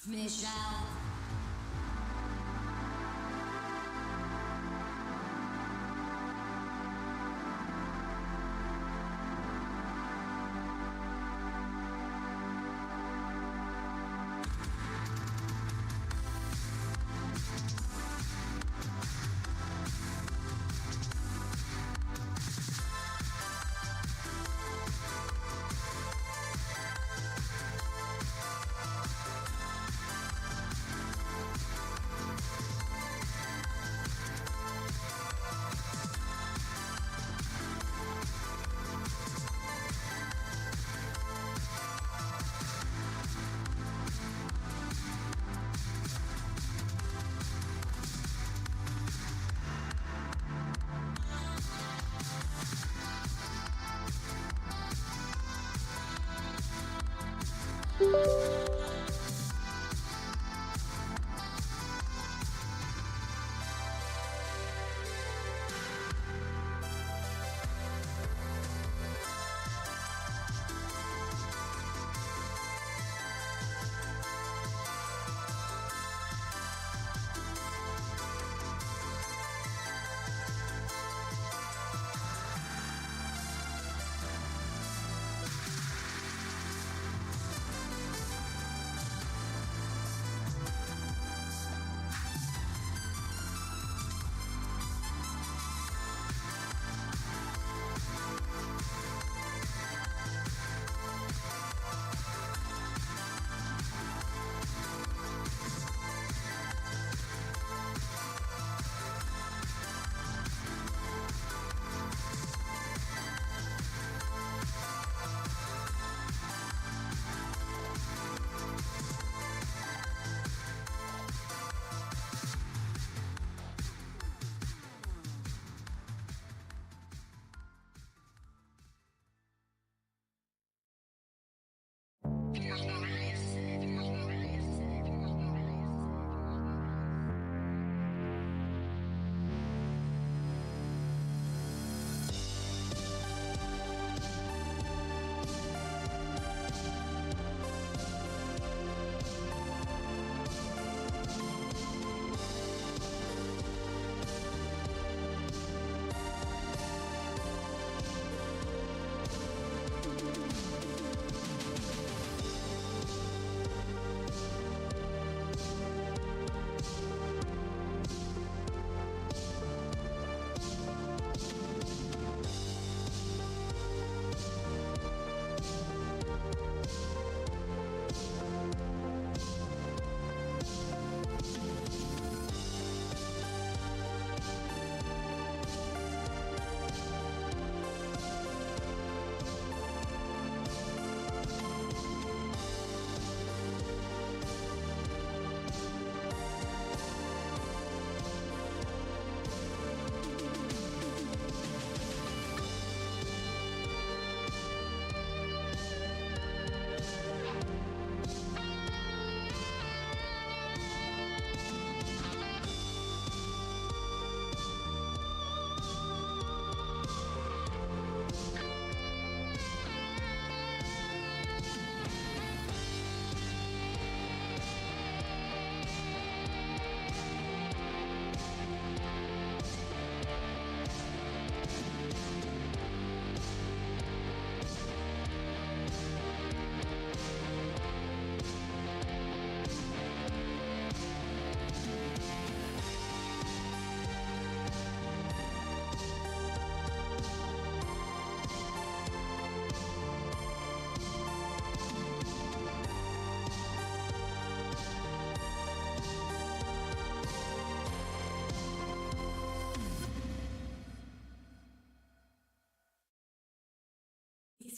Michelle.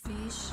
Fish.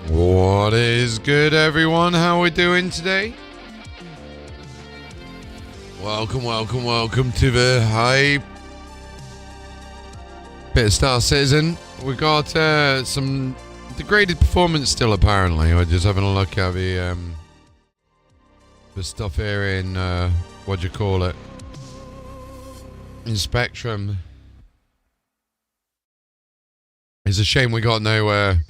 What is good, everyone? How are we doing today? Welcome to the hype. Bit of Star Citizen. We got some degraded performance still, apparently. We're just having a look at the stuff here in what do you call it? In Spectrum. It's a shame we got no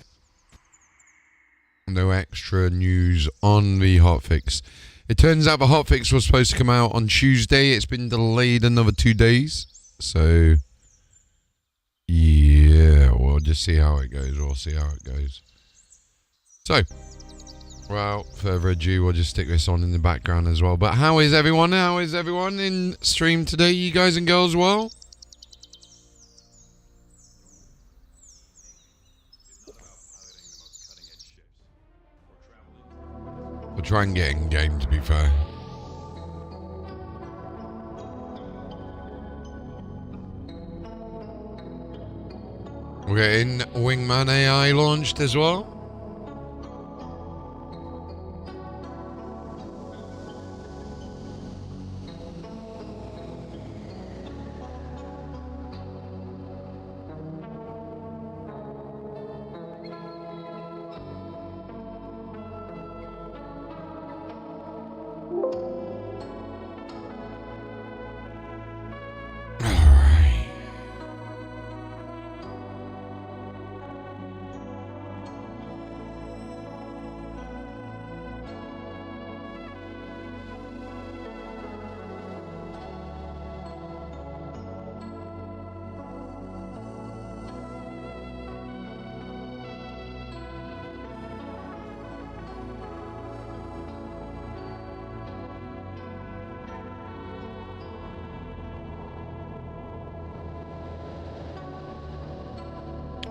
extra news on the hotfix. It turns out the hotfix was supposed to come out on Tuesday. It's been delayed another 2 days. So, yeah, we'll just see how it goes. So, without further ado, we'll just stick this on in the background as well. But how is everyone? How is everyone in stream today? You guys and girls well? We'll try and get in game, to be fair. We're getting Wingman AI launched as well.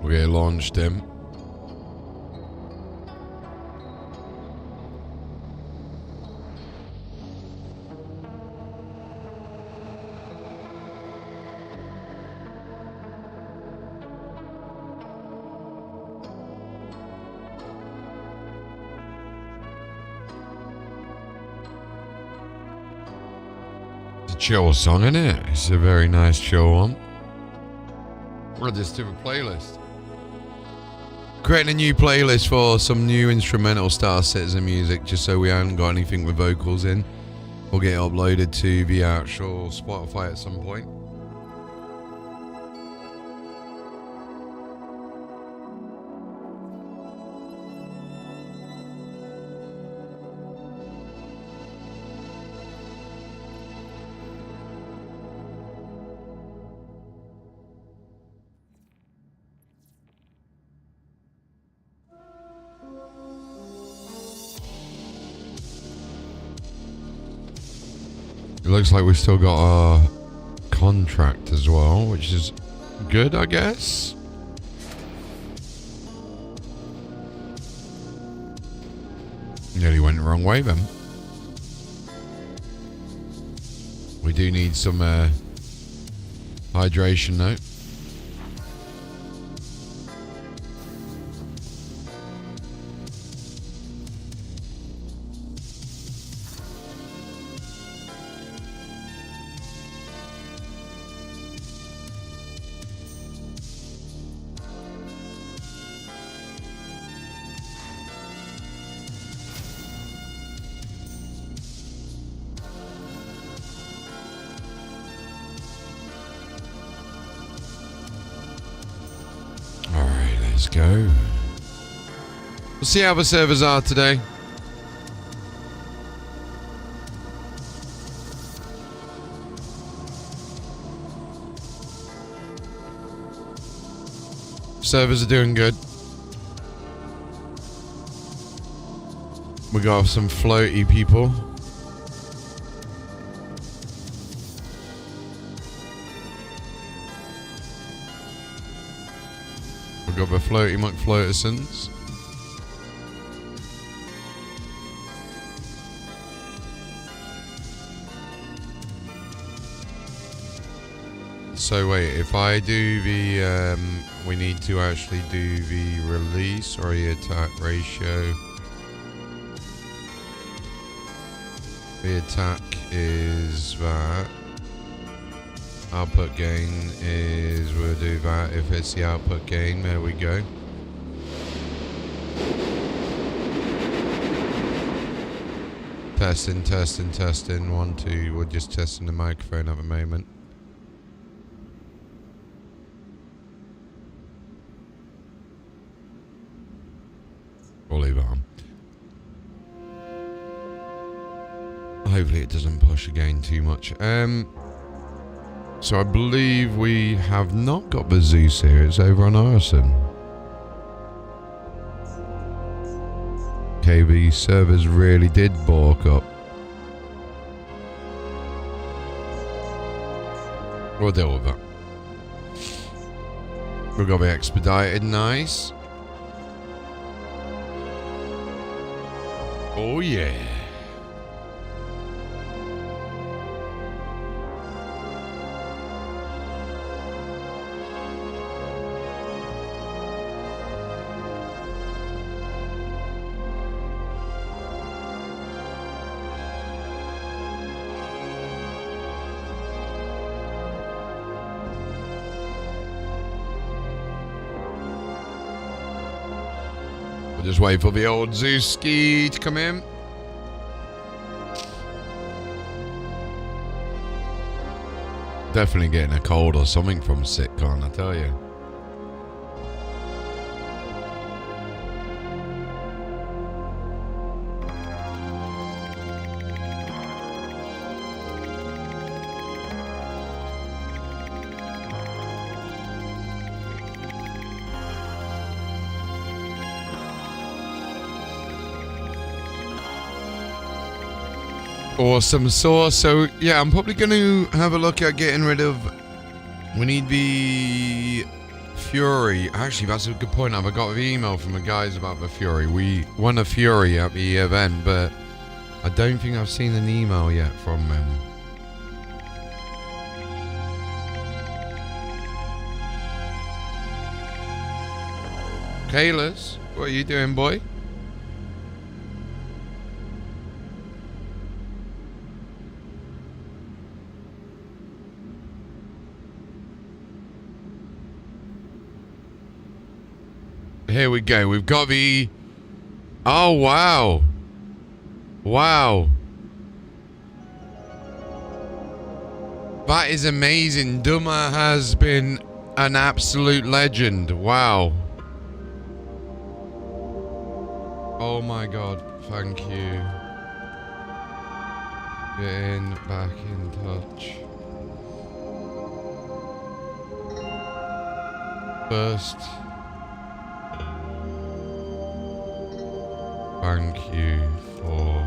We launched him. Chill song, isn't it? It's a very nice chill one. We'll add this to a playlist. Creating a new playlist for some new instrumental style Citizen music, just so we haven't got anything with vocals in. We'll get it uploaded to the actual Spotify at some point. It looks like we've still got our contract as well, which is good, I guess. Nearly went the wrong way then. We do need some hydration though. Let's go. We'll see how the servers are today. Servers are doing good. We got some floaty people. Got the floaty McFloatersons. So wait, if I do the we need to actually do the release or the attack ratio. The attack is that. Output gain is, we'll do that if it's the output gain. There we go. Testing, testing, testing. 1, 2. We're just testing the microphone at the moment. We'll leave it on. Hopefully it doesn't push again too much. So I believe we have not got the Zeus here. It's over on Arson. Okay, the servers really did balk up. We'll deal with that. We've got the expedited. Nice. Oh yeah. Just wait for the old Zewski to come in. Definitely getting a cold or something from CitzenCon, I tell you. Awesome sauce. So yeah, I'm probably going to have a look at getting rid of. We need the Fury. Actually, that's a good point. I got an email from the guys about the Fury. We won a Fury at the event, but I don't think I've seen an email yet from them. Kalis, what are you doing, boy? Here we go. We've got the... Oh, wow. Wow. That is amazing. Duma has been an absolute legend. Wow. Oh my god. Thank you. Getting back in touch. First... Thank you for...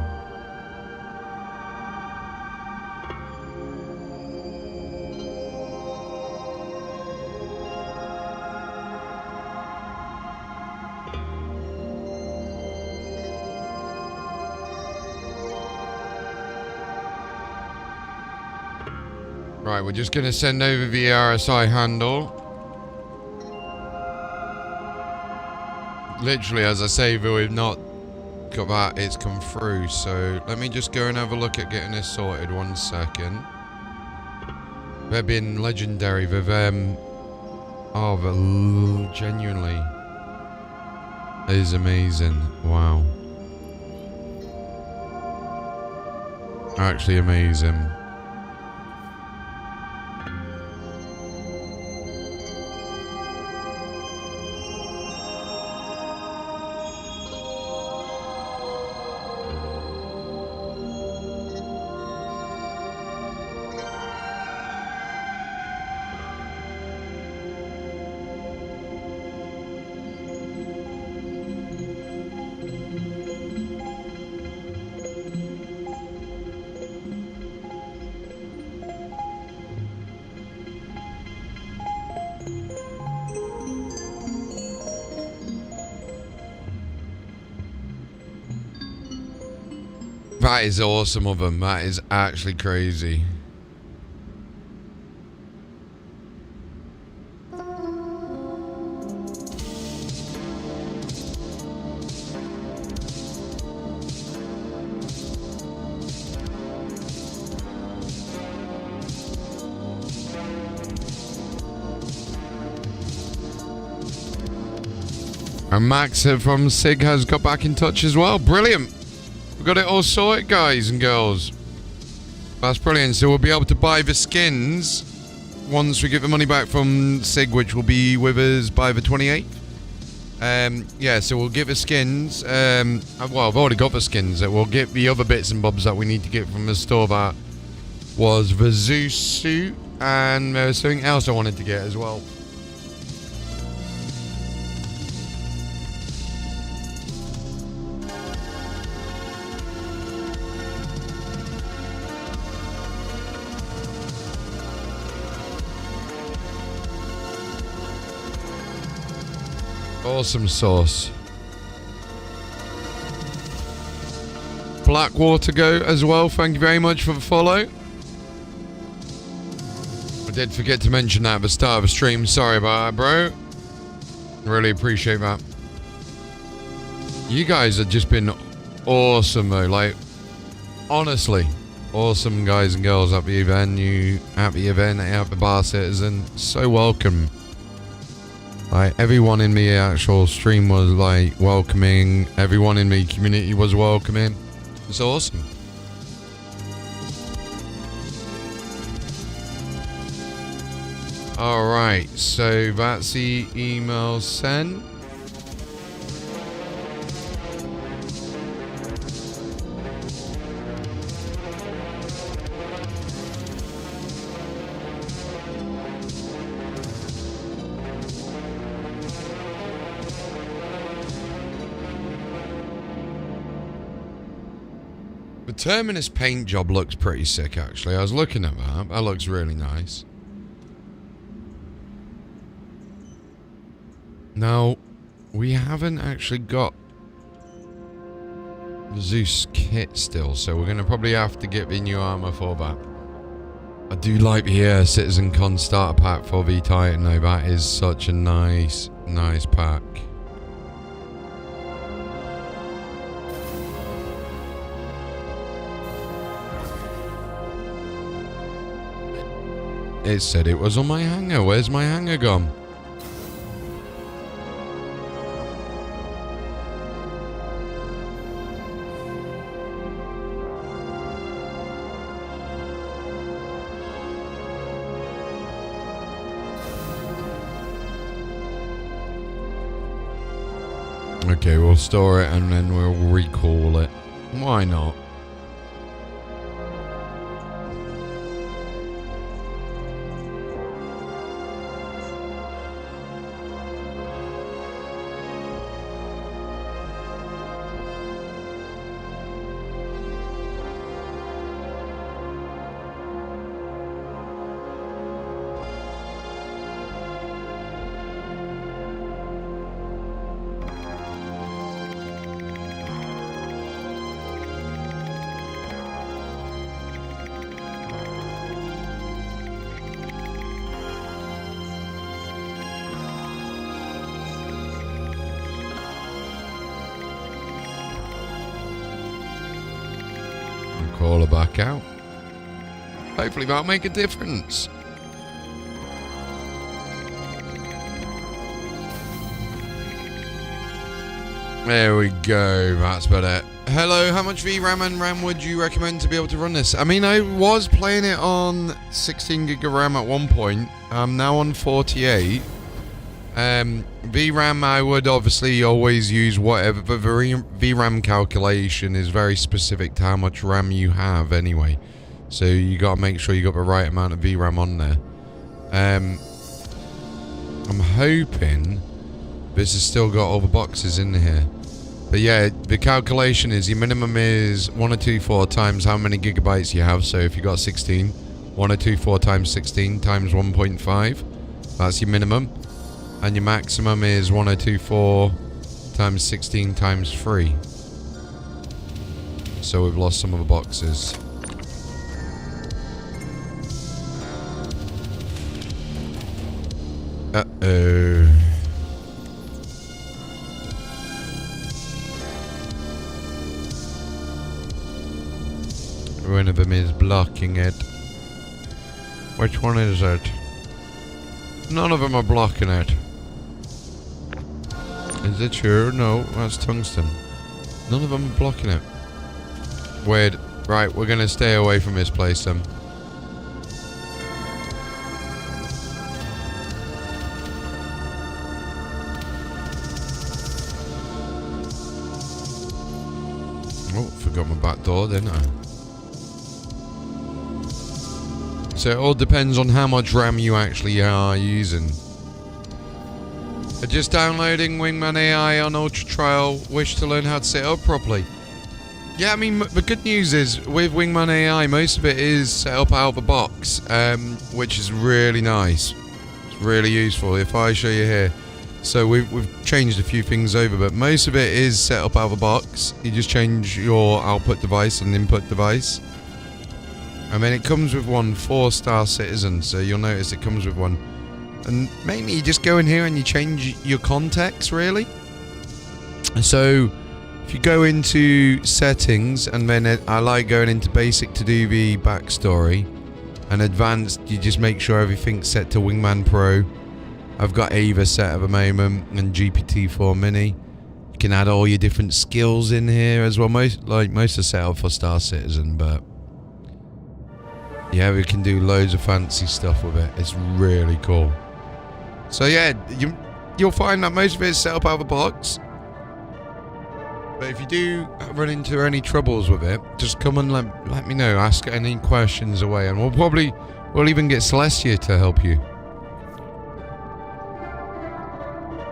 Right, we're just going to send over the RSI handle. Literally, as I say, we've not got that, it's come through, so let me just go and have a look at getting this sorted. 1 second. They've been legendary. They've genuinely, it is amazing. Wow, actually amazing. That is awesome of them. That is actually crazy. And Max from Sig has got back in touch as well. Brilliant. We've got it all sorted, guys and girls. That's brilliant. So we'll be able to buy the skins once we get the money back from Sig, which will be with us by the 28th. Yeah, so we'll get the skins. Well, I've already got the skins. We'll get the other bits and bobs that we need to get from the store. That was the Zeus suit, and there was something else I wanted to get as well. Awesome sauce. Blackwater go as well. Thank you very much for the follow. I did forget to mention that at the start of the stream. Sorry about that, bro. Really appreciate that. You guys have just been awesome, though. Like, honestly, awesome guys and girls at the event. You at the event, at the Bar Citizen. So welcome. Like, everyone in the actual stream was like welcoming. Everyone in the community was welcoming. It's awesome. Alright, so that's the email sent. The Terminus paint job looks pretty sick, actually. I was looking at that. That looks really nice. Now, we haven't actually got the Zeus kit still, so we're going to probably have to get the new armor for that. I do like the CitzenCon starter pack for V-Titan though. That is such a nice pack. It said it was on my hanger. Where's my hanger gone? Okay, we'll store it and then we'll recall it. Why not? Call her back out. Hopefully that'll make a difference. There we go. That's better. Hello, how much VRAM and RAM would you recommend to be able to run this? I mean, I was playing it on 16 gig of RAM at one point. I'm now on 48. VRAM, I would obviously always use whatever, but the VRAM calculation is very specific to how much RAM you have anyway. So you gotta make sure you got the right amount of VRAM on there. I'm hoping this has still got all the boxes in here. But yeah, the calculation is your minimum is 1024 times how many gigabytes you have. So if you got 16, 1024 times 16 times 1.5, that's your minimum. And your maximum is 1024 times 16 times 3. So we've lost some of the boxes. Uh-oh. One of them is blocking it. Which one is it? None of them are blocking it. Is it sure? No, that's tungsten. None of them are blocking it. Weird. Right, we're gonna stay away from this place then. Oh, forgot my back door, didn't I? So it all depends on how much RAM you actually are using. Just downloading Wingman AI on Ultra Trial. Wish to learn how to set it up properly. Yeah, I mean, the good news is with Wingman AI, most of it is set up out of the box, which is really nice. It's really useful. If I show you here, so we've changed a few things over, but most of it is set up out of the box. You just change your output device and input device. And then it comes with one 4-star Citizen, so you'll notice it comes with one. And mainly you just go in here and you change your context, really. So if you go into settings, and then I like going into basic to do the backstory, and advanced you just make sure everything's set to Wingman Pro. I've got Ava set at the moment and GPT-4 Mini. You can add all your different skills in here as well. Most are set up for Star Citizen, but yeah, we can do loads of fancy stuff with it. It's really cool. So yeah, you'll find that most of it is set up out of the box. But if you do run into any troubles with it, just come and let me know. Ask any questions away, and we'll even get Celestia to help you.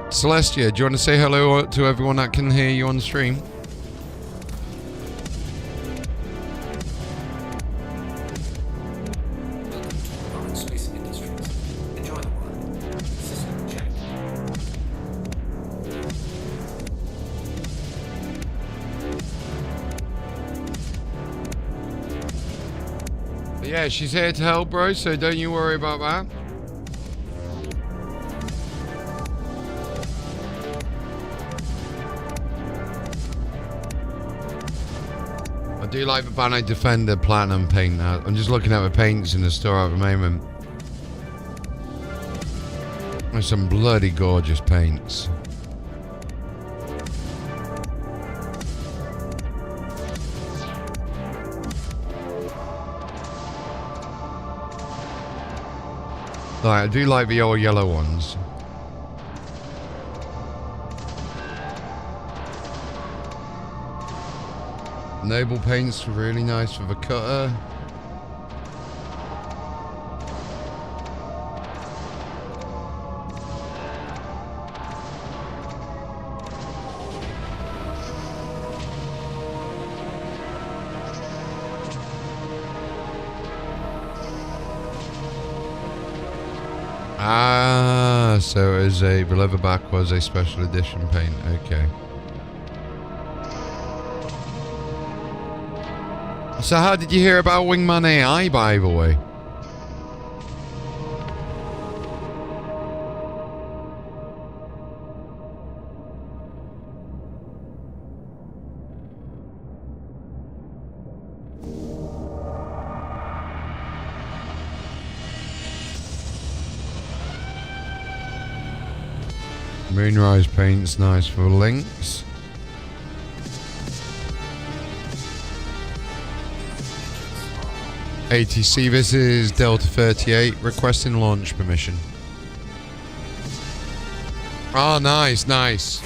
Celestia, do you want to say hello to everyone that can hear you on stream? But yeah, she's here to help, bro, so don't you worry about that. I do like the Banner Defender Platinum paint now. I'm just looking at the paints in the store at the moment. There's some bloody gorgeous paints. Like, I do like the old yellow ones. Noble paint's really nice for the cutter. Ah, so it was the leatherback was a special edition paint. Okay. So how did you hear about Wingman AI, by the way? Moonrise paint's nice for links. ATC, this is Delta 38 requesting launch permission. Oh, nice, nice.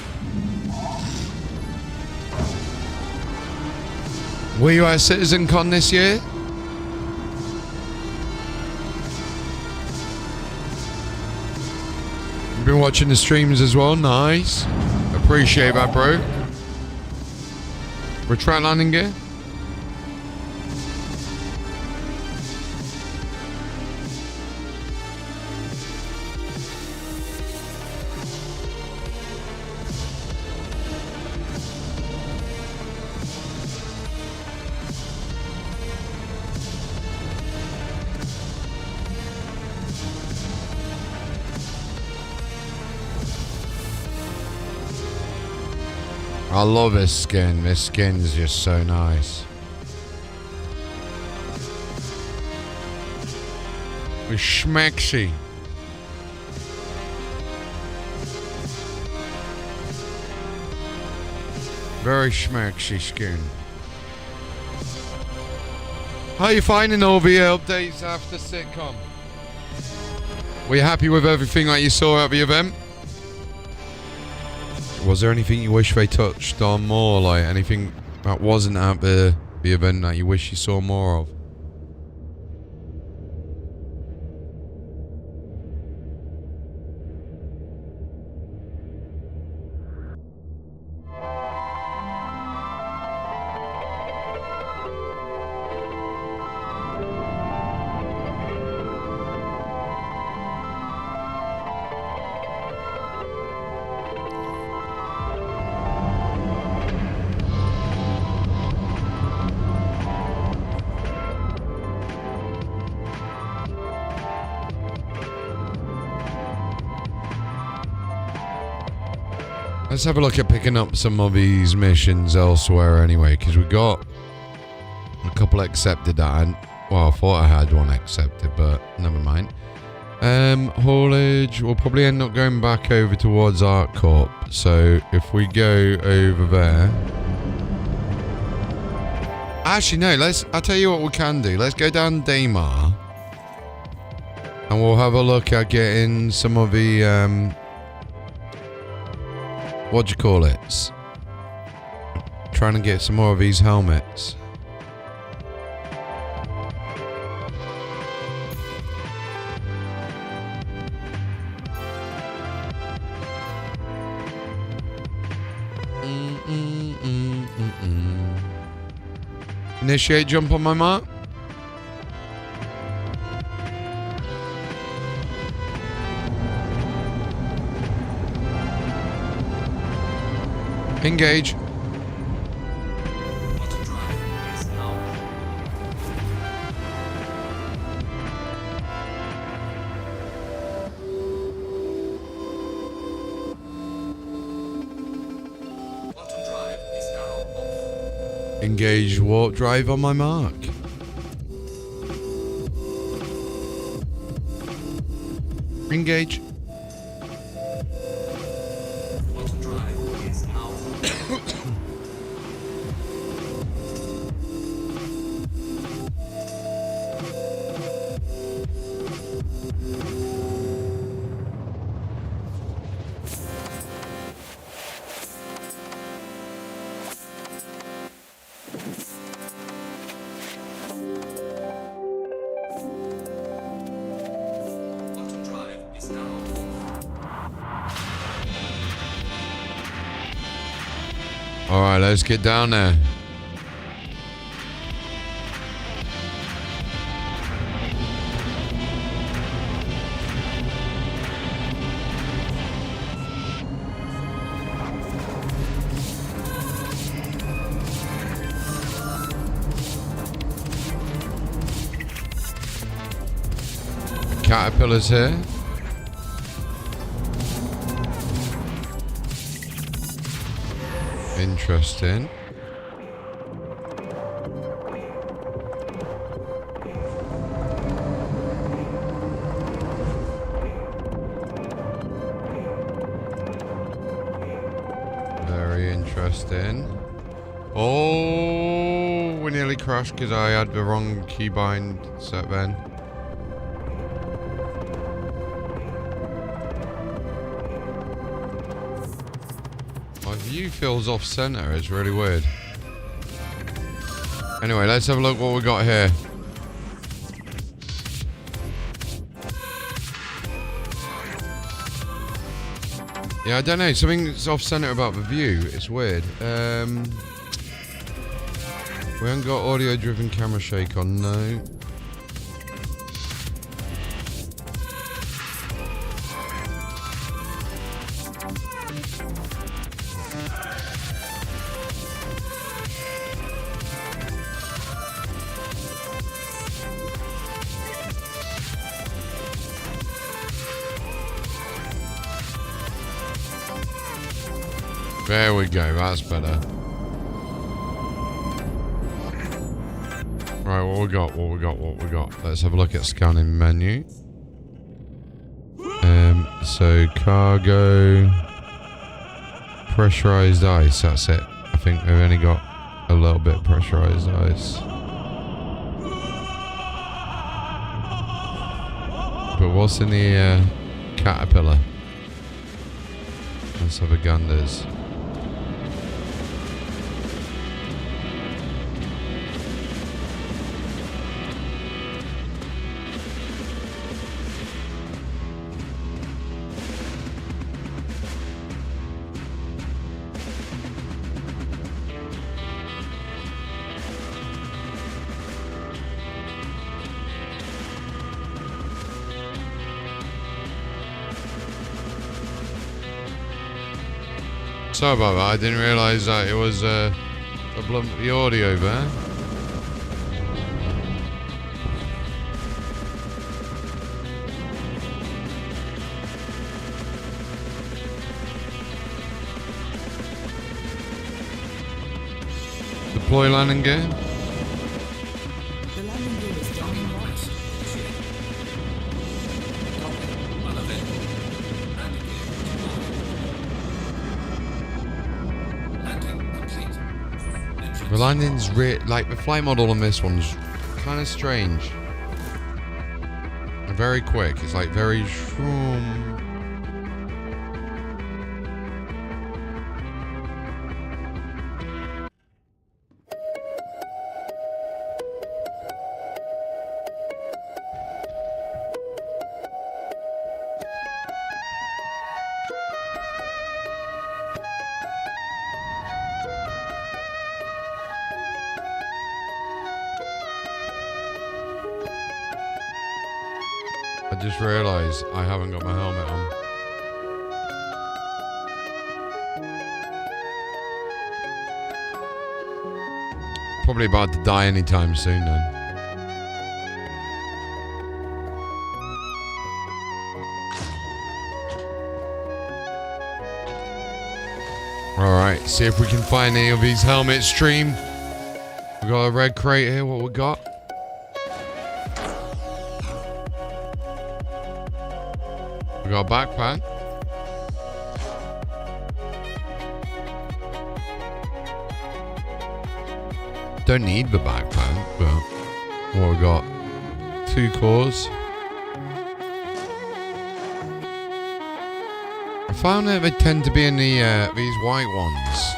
Were you at CitzenCon this year? You've been watching the streams as well, nice. Appreciate that, bro. Retract landing gear. I love this skin. This skin's just so nice. It's schmexy. Very schmexy skin. How are you finding all the updates after CitzenCon? Were you happy with everything that you saw at the event? Was there anything you wish they touched on more? Like anything that wasn't at the event that you wish you saw more of? Let's have a look at picking up some of these missions elsewhere anyway, because we got a couple accepted that well, I thought I had one accepted, but never mind. Haulage, we'll probably end up going back over towards Art Corp. So if we go over there. Actually, no, I'll tell you what we can do. Let's go down Daymar. And we'll have a look at getting some of the, what do you call it? Trying to get some more of these helmets. Initiate jump on my mark. Engage. Engage warp drive on my mark. Engage. Alright, let's get down there. Caterpillars here. Interesting. Very interesting. Oh, we nearly crashed because I had the wrong keybind set then. My view feels off center, it's really weird. Anyway, let's have a look what we got here. Yeah, I don't know, something's off center about the view, it's weird. We haven't got audio driven camera shake on, no. There we go, that's better. Right, what we got? Let's have a look at scanning menu. So cargo, pressurized ice, that's it. I think we've only got a little bit of pressurized ice. But what's in the caterpillar? Let's have a gunders. Sorry about that, I didn't realise that it was a blump the audio there. Deploy landing gear. The landing gear is down in right. The landing's like the flight model on this one's kind of strange. And very quick. It's like very shroom. I just realised I haven't got my helmet on. Probably about to die anytime soon then. Alright, see if we can find any of these helmets stream. We got a red crate here. What we got? We got a backpack. Don't need the backpack, but what we got? 2 cores. I found that they tend to be in the these white ones.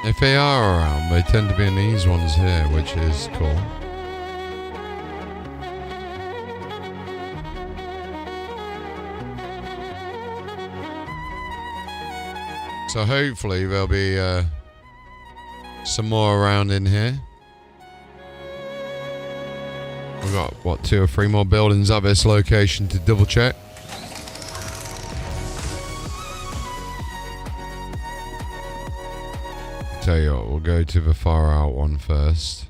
If they are around, they tend to be in these ones here, which is cool. So hopefully there'll be some more around in here. We've got, what, 2 or 3 more buildings at this location to double check. Tell you what, we'll go to the far out one first.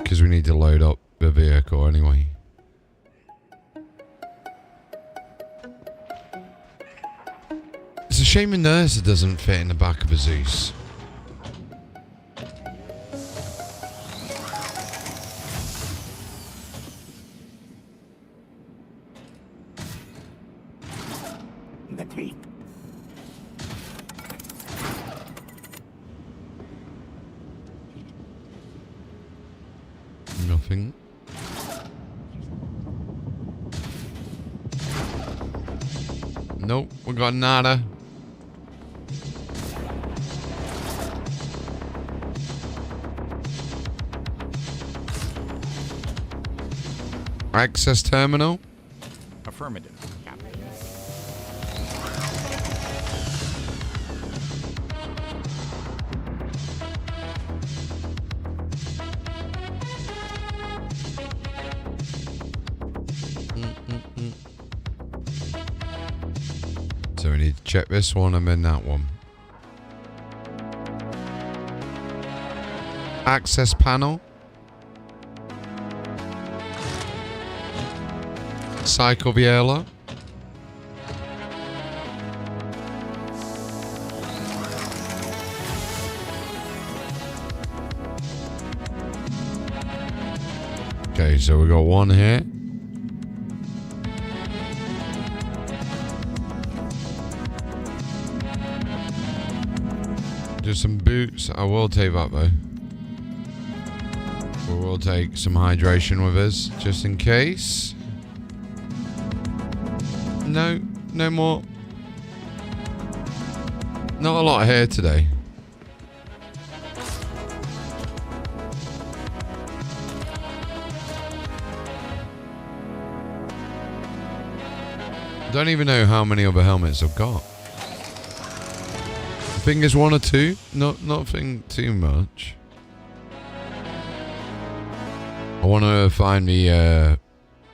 Because we need to load up the vehicle anyway. It's a shame the nurse doesn't fit in the back of a Zeus. Nothing. Nope, we got nada. Access terminal. Affirmative, Captain. So we need to check this one and then that one. Access panel. Cycle Viela. Okay, so we got one here. Just some boots. I will take that though. We will take some hydration with us, just in case. No, no more. Not a lot here today. Don't even know how many other helmets I've got. I think it's 1 or 2. Nothing too much. I want to find the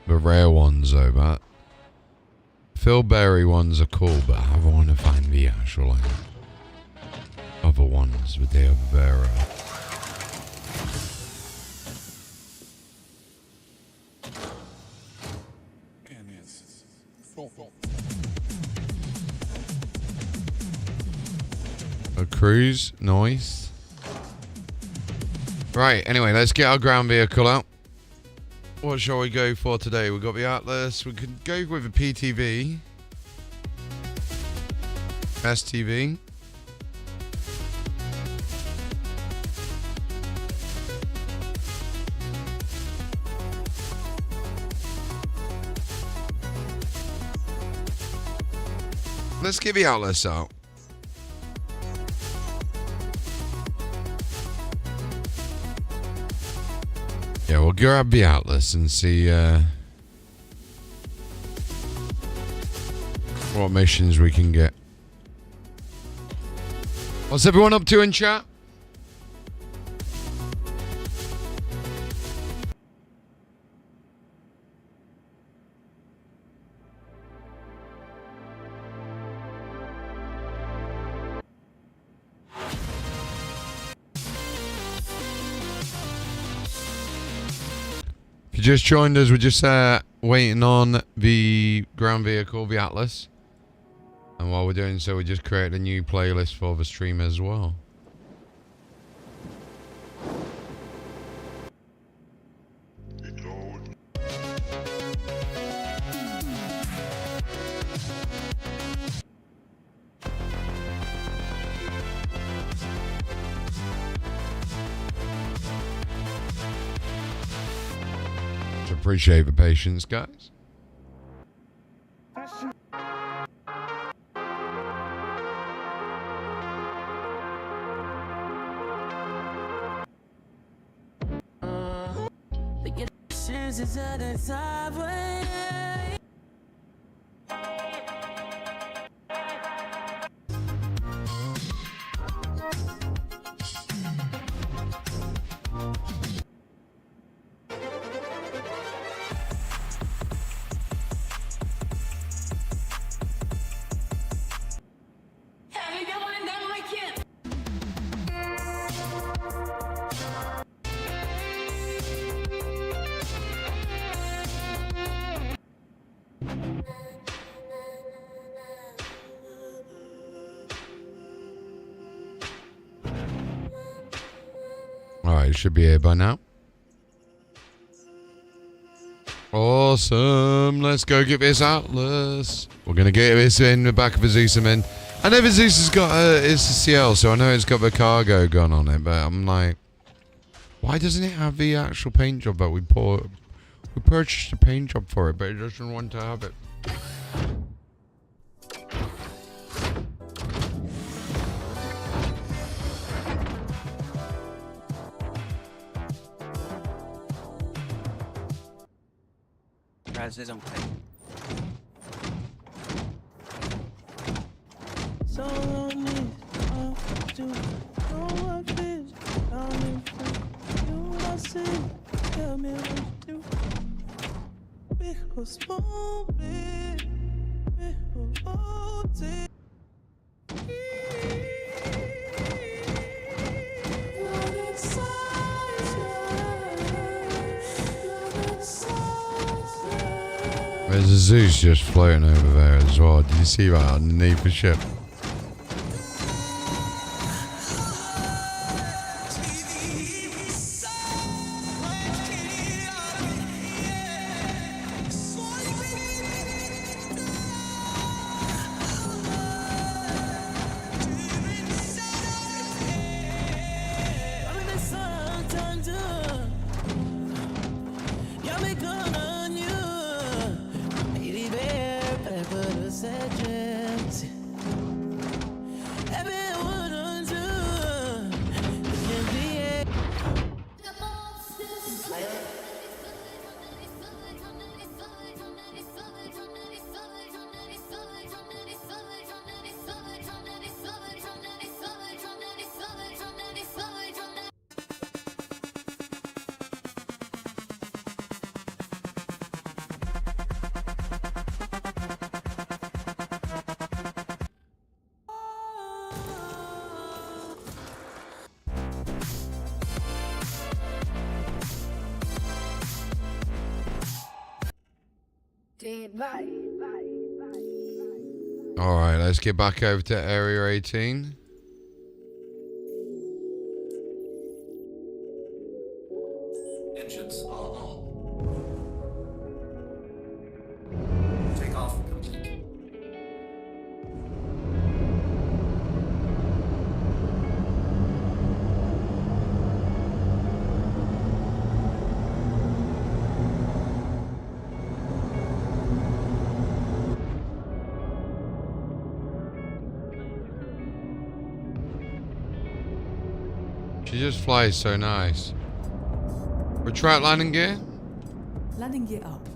rare ones though, but Philberry ones are cool, but I want to find the actual other ones with the other rare. A cruise, nice. Right, anyway, let's get our ground vehicle out. What shall we go for today? We've got the Atlas. We could go with a PTV. STV. Let's get the Atlas out. Yeah, we'll grab the Atlas and see what missions we can get. What's everyone up to in chat? If you just joined us, we're just waiting on the ground vehicle, the Atlas. And while we're doing so, we just create a new playlist for the stream as well. Appreciate the patience, guys. Alright, should be here by now. Awesome. Let's go get this Atlas. We're going to get this in the back of the Zeusman. I know the Zeus has got it's a CL, so I know it's got the cargo gun on it, but I'm like, why doesn't it have the actual paint job that we bought? We purchased a paint job for it, but it doesn't want to have it. CitzenCon. So on this, to know what this, coming from you, I see, tell me what to do. Because moment, because it. There's a Zeus just floating over there as well. Did you see that underneath the ship? Alright, let's get back over to Area 18. Engines are on. Takeoff complete. She just flies so nice. Retract landing gear. Landing gear up.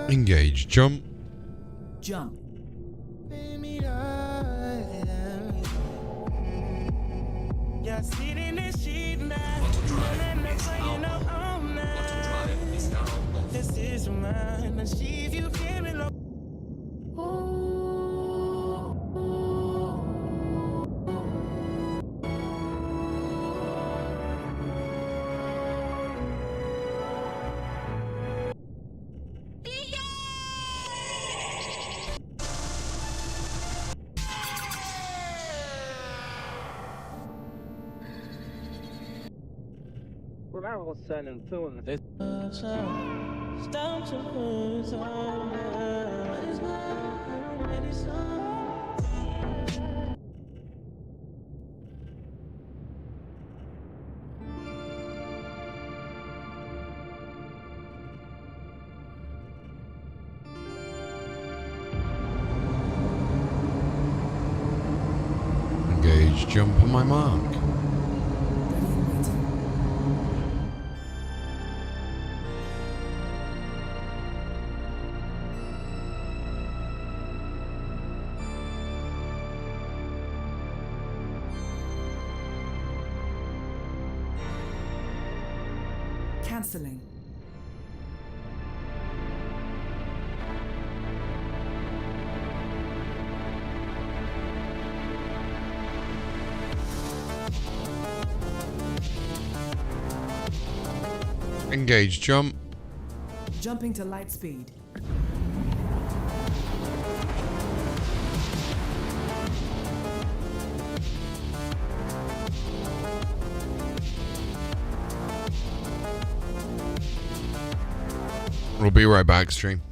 Engage. Jump. Jump. Yeah, sit in this shit now. Auto drive is out. Auto drive is down. This is mine. And see if you can reload. Well, I was sending feeling this. Stop Engage. Jump on my mark. Cancelling. Engage. Jump. Jumping to light speed. We'll be right back, stream.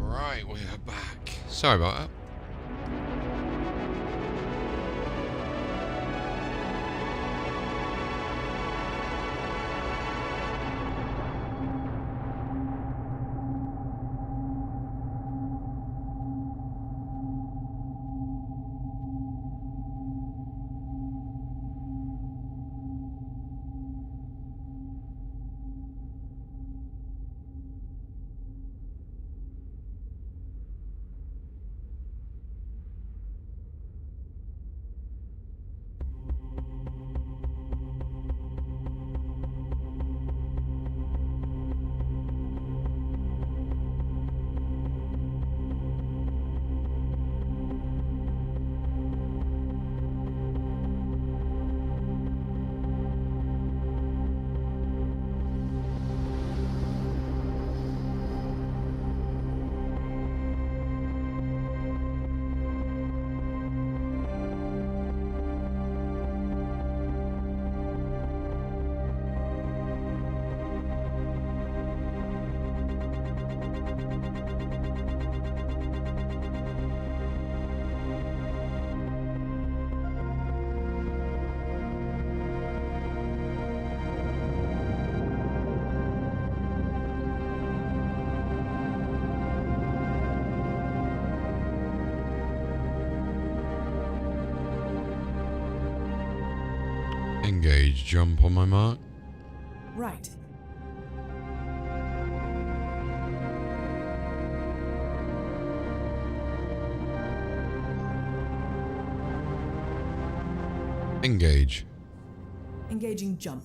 Right, we are back. Sorry about that. Engage. Jump on my mark. Right. Engage. Engaging jump.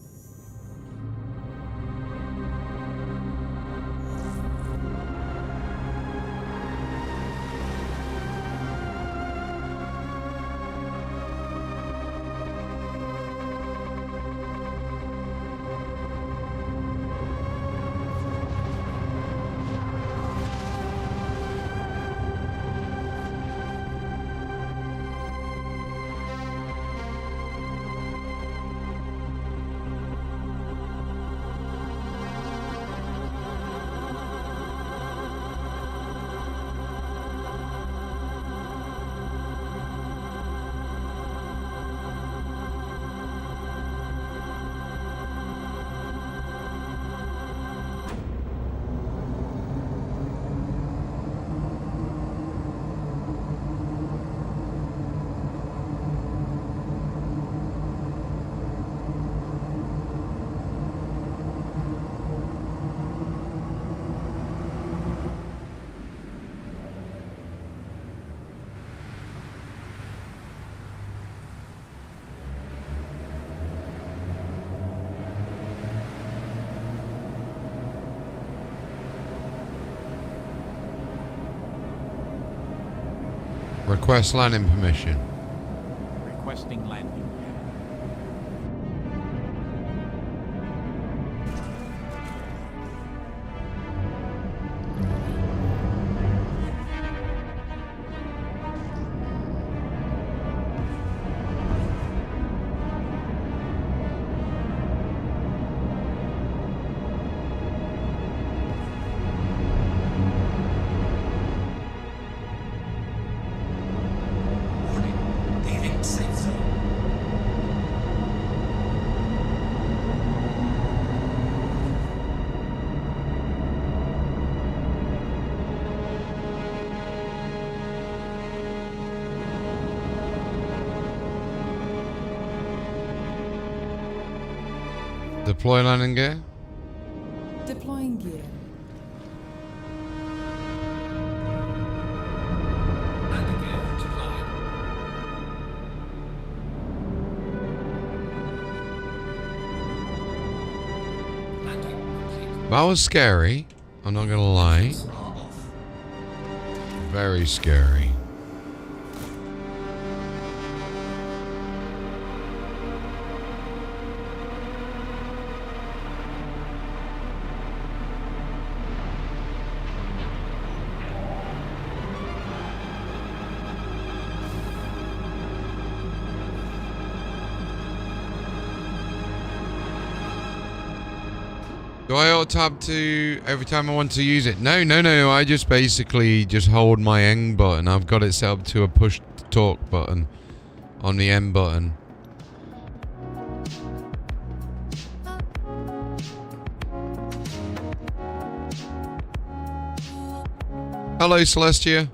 Request landing permission. Requesting landing. Warning. Leaving safe zone. Deploy landing gear. Deploying gear. Landing gear deployed. Landing complete. That was scary. I'm not gonna lie. Are off. Very scary. Do I auto-tab to every time I want to use it? No. I just basically just hold my N button. I've got it set up to a push to talk button on the N button. Hello, Celestia.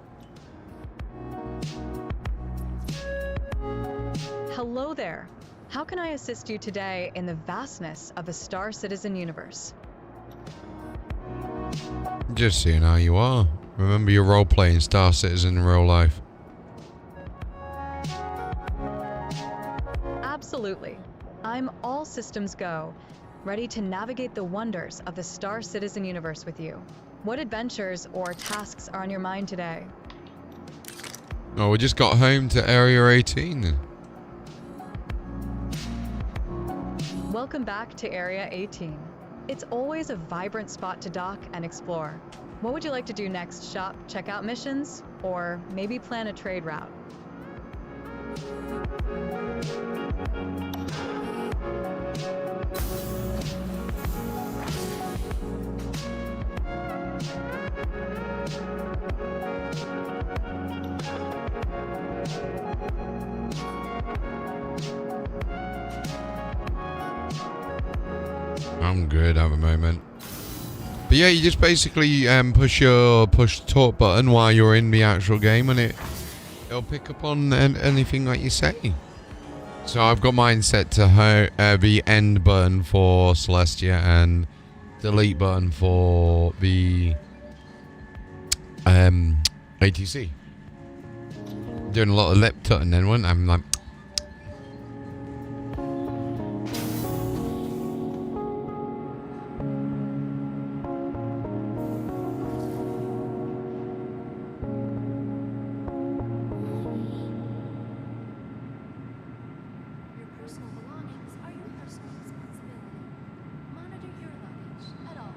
Hello there. How can I assist you today in the vastness of the Star Citizen universe? Just seeing how you are. Remember your role playing Star Citizen in real life. Absolutely. I'm all systems go, ready to navigate the wonders of the Star Citizen universe with you. What adventures or tasks are on your mind today? Oh, we just got home to Area 18. Welcome back to Area 18. It's always a vibrant spot to dock and explore. What would you like to do next? Shop, check out missions, or maybe plan a trade route? I'm good at the moment. But yeah, you just basically push talk button while you're in the actual game, and it'll pick up on anything that you say. So I've got mine set to the end button for Celestia and delete button for the ATC. Doing a lot of lip tutting then, wasn't I? I'm like, Your personal belongings are your personal responsibility. Monitor your luggage at all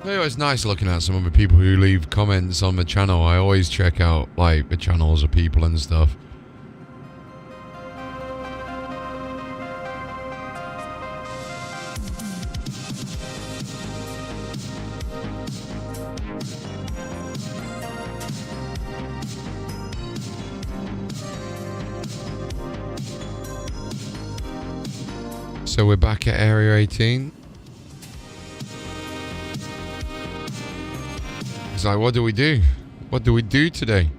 times. it's nice looking at some of the people who leave comments on the channel. I always check out like the channels of people and stuff. So we're back at Area 18. It's like, what do we do? What do we do today?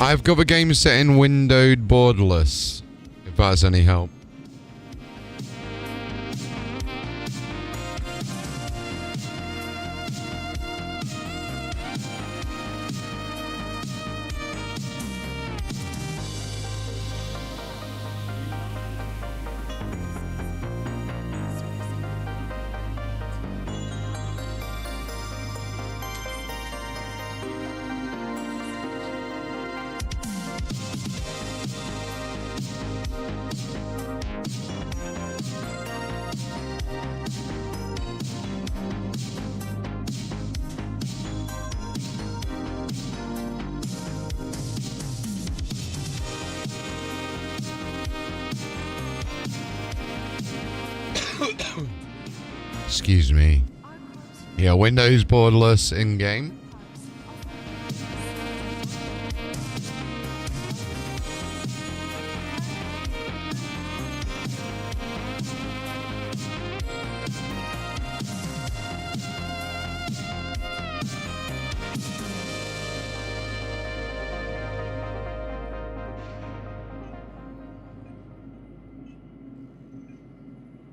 I've got the game set in windowed borderless, if that's any help. Excuse me. Yeah, Windows borderless in game.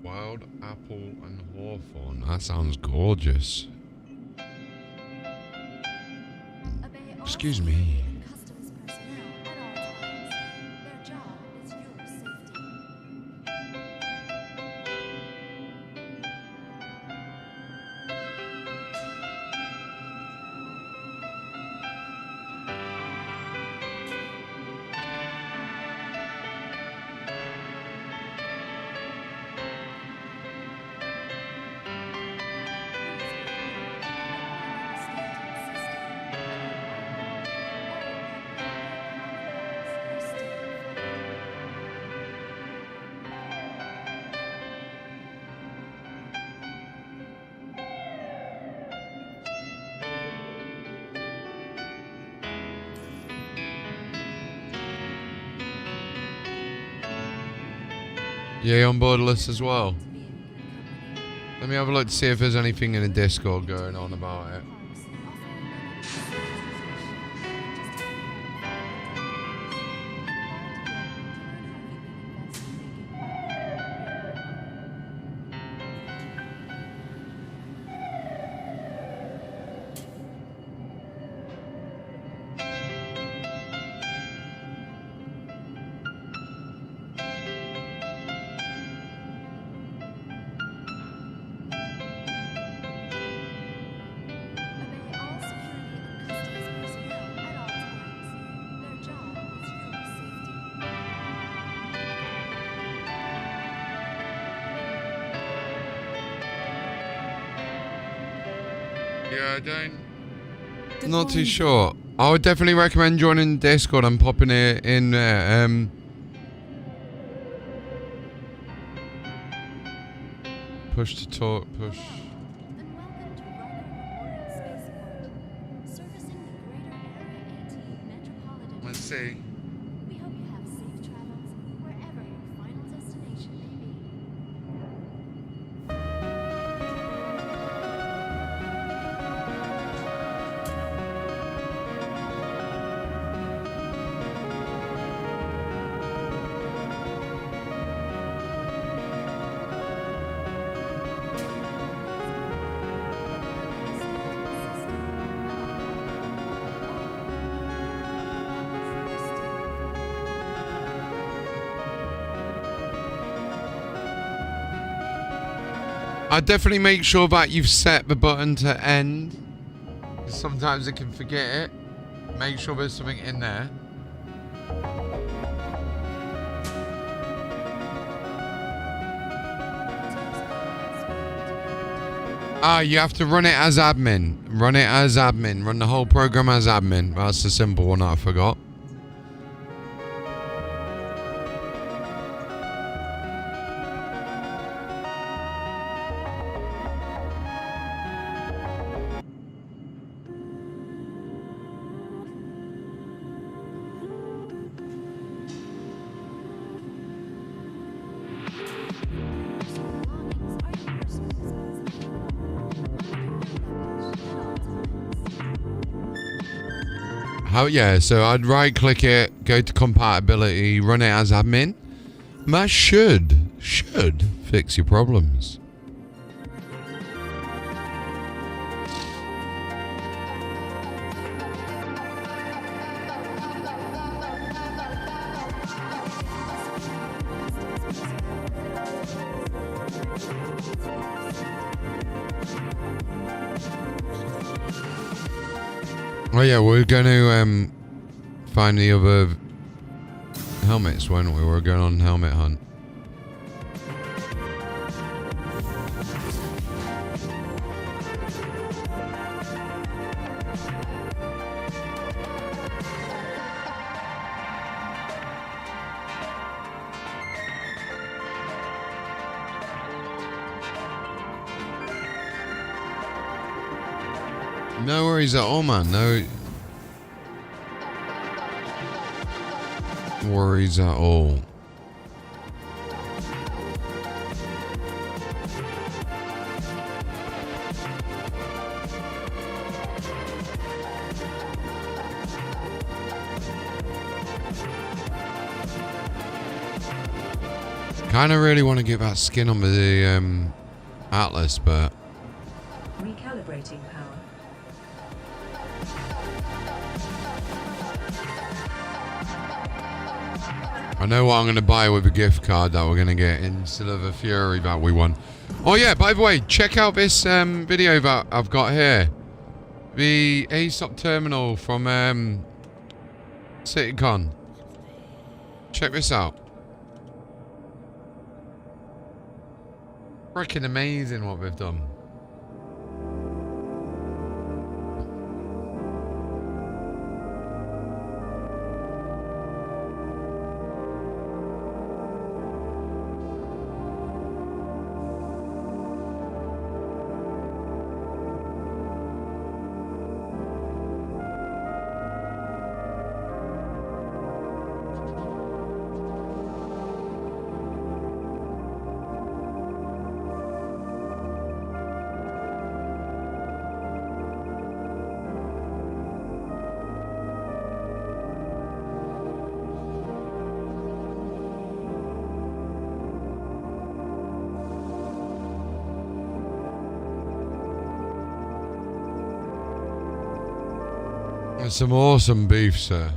Wild apple and hawthorn. That sounds gorgeous. Excuse me. Customs personnel at all times. Their job is your safety. Yeah, on borderless as well. Let me have a look to see if there's anything in the Discord going on about it. Obey all security and customs personnel at all times. Their job is your safety. Yeah, I don't. Not too sure. I would definitely recommend joining Discord and popping it in there. Push to talk, push. And welcome to Riker Memorial Spaceport, servicing the greater Area 18 metropolitan. Let's see. We hope you have safe travels wherever your final destination may I'd definitely make sure that you've set the button to end. Sometimes it can forget it. Make sure there's something in there. You have to run it as admin. Run it as admin. Run the whole program as admin. That's the simple one I forgot. How, yeah, so I'd right click it, go to compatibility, run it as admin. And that should fix your problems. Oh yeah, we're going to find the other helmets, weren't we? We're going on helmet hunt. No worries at all, man. No worries at all. Kind of really want to get that skin on the Atlas, but Recalibrating power. I know what I'm going to buy with the gift card that we're going to get instead of the Fury that we won. Oh yeah, by the way, check out this video that I've got here. The ASOP terminal from CitzenCon. Check this out. Freaking amazing what they've done. There's some awesome beef, sir.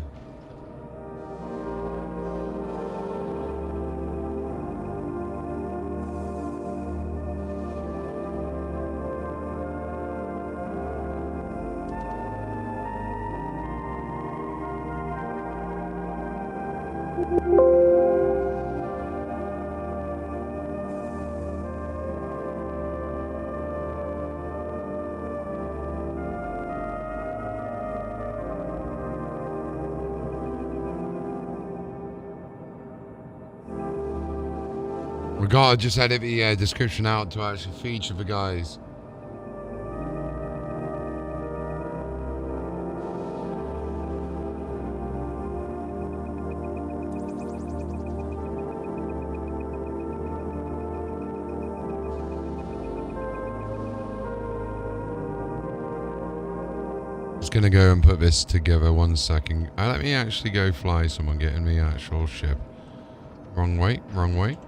We gotta just edit the description out to actually feature the guys. Just gonna go and put this together 1 second. Let me actually go fly someone getting the actual ship. Wrong way, wrong way.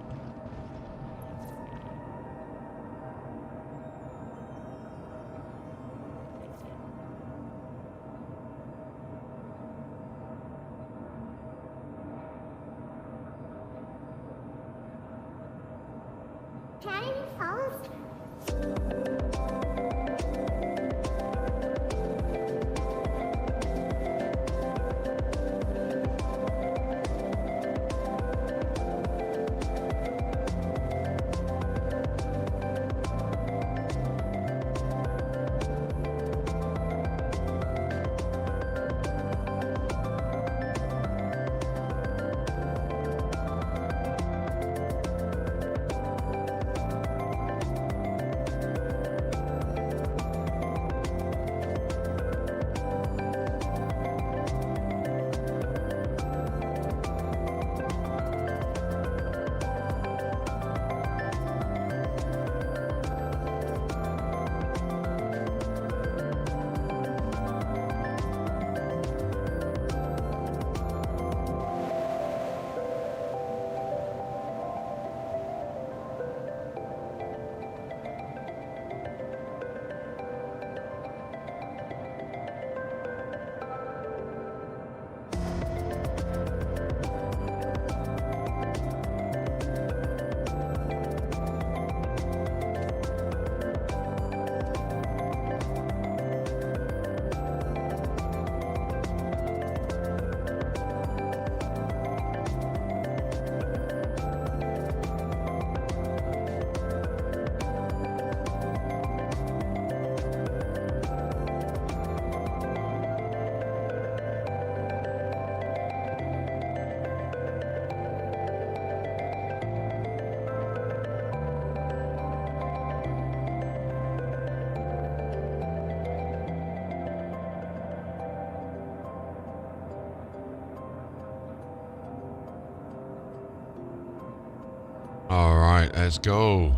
Alright, let's go.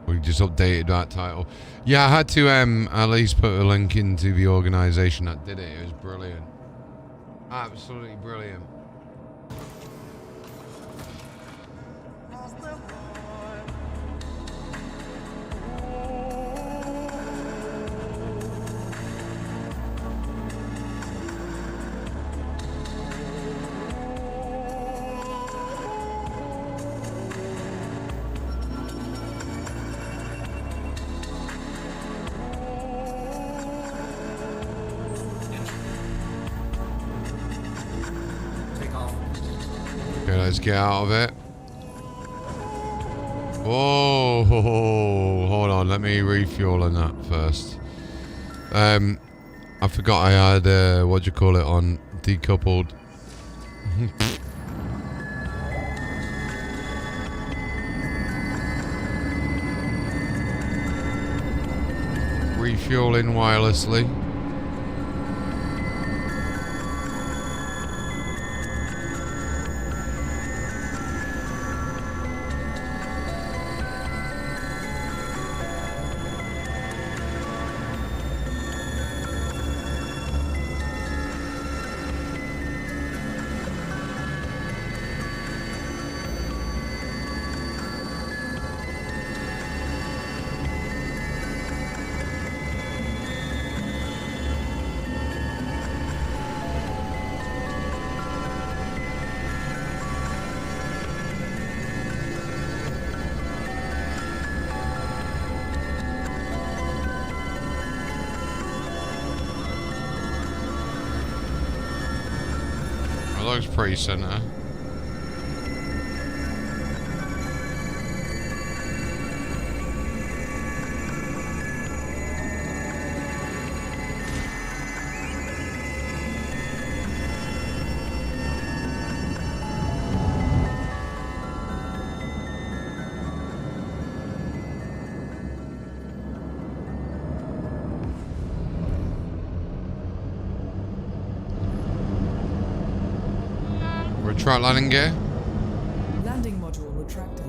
We just updated that title. Yeah, I had to at least put a link into the organisation that did it. It was brilliant. Absolutely brilliant. Take off. Okay, let's get out of it. Whoa, hold on, let me refuel on that first. I forgot I had, what do you call it, on decoupled. Refueling wirelessly. Looks pretty center. Retract landing gear. Landing module retracted.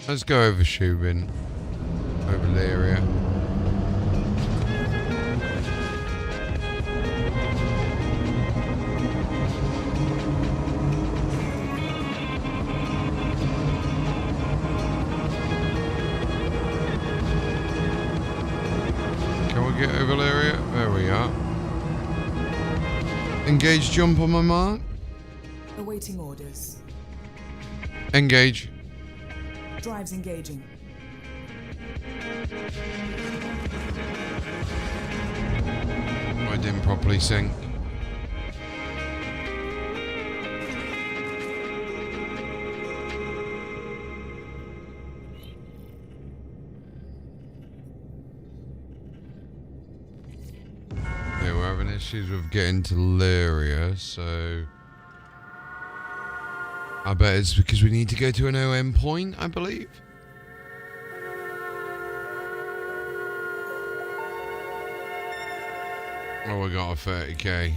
Let's go over Shubin. Over the area. Can we get over the area? There we are. Engage jump on my mark. Awaiting orders. Engage. Drives engaging. I didn't properly sync. Yeah, we're having issues. issues with getting to Lyria, so I bet it's because we need to go to an OM point, I believe. Oh, we got a 30k.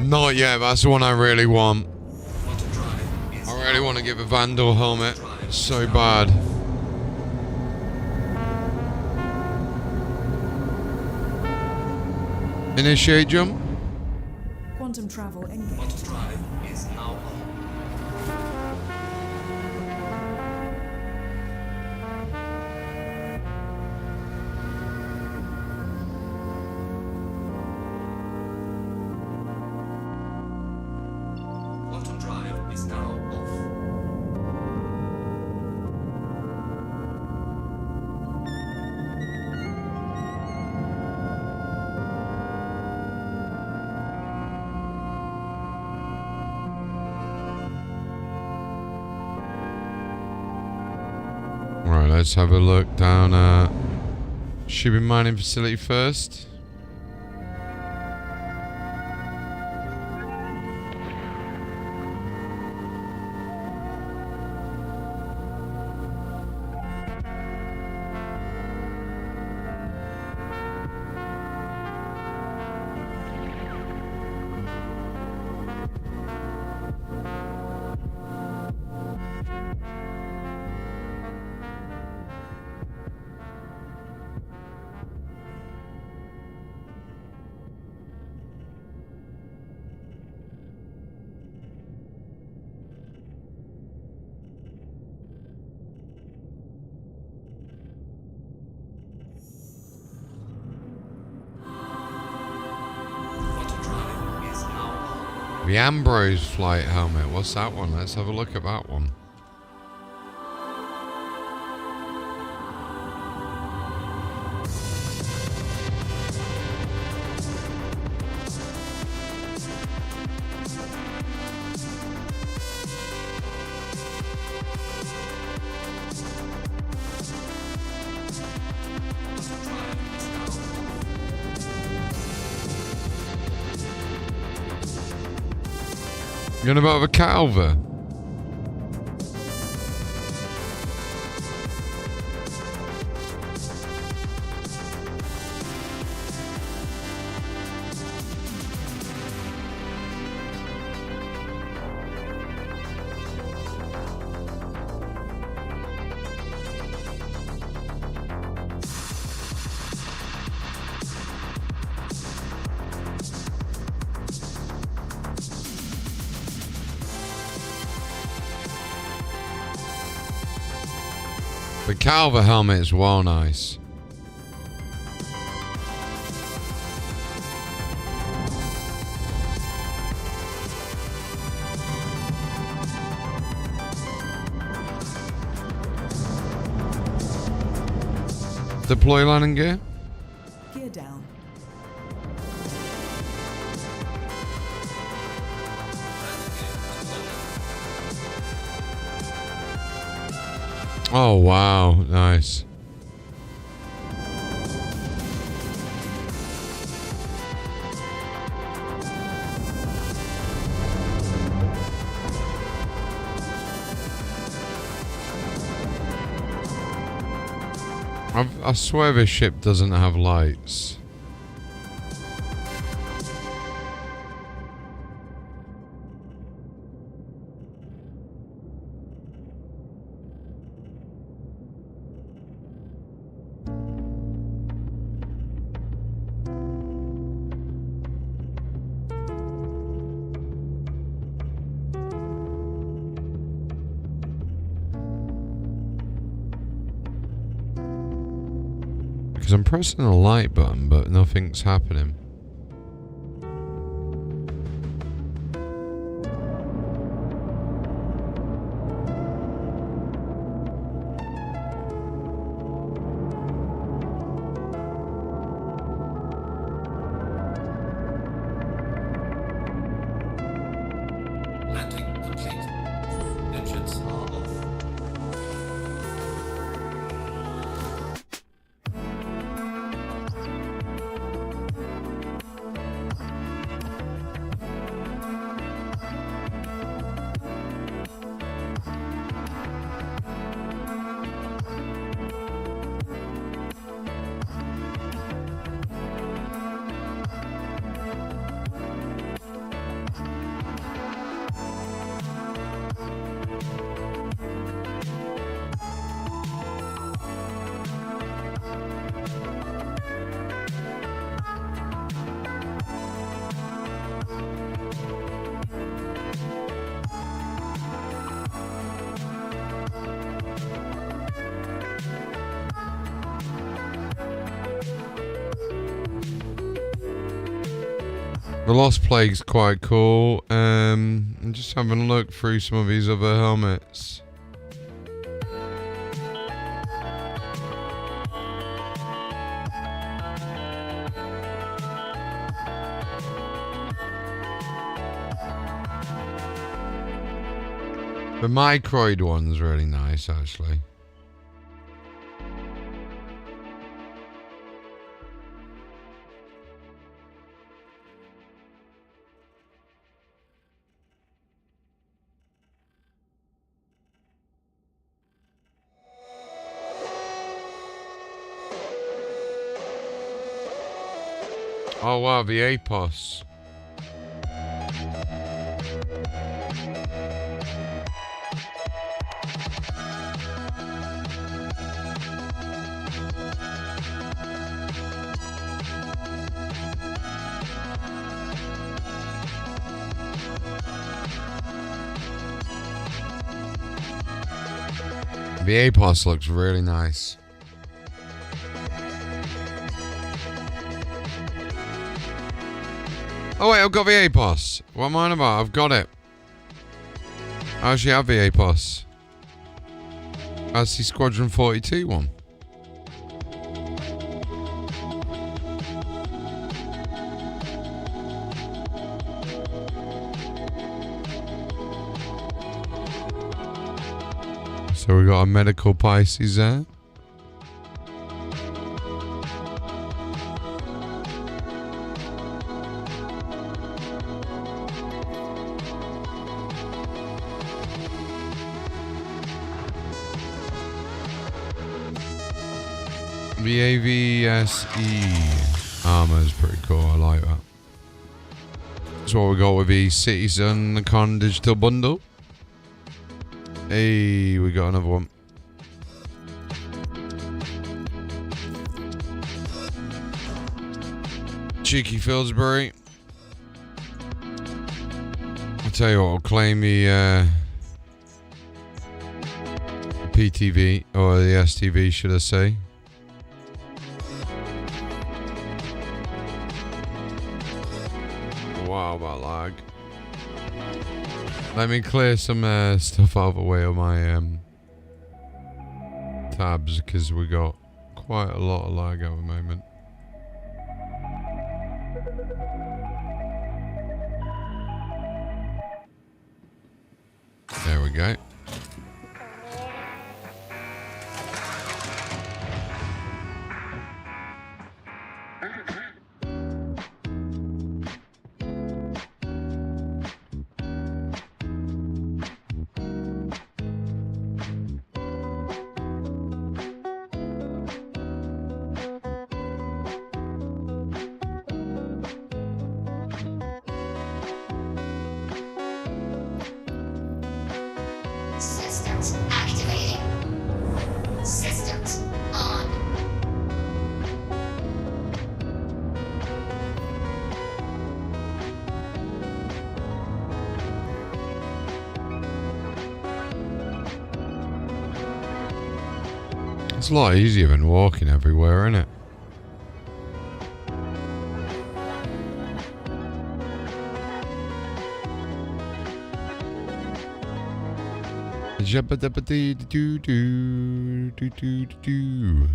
Not yet, that's the one I really want. I really want to get the Vandal helmet. It's so bad. Initiate jump. Quantum travel engaged. Quantum drive is now on. Quantum drive is now off. Right, let's have a look down at shipping mining facility first. Quantum drive is now on. The Ambrose flight helmet. What's that one? Let's have a look at that one. You on about the Calver? The Calver helmet is well nice. Deploy landing gear. Gear down. Oh wow, nice. I swear this ship doesn't have lights. Because I'm pressing the light button, but nothing's happening. The Lost Plague's quite cool. I'm just having a look through some of these other helmets. The Microid one's really nice, actually. Oh wow, the APOS. The APOS looks really nice. Oh wait, I've got the APOS. What am I on about? I've got it. I actually have the APOS. That's the Squadron 42 one. So we got a medical Pisces there. The AVSE armor is pretty cool. I like that. That's what we got with the CitzenCon digital bundle. Hey, we got another one. Cheeky Fillsbury. I'll tell you what, I'll claim the PTV, or the STV, should I say. Wow, that lag. Let me clear some stuff out of the way of my tabs, because we got quite a lot of lag at the moment. There we go. Systems activating. Systems on. It's a lot easier than walking everywhere, isn't it? Jabba-dabba-dee-doo-doo, doo-doo-doo-doo.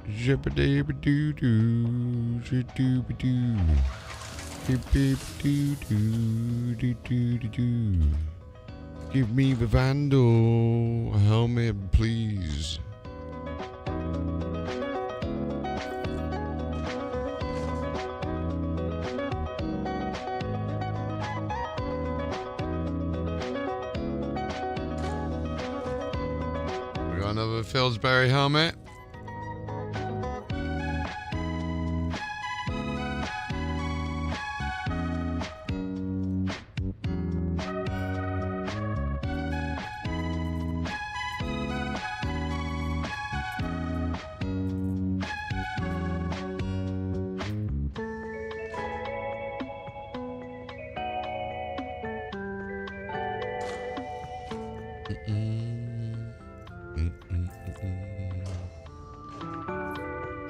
Jabba-dabba-doo-doo, doo-doo-doo. Beep-beep-doo-doo, doo-doo-doo-doo. Give me the Vandal helmet, please. We got another Fillsbury helmet.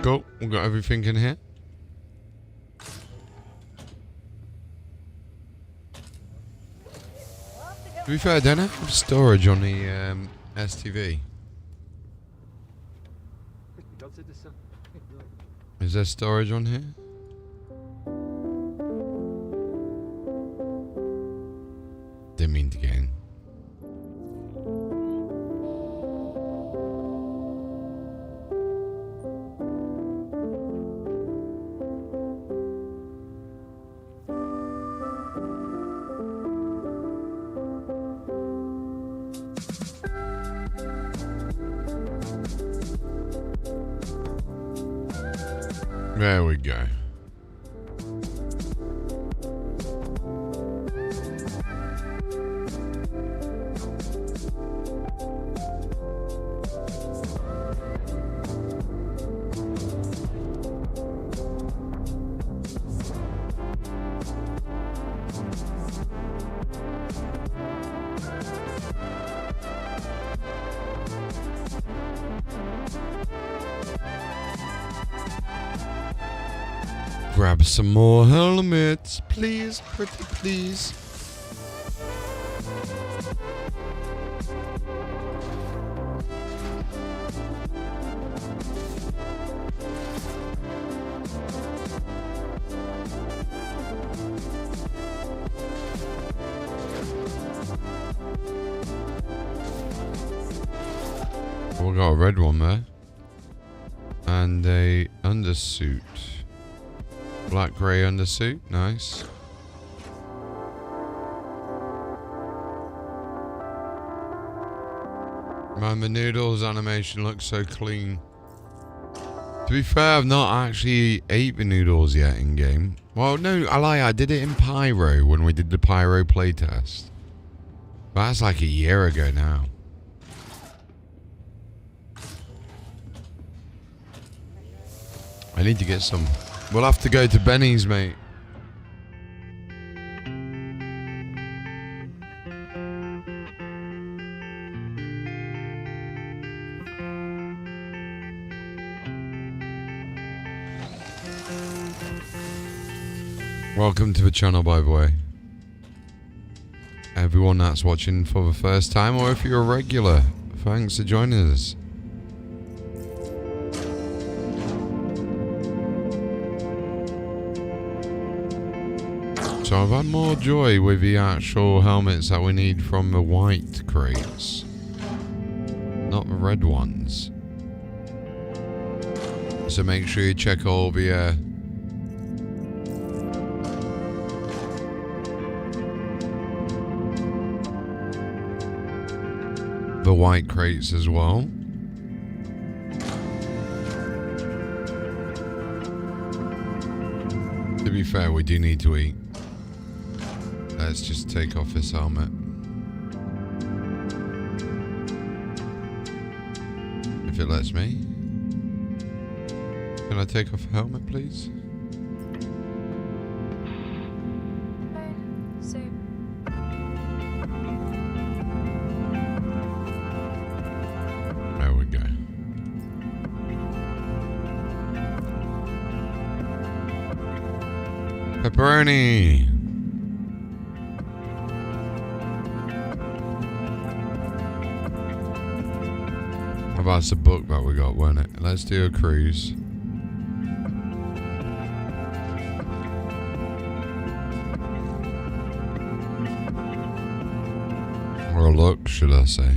Cool, we've got everything in here. To be fair, I don't have storage on the STV. Is there storage on here? Didn't mean to get in. There we go. Grab some more helmets, please, pretty please. We got a red one there. And a undersuit. Black grey undersuit, nice. Man, the noodles animation looks so clean. To be fair, I've not actually ate the noodles yet in game. Well, no, I lie, I did it in Pyro when we did the Pyro playtest. But that's like a year ago now. I need to get some. We'll have to go to Benny's, mate. Welcome to the channel, by the way. Everyone that's watching for the first time, or if you're a regular, thanks for joining us. So I've had more joy with the actual helmets that we need from the white crates, not the red ones. So make sure you check all the white crates as well. To be fair, we do need to eat. Let's just take off this helmet. If it lets me. Can I take off the helmet, please? There we go. Pepperoni! That's the book that we got, wasn't it? Let's do a cruise. Or a look, should I say.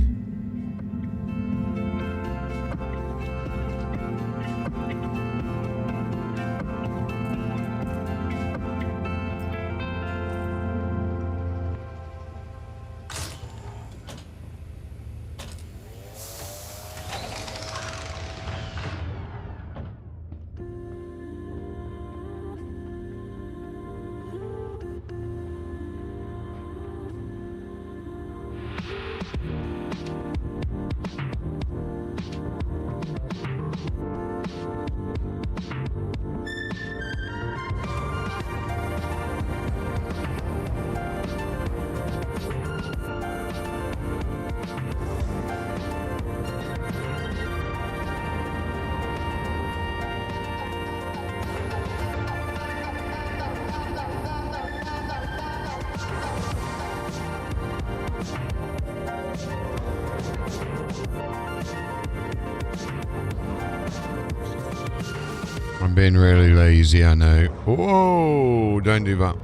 I'm being really lazy, I know. Whoa, don't do that.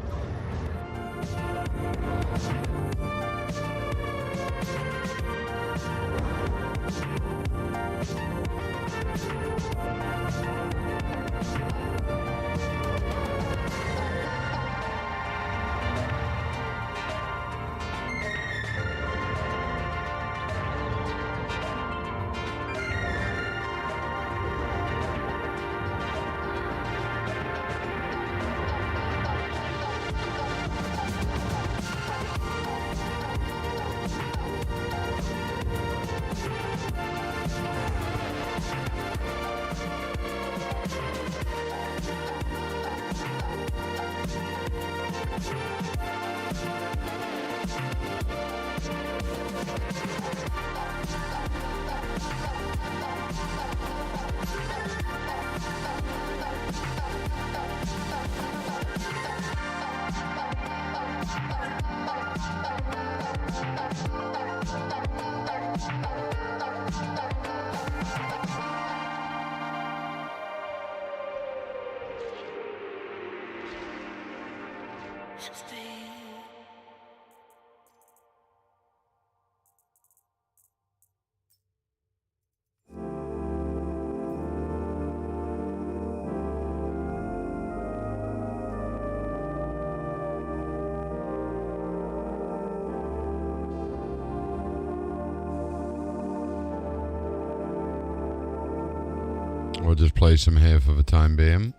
We'll just play some here for the time being.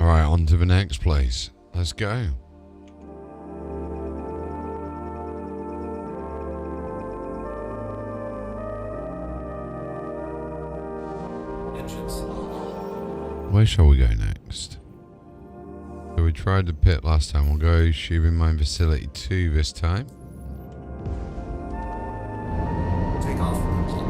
Alright, on to the next place. Let's go. Where shall we go next? So we tried the pit last time. We'll go shooting mine facility 2 this time. Take off complete.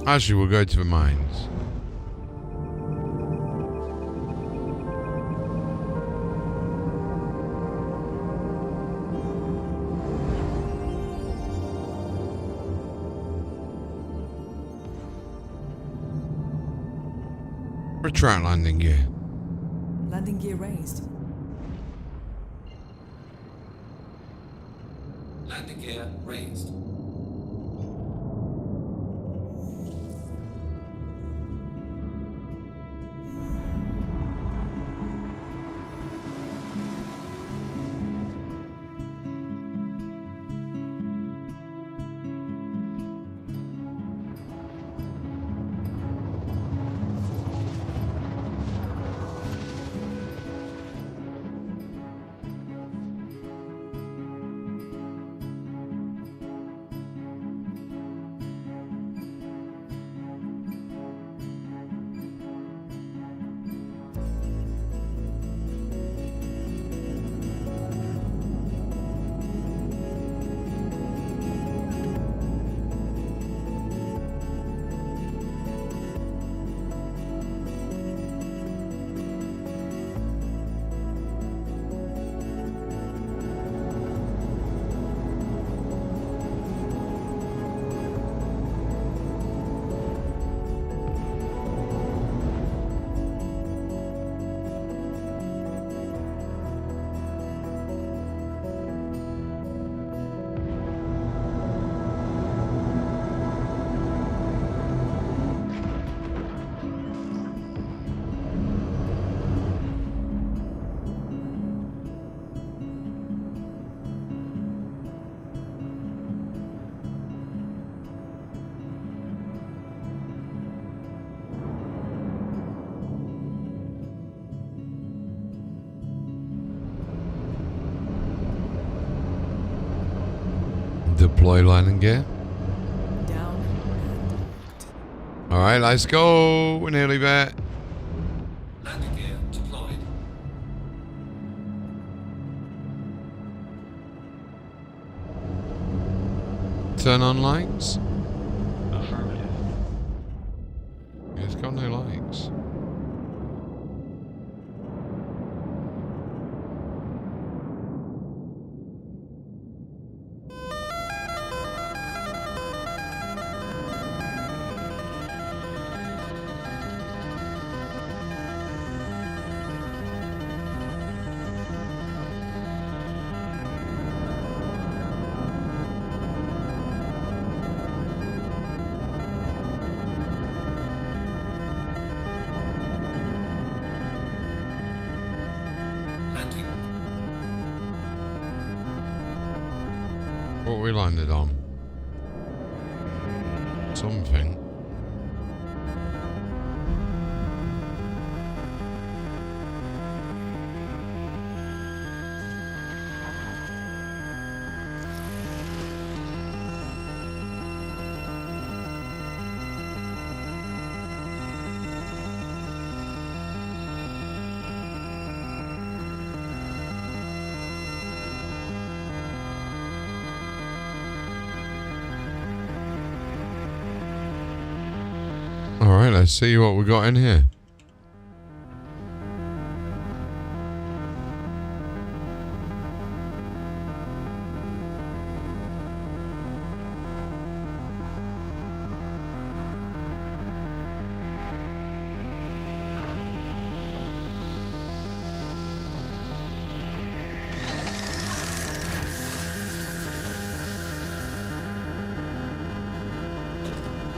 Actually, we'll go to the mines. Retract landing gear. Landing gear raised. Landing gear raised. Deploy landing gear. Down and direct. Alright, let's go. We're nearly there. Landing gear deployed. Turn on lights. Affirmative. It's got no lights. Landing. What we landed on? Something. Alright, let's see what we got in here.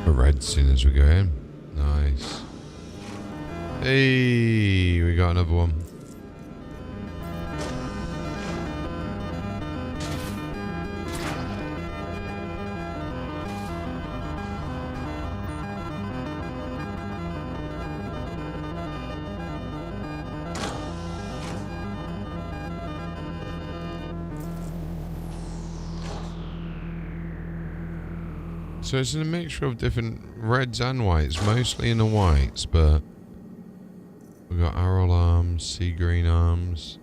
A red scene as we go in. Nice. Hey, we got another one. So it's a mixture of different reds and whites, mostly in the whites, but we got arrow arms, sea green arms.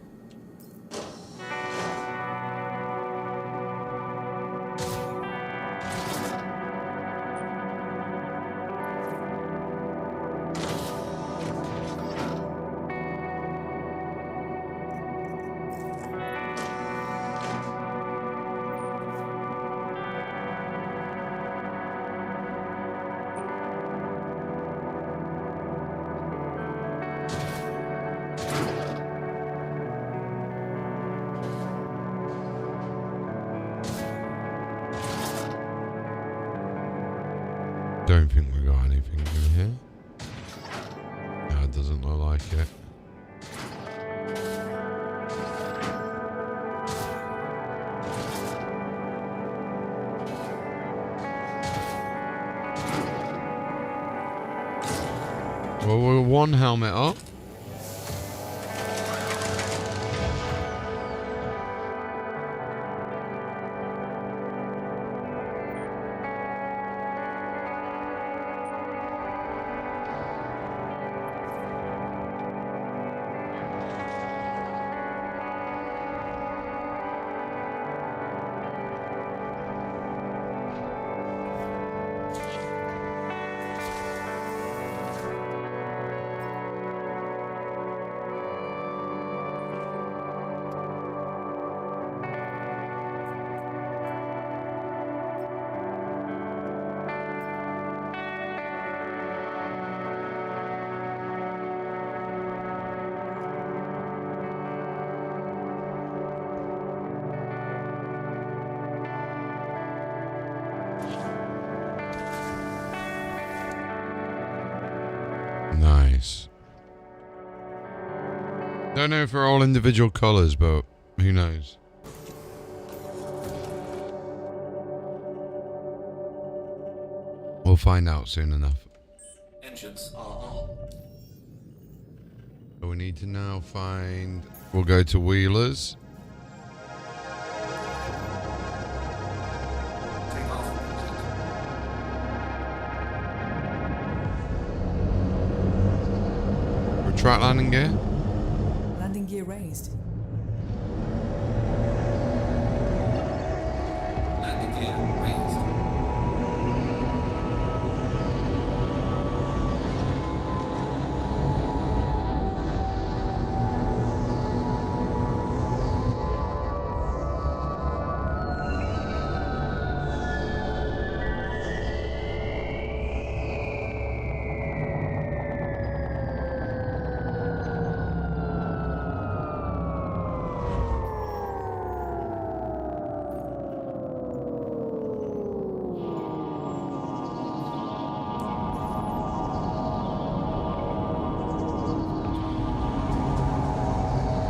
Don't think we got anything in here. No, it doesn't look like it. Well, we're one helmet up. Nice. Don't know if they're all individual colours, but who knows? We'll find out soon enough. Engines are on. So we need to now find... We'll go to Wheelers. track landing gear. Landing gear raised. Landing gear raised.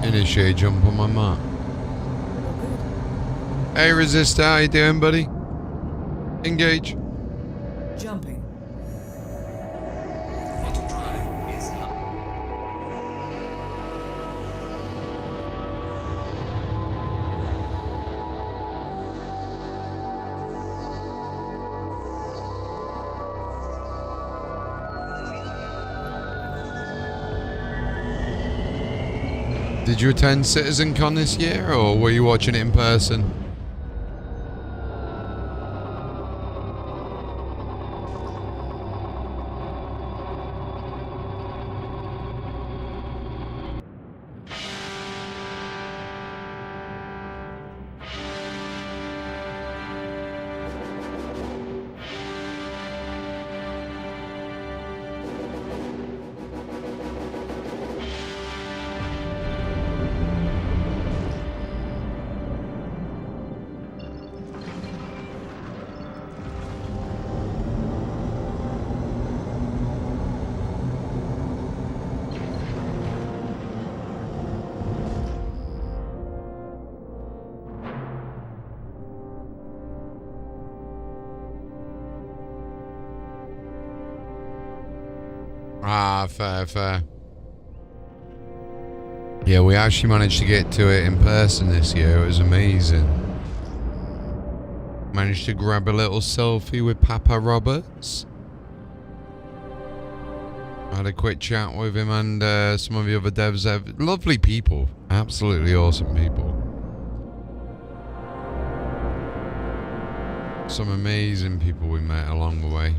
Initiate jump on my mark. Hey Resistor, how you doing, buddy? Engage. Jumping. Throttle drive is up. Did you attend CitzenCon this year, or were you watching it in person? Ah, fair. Yeah, we actually managed to get to it in person this year. It was amazing. Managed to grab a little selfie with Papa Roberts. Had a quick chat with him and some of the other devs there. Lovely people. Absolutely awesome people. Some amazing people we met along the way.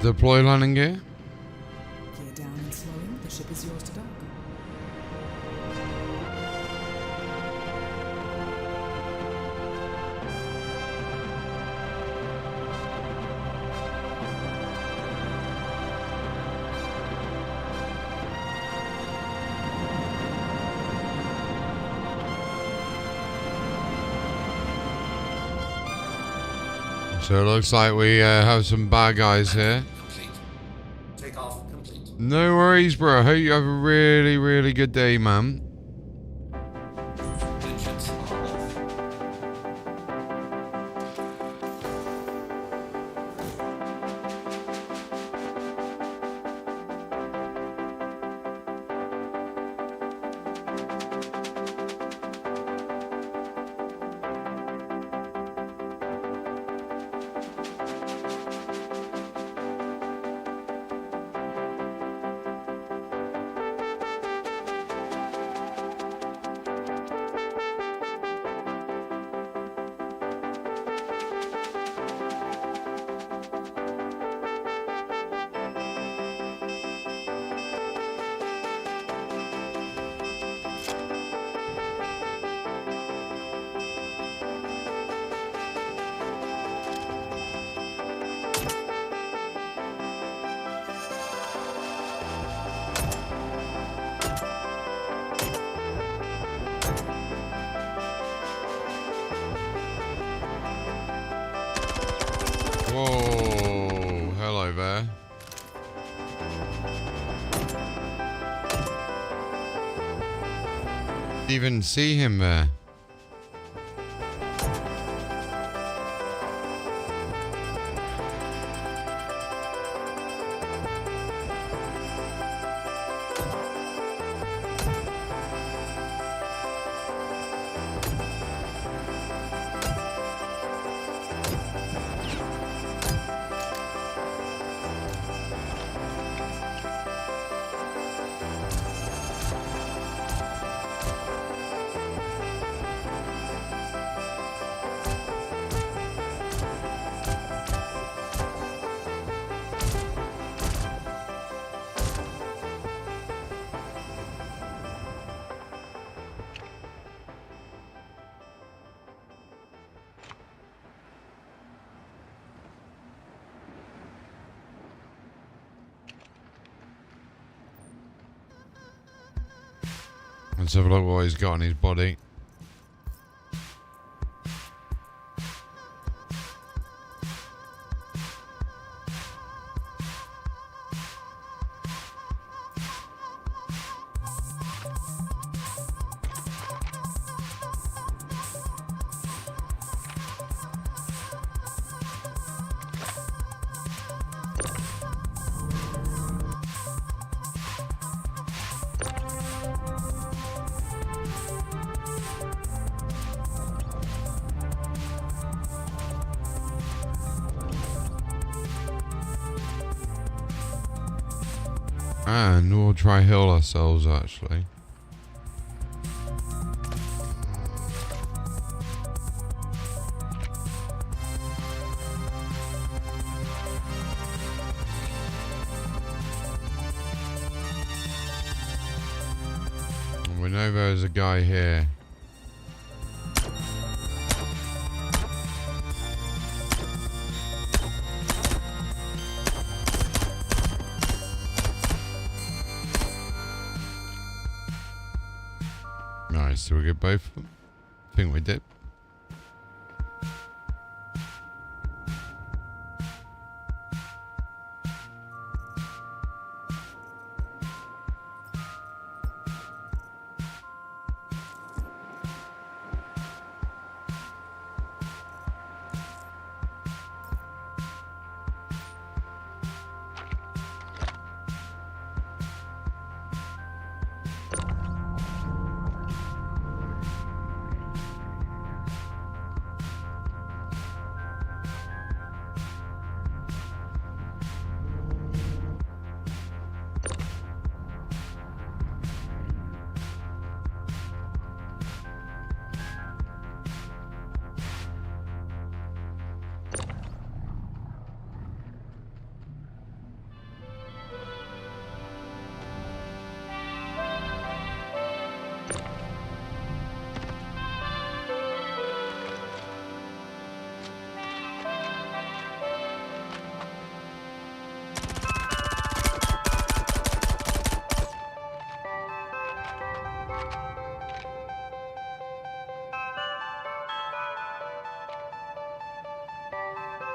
Deploy landing gear. Gear down and slowing. The ship is yours to dock. So it looks like we have some bad guys here. Complete. Takeoff complete. No worries, bro. I hope you have a really, really good day, man. Engines are off. even see him there. Let's have a look what he's got on his body. And we'll try heal ourselves actually. And we know there's a guy here. Nice, did we get both of them? I think we did.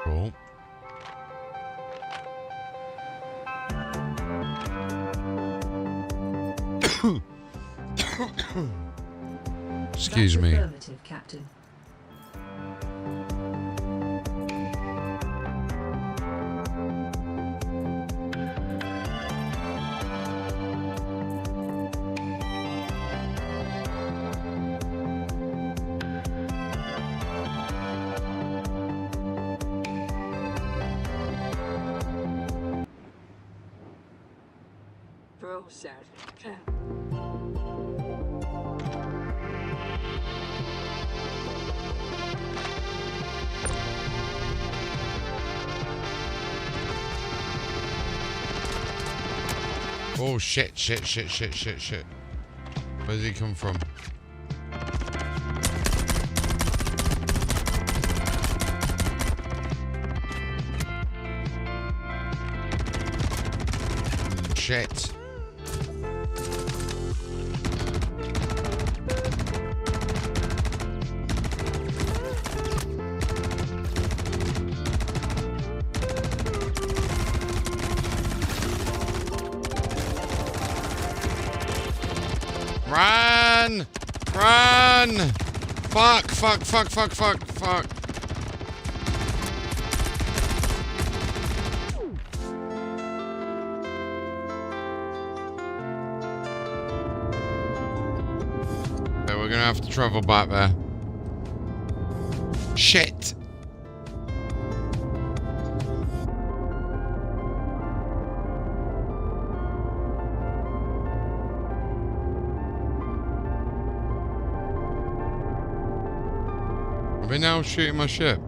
Cool. Excuse me. Affirmative, Captain. Oh shit. Where did he come from? Shit. Run! Run! Fuck, fuck, fuck, fuck, fuck, fuck. Okay, we're gonna have to travel back there. Shit! Are they now shooting my ship?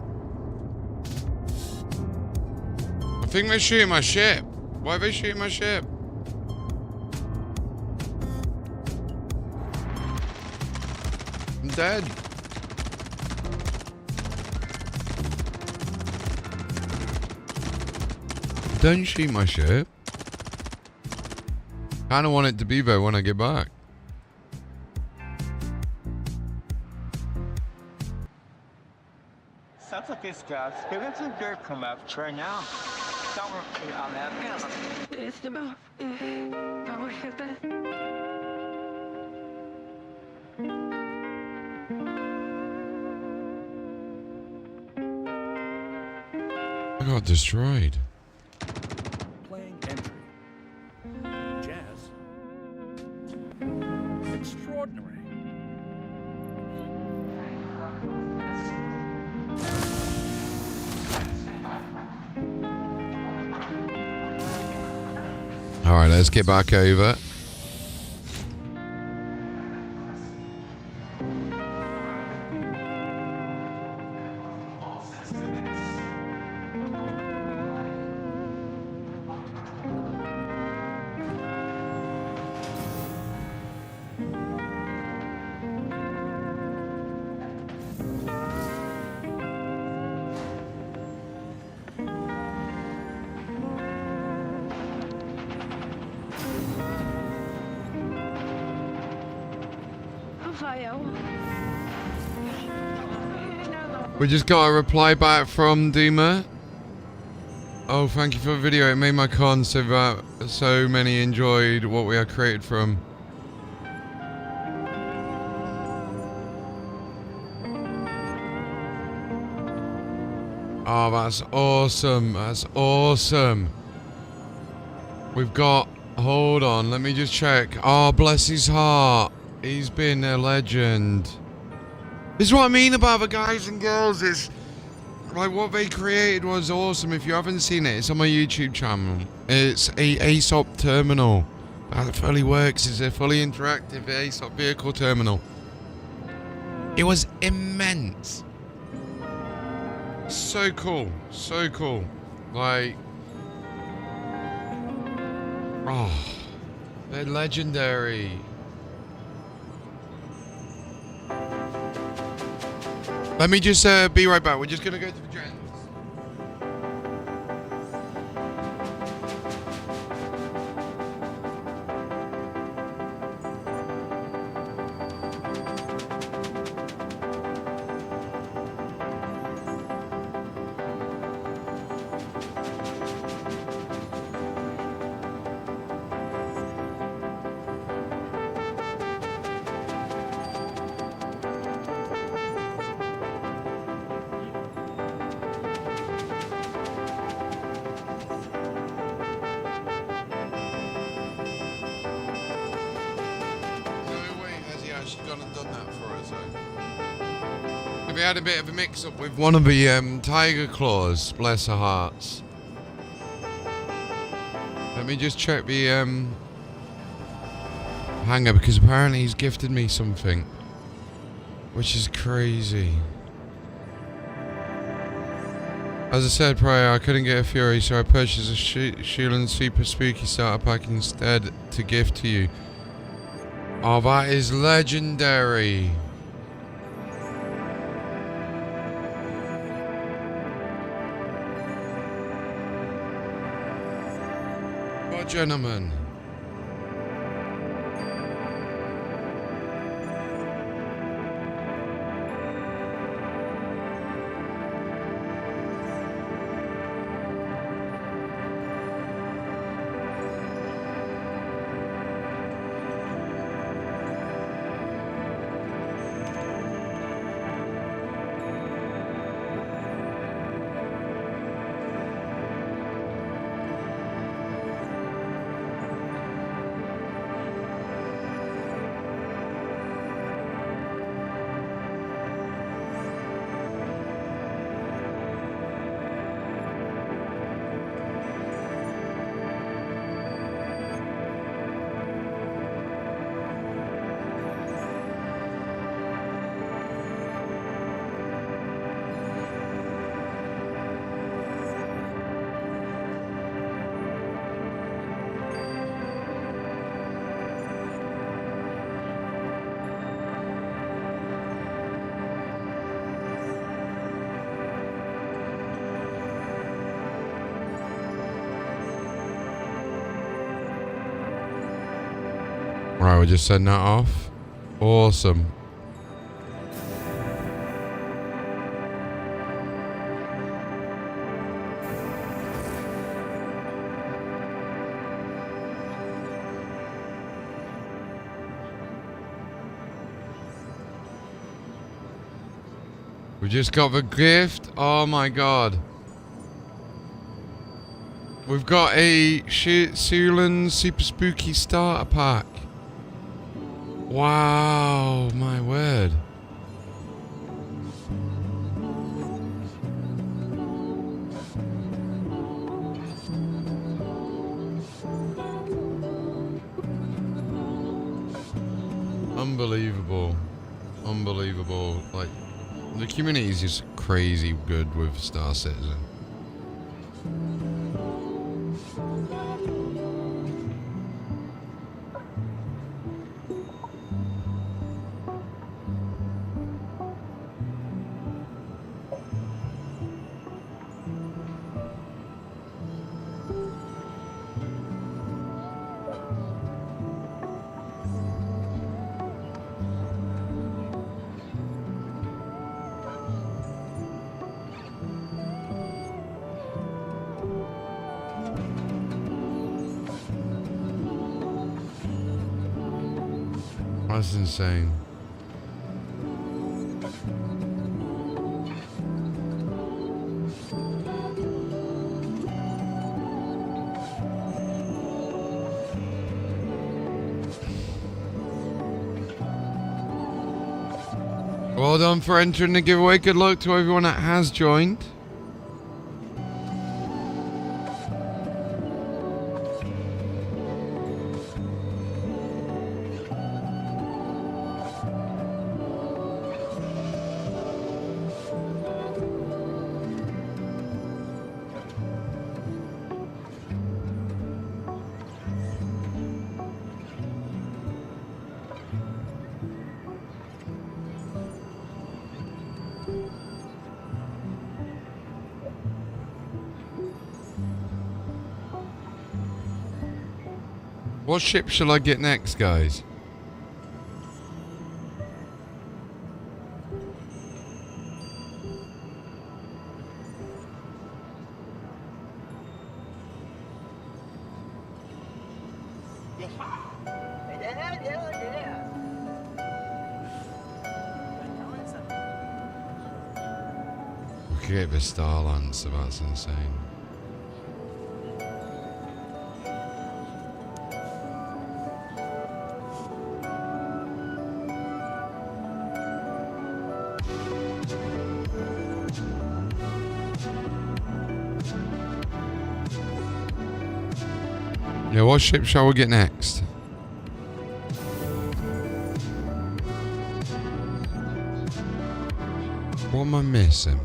I think they're shooting my ship. Why are they shooting my ship? I'm dead. Don't shoot my ship. Kinda want it to be there when I get back. Sounds like this guy's feeling some dirt from up right now. Don't repeat on that man. It's the mouth. Power hit that. I got destroyed. Playing entry. Jazz. Extraordinary. Alright, let's get back over. We just got a reply back from Dima. Oh, thank you for the video. It made my con so that so many enjoyed what we are created from. Oh, that's awesome. That's awesome. We've got... Hold on, let me just check. Oh, bless his heart. He's been a legend. This is what I mean about the guys and girls. It's like what they created was awesome. If you haven't seen it, it's on my YouTube channel. It's a ASOP terminal. How it fully works is a fully interactive ASOP vehicle terminal. It was immense. So cool. So cool. Like... Oh, they're legendary. Let me just be right back. We're just gonna go to the gents. We had a bit of a mix-up with one of the tiger claws, bless her hearts. Let me just check the hanger, because apparently he's gifted me something, which is crazy. As I said prior, I couldn't get a Fury, so I purchased a Sheelan Super Spooky Starter Pack instead to gift to you. Oh, that is legendary. Well, gentlemen. Right, we're just setting that off. Awesome. We just got the gift. Oh my god. We've got a Sulan Super Spooky Starter Pack. Wow, my word. Unbelievable. Unbelievable. Like, the community is just crazy good with Star Citizen. That's insane. Well done for entering the giveaway. Good luck to everyone that has joined. What ship shall I get next, guys? We could get the Starland, so that's insane. Yeah, what ship shall we get next? What am I missing?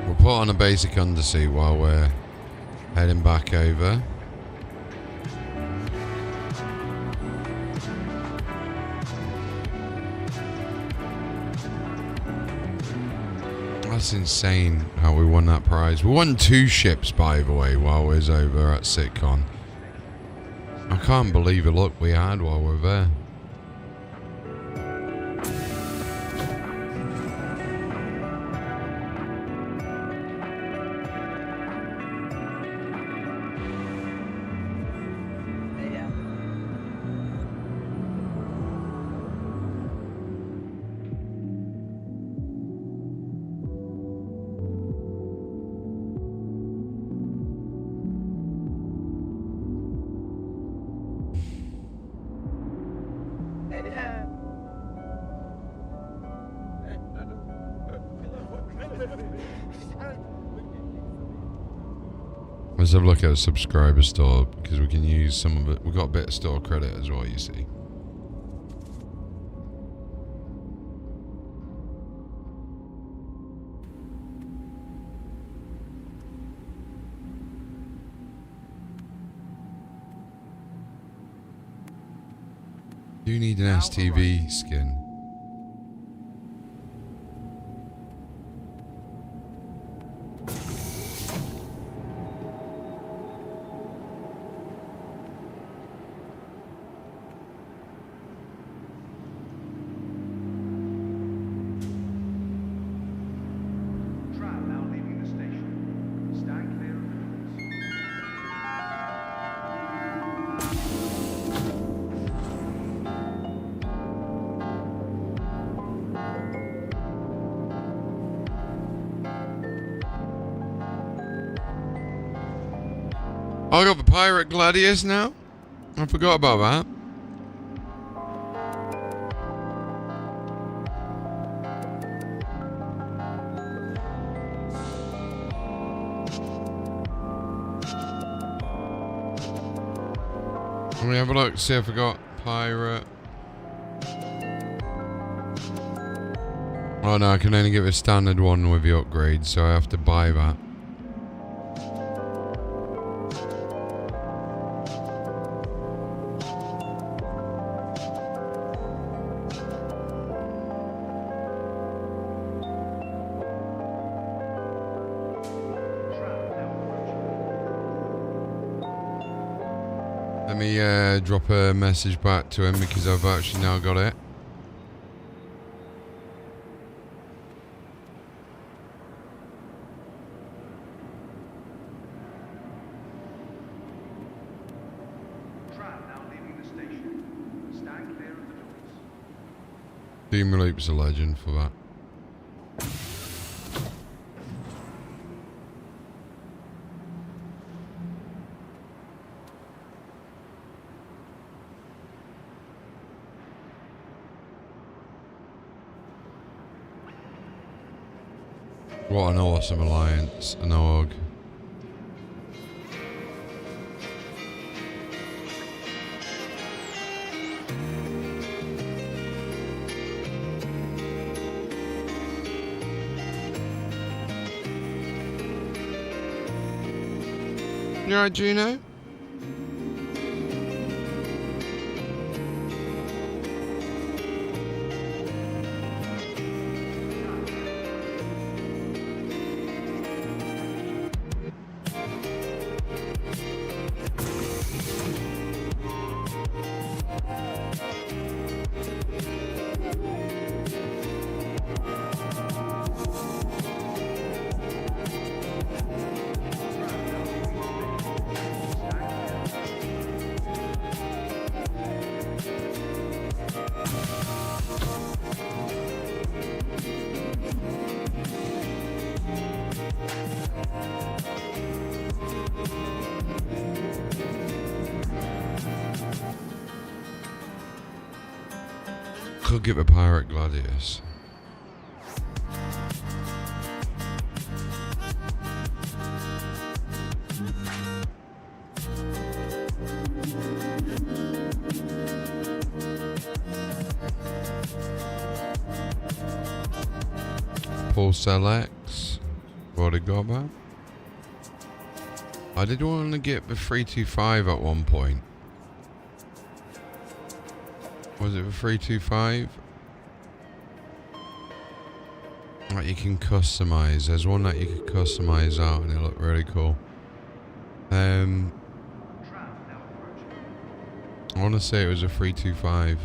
We'll put on a basic undersea while we're heading back over. That's insane how we won that prize. We won 2 ships, by the way, while we was over at CitzenCon. I can't believe the luck we had while we were there. Let's have a look at a subscriber store because we can use some of it. We've got a bit of store credit as well, you see. You need an STV skin. Tram now leaving the station. Stand clear of the doors. I got the Pirate Gladius now? I forgot about that. Let me have a look, see if I got Pirate. Oh no, I can only get a standard one with the upgrade, so I have to buy that. Let me drop a message back to him because I've actually now got it. Tram now leaving the station. Stand clear of the doors. Team Loop's a legend for that. What an awesome alliance, an org. You alright, Juno? Could give a Pirate Gladius. Pulse LX. What I got that? I did want to get the 325 at one point. Was it the 325? That you can customize. There's one that you can customize out and it looked really cool. I want to say it was a 325.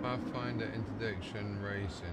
Pathfinder Interdiction Racing.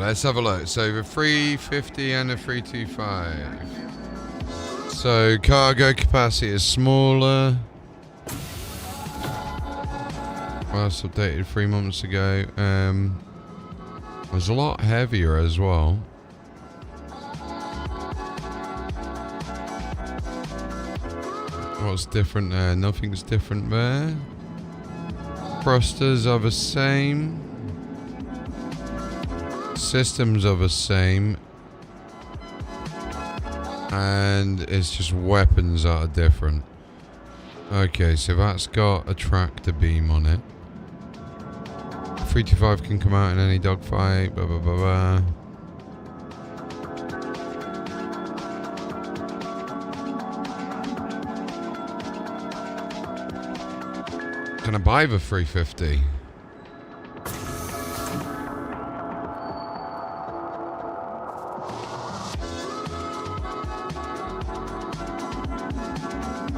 Let's have a look. So the 350 and the 325. So cargo capacity is smaller. Last updated 3 months ago. It's a lot heavier as well. What's different there? Nothing's different there. Thrusters are the same. Systems are the same. And it's just weapons that are different. Okay, so that's got a tractor beam on it. 325 can come out in any dogfight. Blah, blah, blah, blah. Can I buy the 350?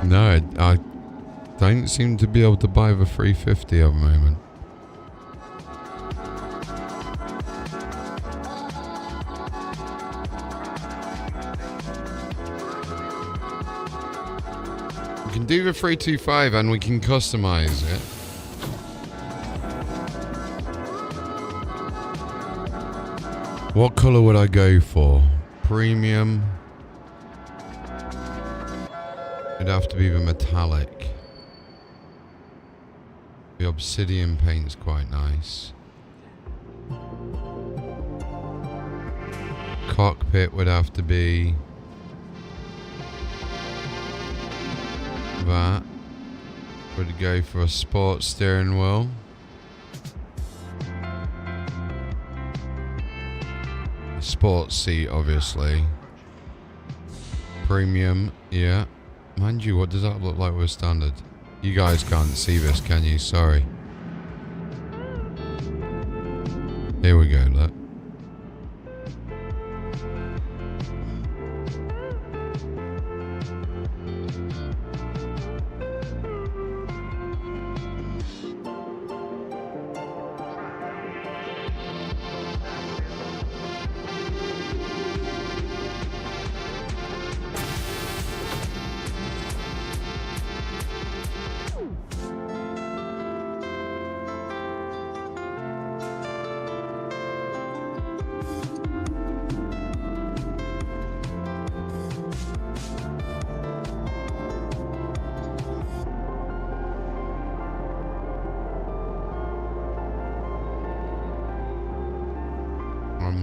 No, I don't seem to be able to buy the 350 at the moment. We can do the 325 and we can customize it. What color would I go for? Premium. It'd have to be the metallic. The obsidian paint's quite nice. Cockpit would have to be that. Would go for a sports steering wheel. Sports seat, obviously. Premium, yeah. Mind you, what does that look like with standard? You guys can't see this, can you? Sorry. Here we go, look.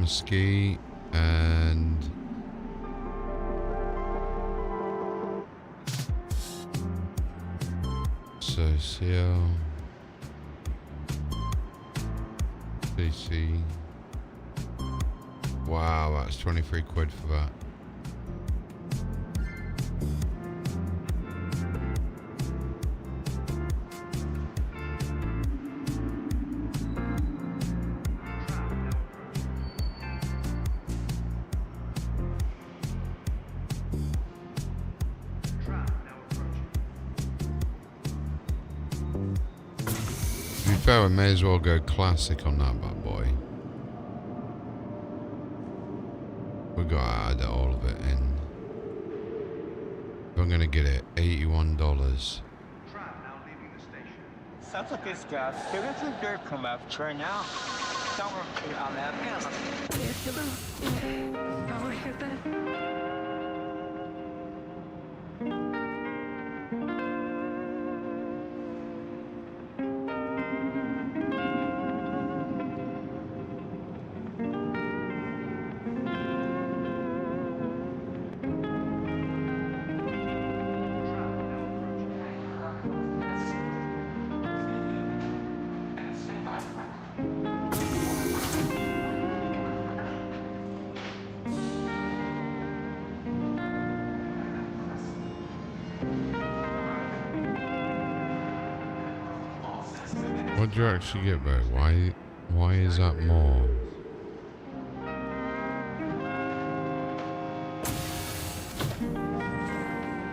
Ski and social CC. Wow, that's 23 quid for that. I may as well go classic on that bad boy. We gotta add all of it in. I'm gonna get it $81. Tram now leaving the station. Sounds like this guy's getting some dirt come after now. Don't repeat on that man. What do you actually get though? Why is that more?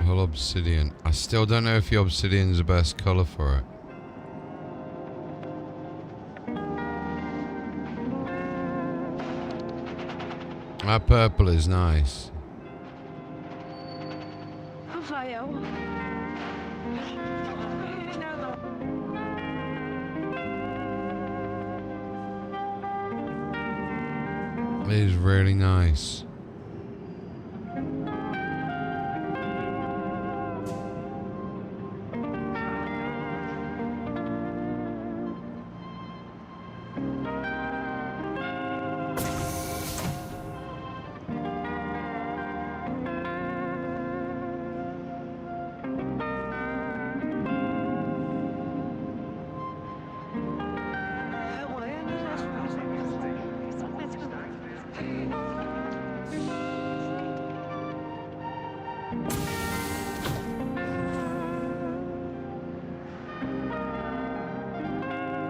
Hull obsidian. I still don't know if the obsidian's the best colour for it. That purple is nice. It is really nice.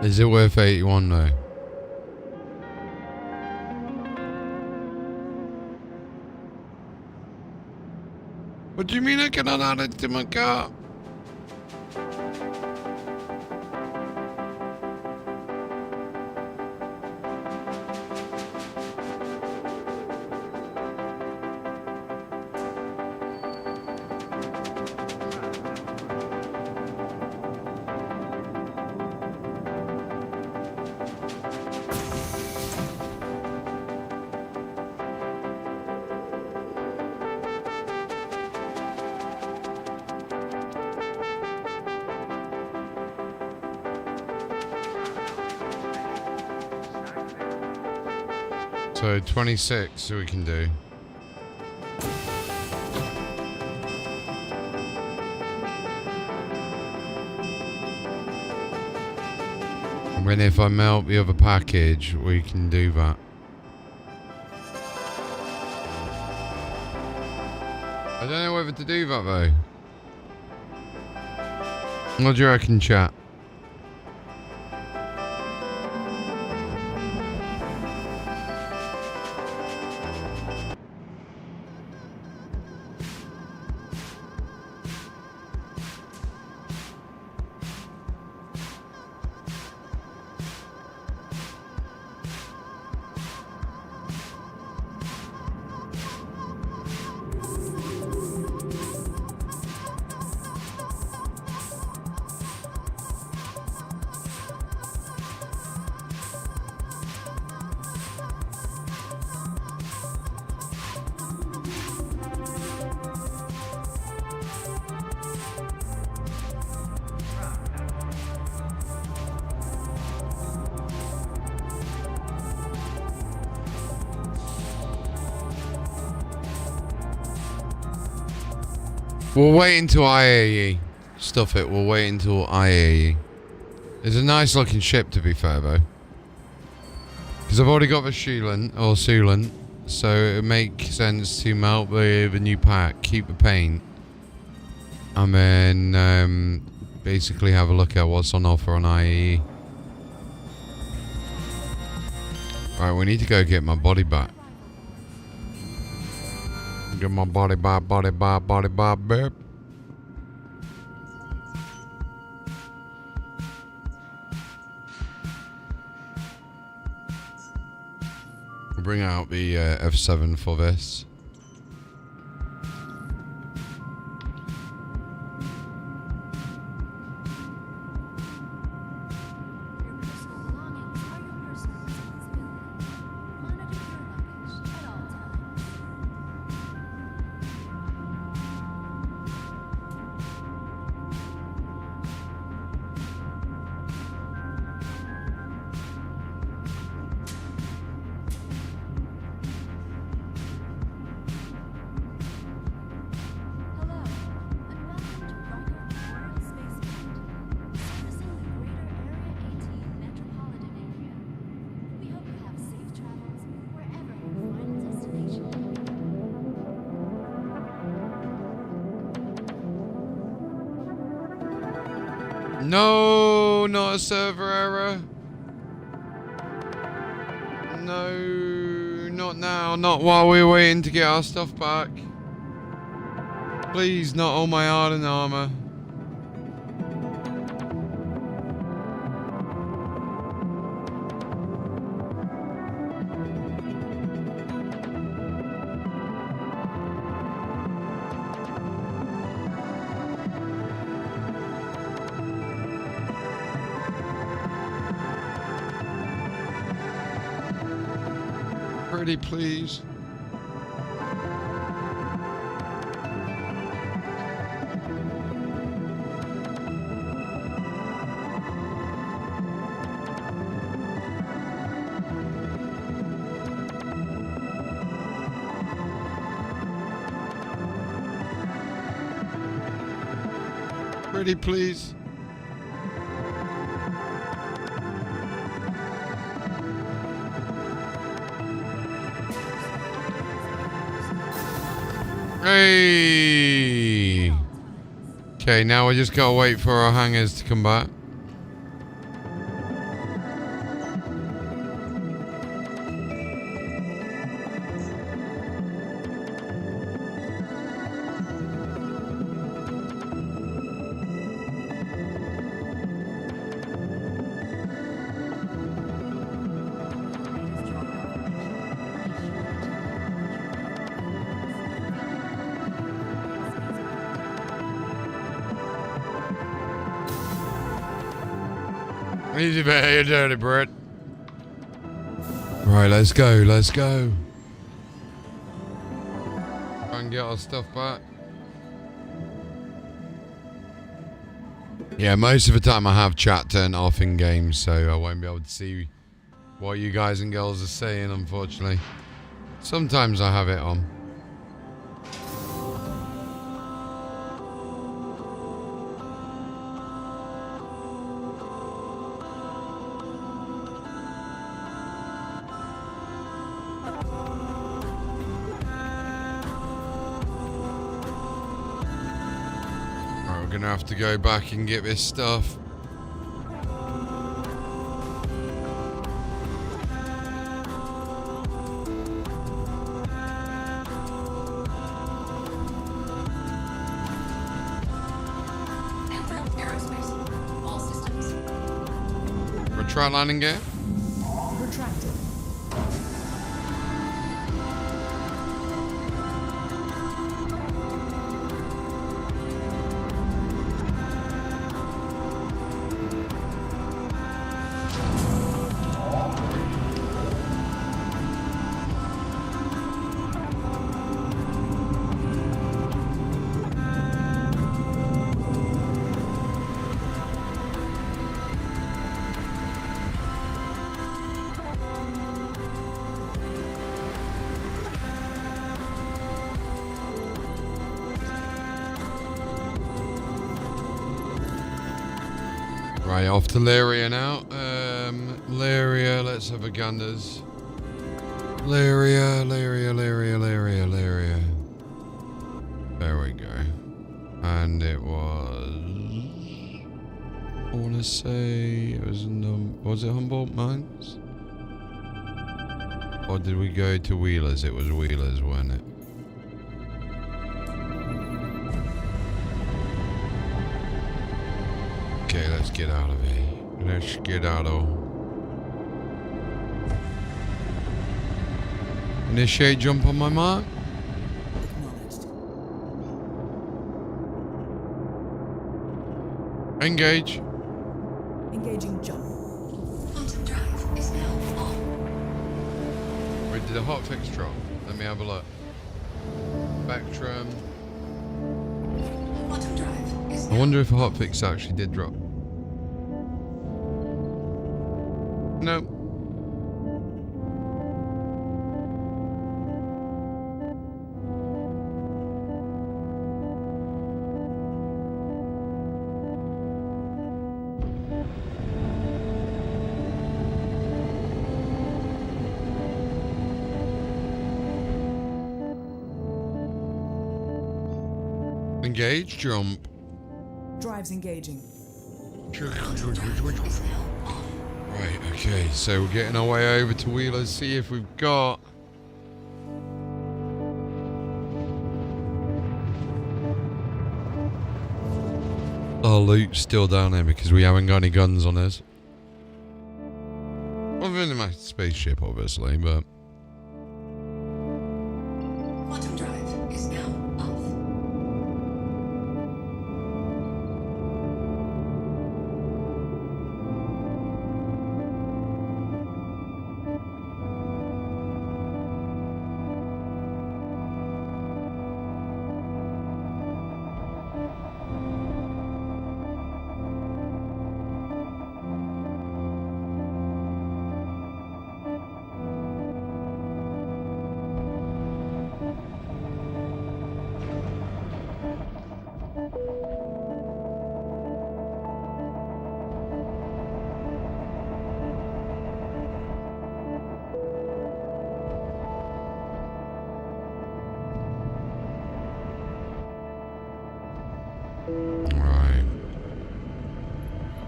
Is it worth 81 though? What do you mean I cannot add it to my cart? So 26 so we can do. And then if I melt the other package, we can do that. I don't know whether to do that though. What do you reckon, chat? We'll wait until I hear ye. Stuff it, we'll wait until I hear ye. It's a nice looking ship to be fair though. Because I've already got the sealant, so it makes sense to melt the new pack, keep the paint, and then basically have a look at what's on offer on IAE. Right, we need to go get my body back. Get my body back, burp. Bring out the F7 for this. Your personal belongings are your personal responsibility. Monitor your luggage at all times. Hello, and welcome to Riker Memorial Spaceport, servicing the greater Area 18 metropolitan area. We hope you have safe travels wherever your final destination. No, not a server error. No, not now. Not while we're waiting to get our stuff back. Please, not all my hardened armor. Pretty please. Pretty please. Hey. Okay, now we just gotta wait for our hangers to come back. Easy better, you dirty Brit. Right, let's go, let's go. Try and get our stuff back. Yeah, most of the time I have chat turned off in games, so I won't be able to see what you guys and girls are saying, unfortunately. Sometimes I have it on. We're gonna have to go back and get this stuff. Retract landing gear. Retracted. Right, off to Lyria now. Lyria, let's have a ganders. Lyria. There we go. And it was... I want to say it was in was it Humboldt Mines? Or did we go to Wheelers? It was Wheelers, wasn't it? Okay, let's get out of here. Let's get out of... Initiate jump on my mark. Acknowledged. Engage. Engaging jump. Quantum drive is now on. Wait, did the hotfix drop? Let me have a look. Spectrum. Quantum drive is I wonder if a hotfix actually did drop. Nope. Engage, jump. Drives engaging. Right, okay, so we're getting our way over to Wheelers, see if we've got... our loot still down there because we haven't got any guns on us. Other than my spaceship, obviously, but... Quantum drive is now off. Right.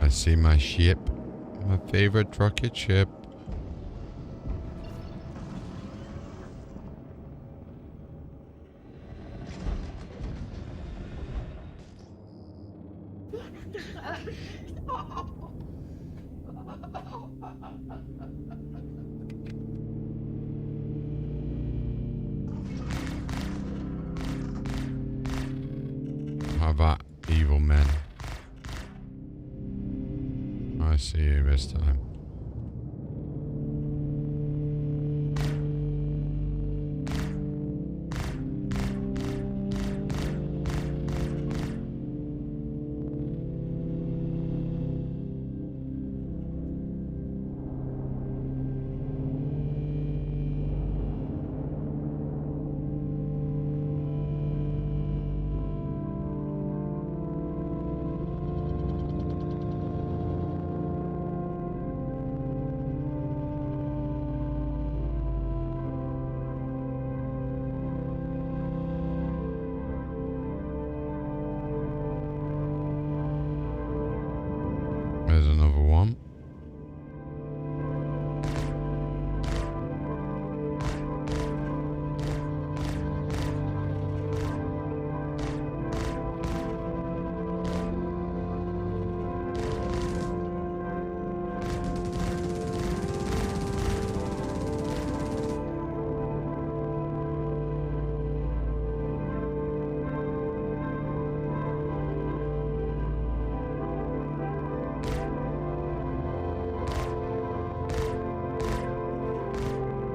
I see my ship. My favorite rocket ship. How about evil men? I see you this time. There's another one.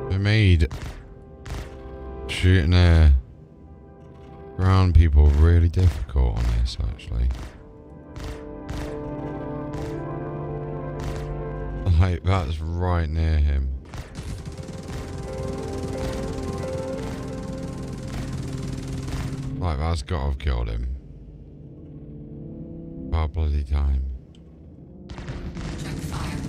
They made shooting around people really difficult on this, actually. Like, that's right near him. Like, that's gotta have killed him. About bloody time. Check fire.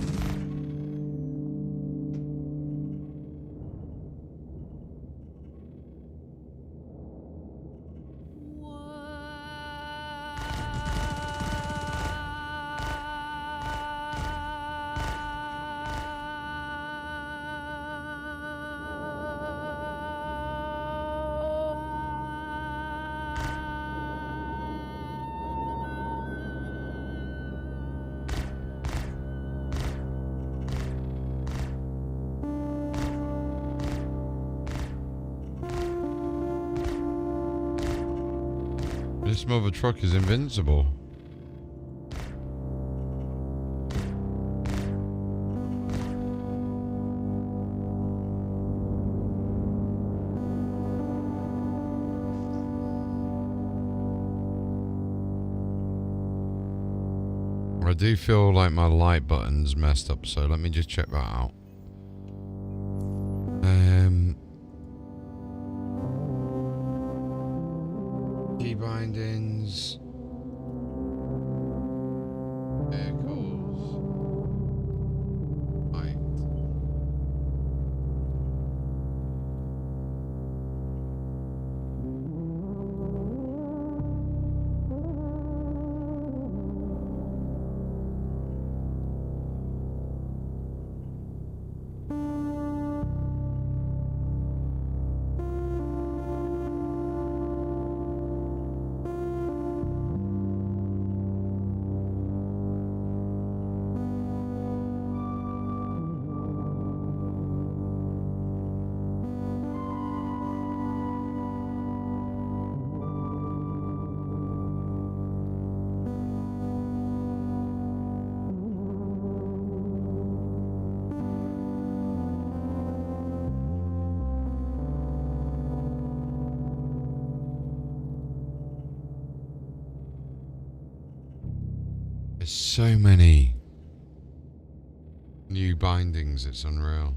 This mother truck is invincible. I do feel like my light button's messed up, so let me just check that out. Key bindings. Vehicles. Light. There's so many new bindings, it's unreal.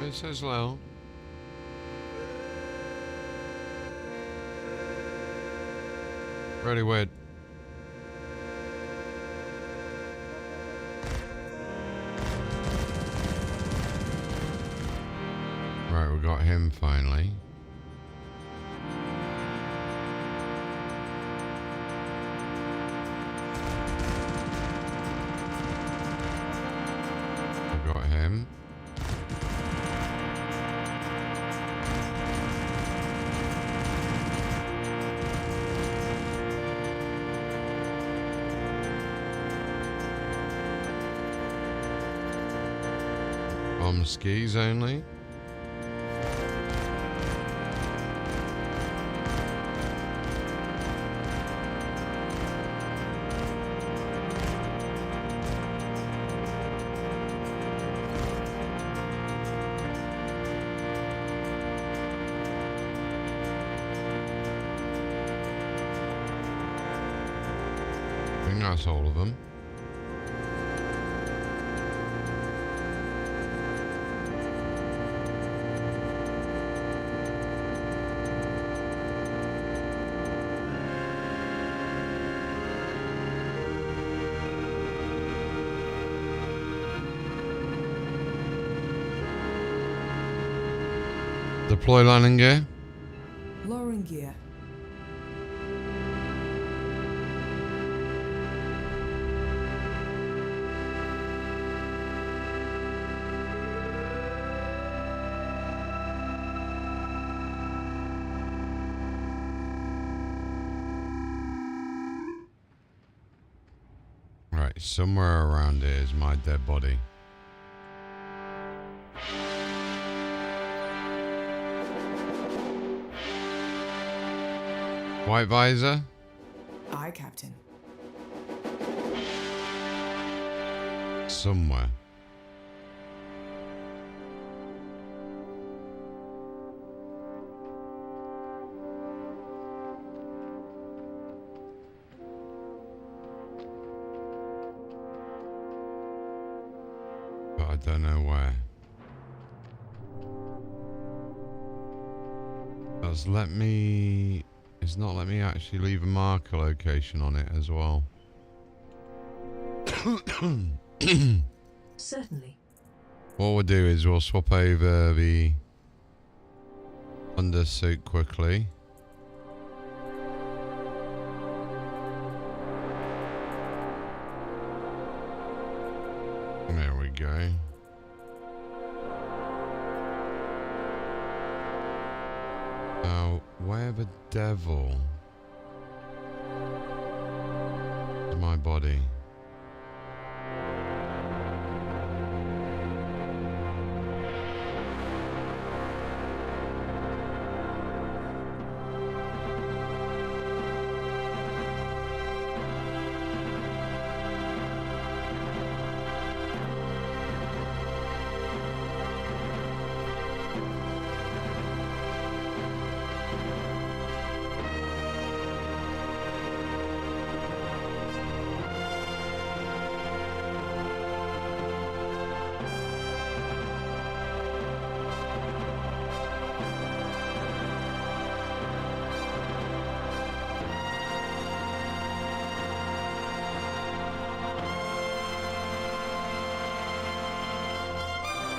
It says low. Really weird. Right, we got him finally. We got him. On skis only. I think that's all of them. Deploy landing gear. Lowering gear. Right, somewhere around here is my dead body. White visor. Aye, Captain. Somewhere. But I don't know where. Does let me... It's not let me actually leave a marker location on it as well. Certainly. What we'll do is we'll swap over the undersuit quickly. There we go. Now, where the devil is my body?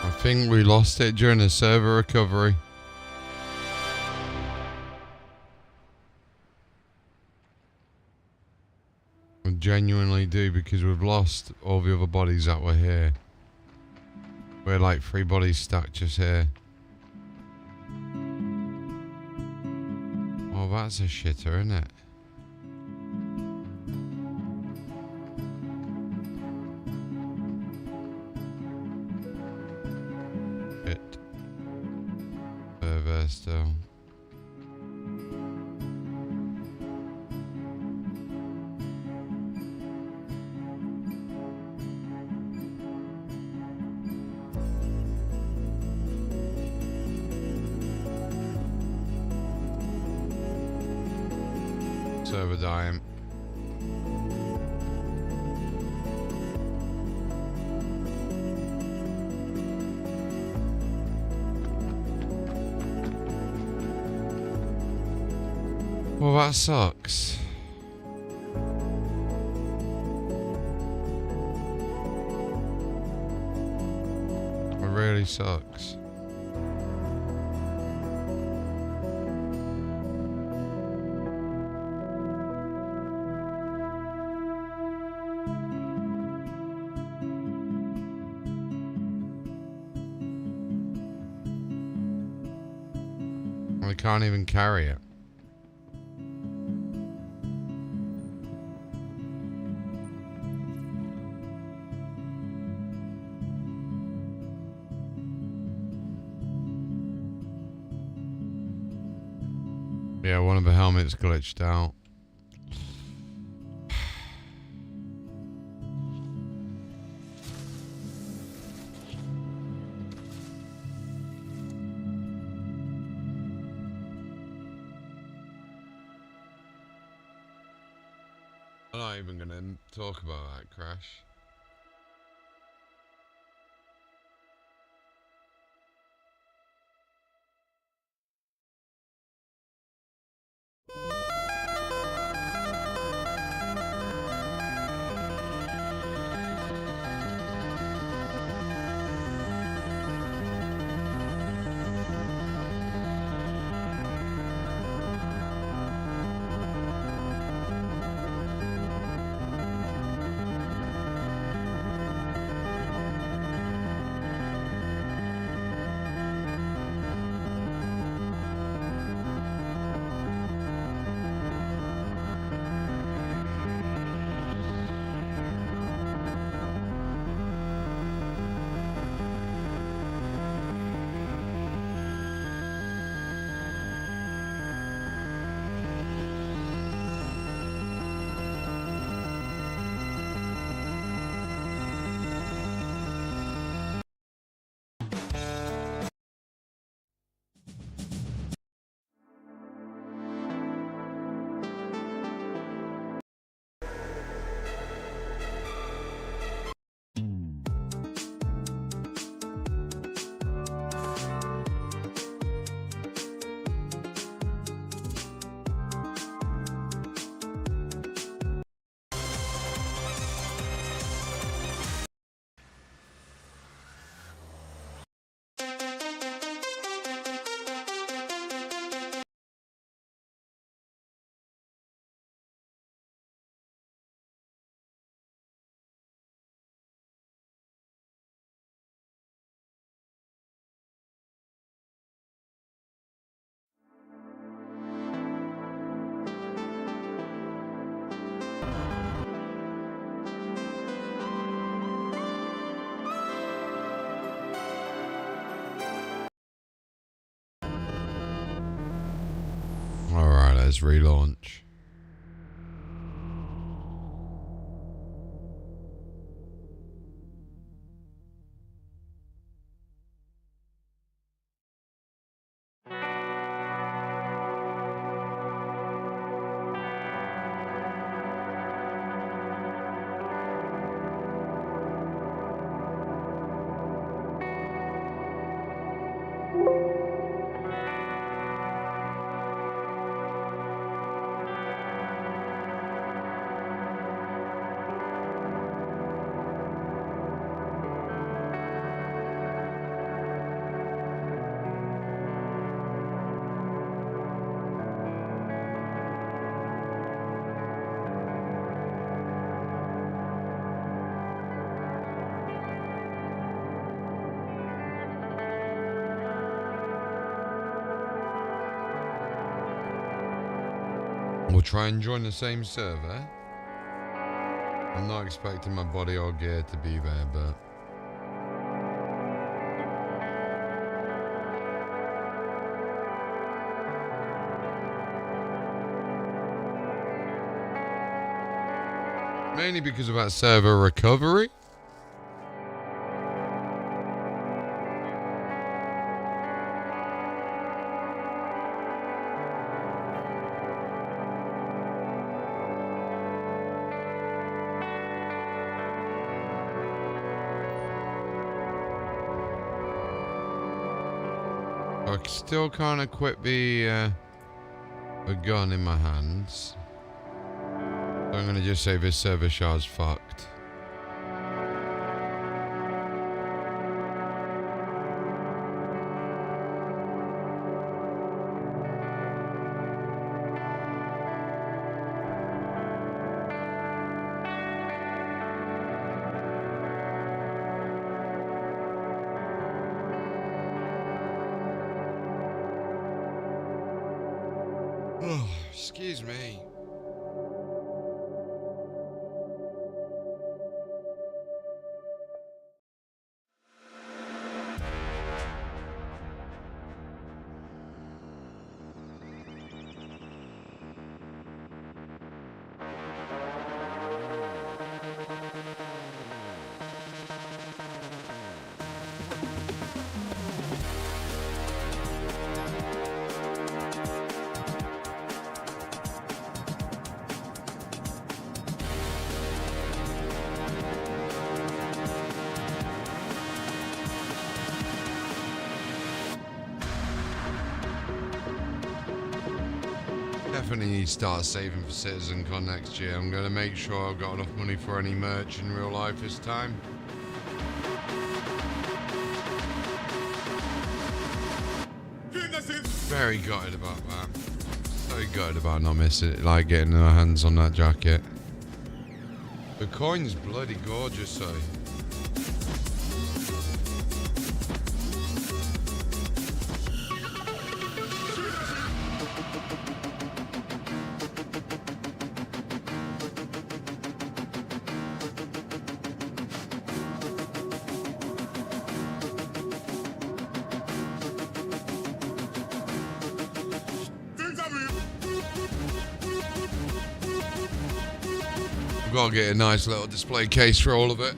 I think we lost it during the server recovery. I genuinely do, because we've lost all the other bodies that were here. We're like 3 bodies stuck just here. Oh, that's a shitter, isn't it? Further still. Server dying. Well, that sucks. really sucks. I can't even carry it. Yeah, one of the helmets glitched out. I'm not even gonna talk about that crash. Alright, let's relaunch. We'll try and join the same server. I'm not expecting my body or gear to be there, but... mainly because of that server recovery. I still can't equip the gun in my hands. So I'm gonna just say this server shard's fucked. Oh, excuse me. Definitely need to start saving for CitzenCon next year. I'm going to make sure I've got enough money for any merch in real life this time. Very gutted about that. So gutted about not missing it, like getting our hands on that jacket. The coin's bloody gorgeous, though. I've got to get a nice little display case for all of it.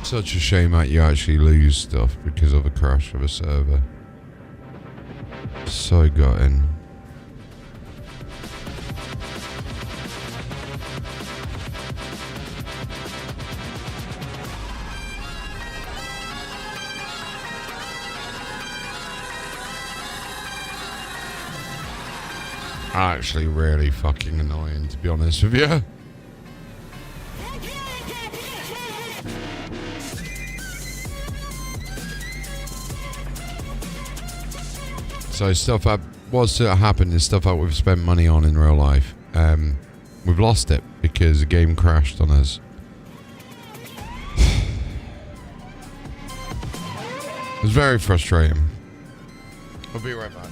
Such a shame that you actually lose stuff because of a crash of a server. So gutting. Actually really fucking annoying, to be honest with you. So stuff that was to happen is stuff that we've spent money on in real life. We've lost it because the game crashed on us. It was very frustrating. I'll be right back.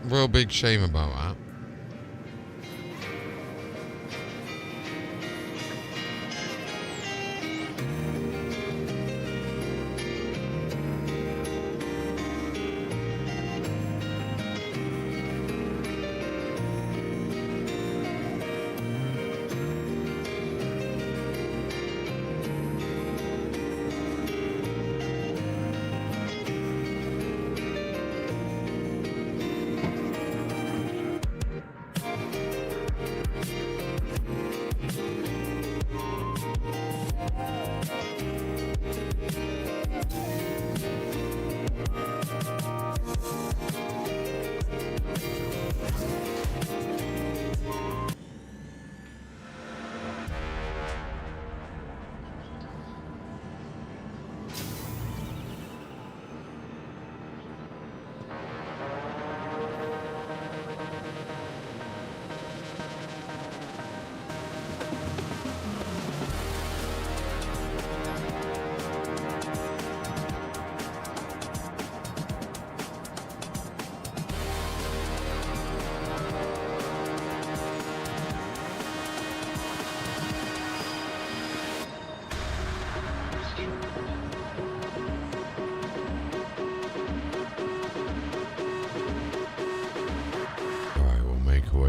Real big shame about that.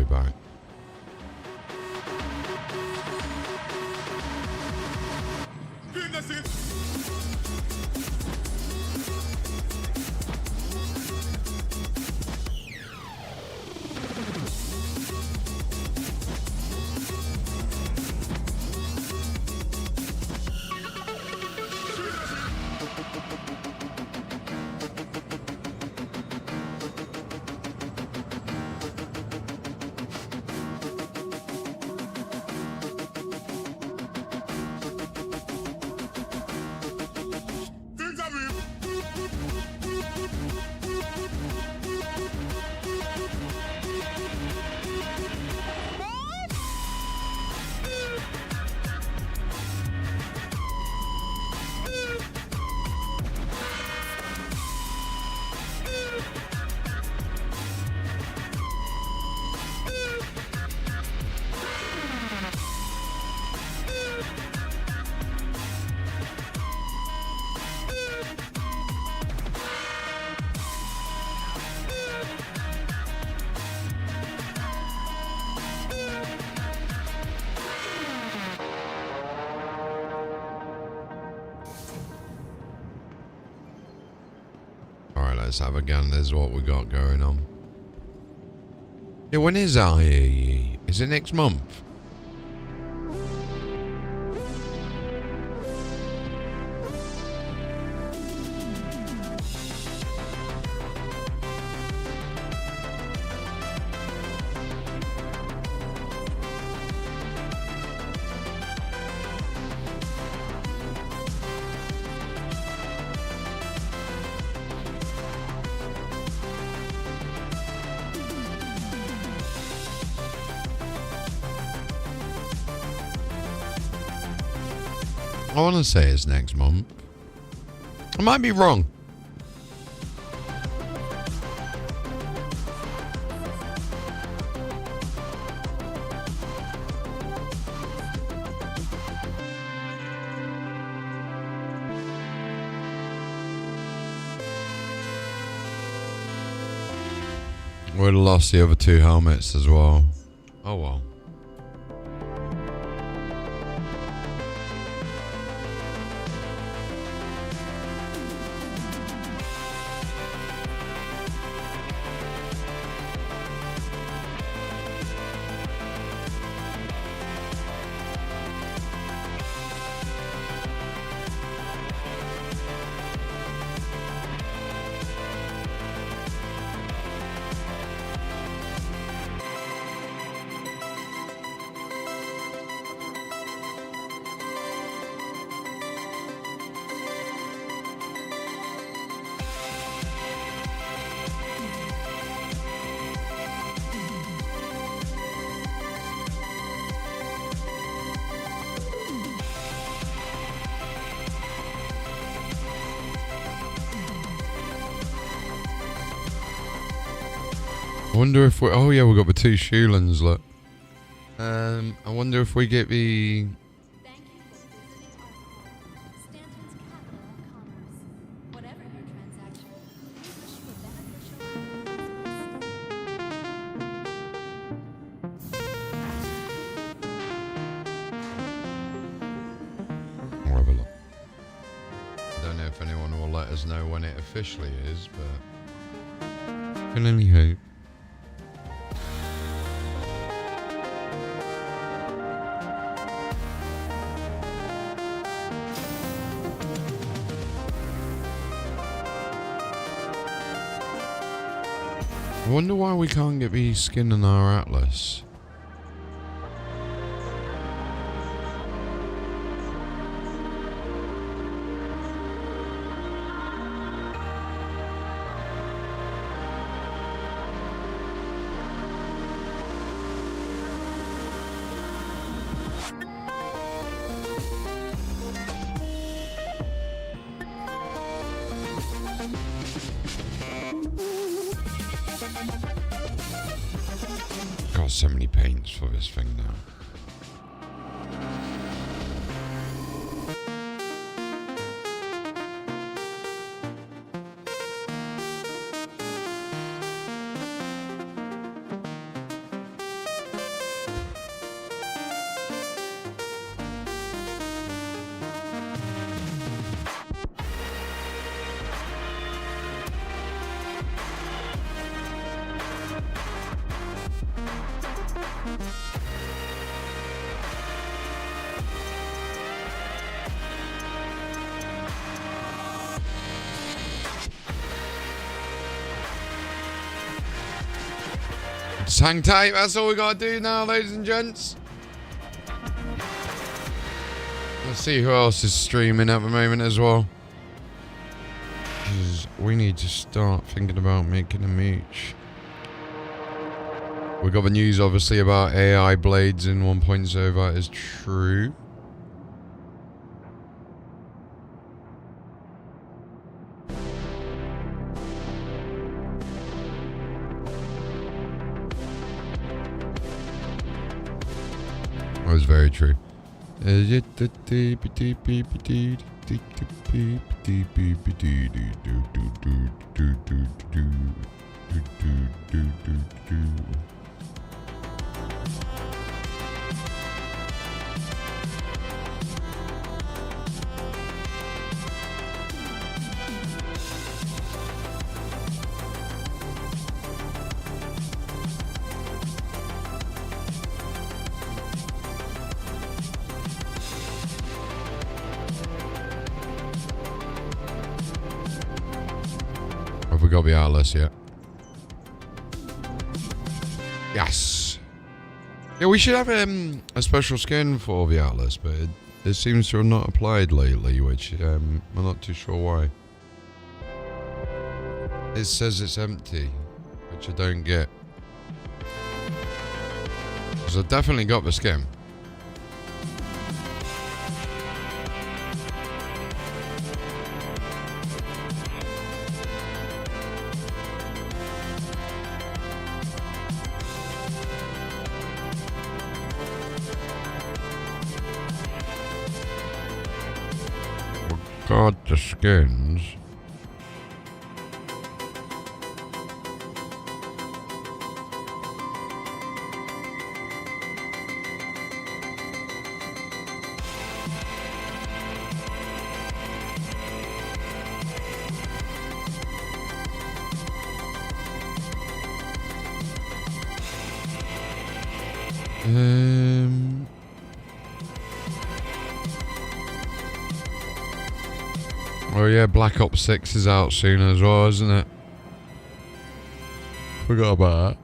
way back. Alright, let's have a gander. This is what we got going on. Yeah, when is IE? Is it next month? I want to say it's next month. I might be wrong. We'd have lost the other two helmets as well. Oh well. I wonder if we... Oh yeah, we've got the two Shulans, look. I wonder if we get the... Thank you for visiting our home, Stanton's capital of commerce. Whatever your transaction, we wish you a beneficial. I'll have a look. I don't know if anyone will let us know when it officially is, but... Can only hope. I wonder why we can't get the skin in our Atlas. Got so many paints for this thing now. Just hang tight. That's all we got to do now, ladies and gents. Let's see who else is streaming at the moment as well. 'Cause we need to start thinking about making a mooch. We got the news, obviously, about AI blades in 1.0. That is true. That was very true. Have we got the Atlas yet? Yes. Yeah, we should have a special skin for the Atlas, but it seems to have not applied lately, which I'm not too sure why. It says it's empty, which I don't get. Because I definitely got the skin. God, the skins. Oh yeah, Black Ops 6 is out soon as well, isn't it? Forgot about that.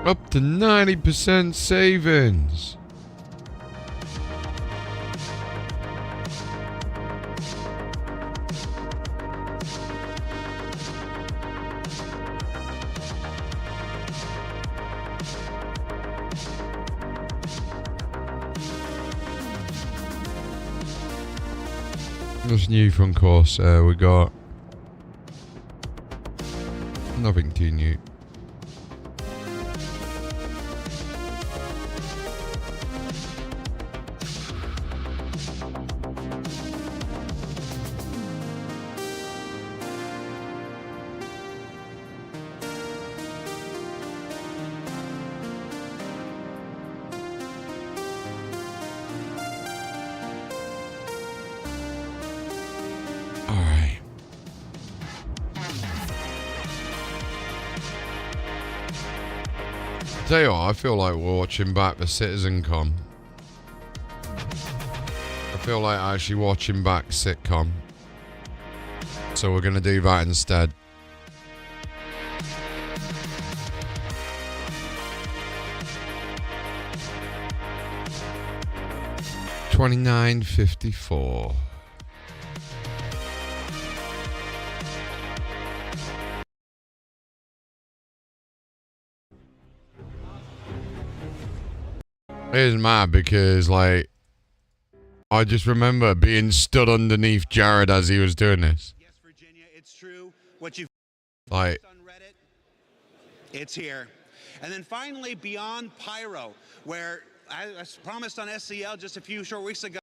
Up to 90% savings. What's new from Corsair? We got nothing too new. Tell you what, I feel like we're watching back the CitzenCon. I feel like actually watching back sitcom. So we're gonna do that instead. $29.54. It is mad because, like, I just remember being stood underneath Jared as he was doing this. Yes, Virginia, it's true. What you've Like, on Reddit, it's here. And then finally, Beyond Pyro, where I promised on SCL just a few short weeks ago.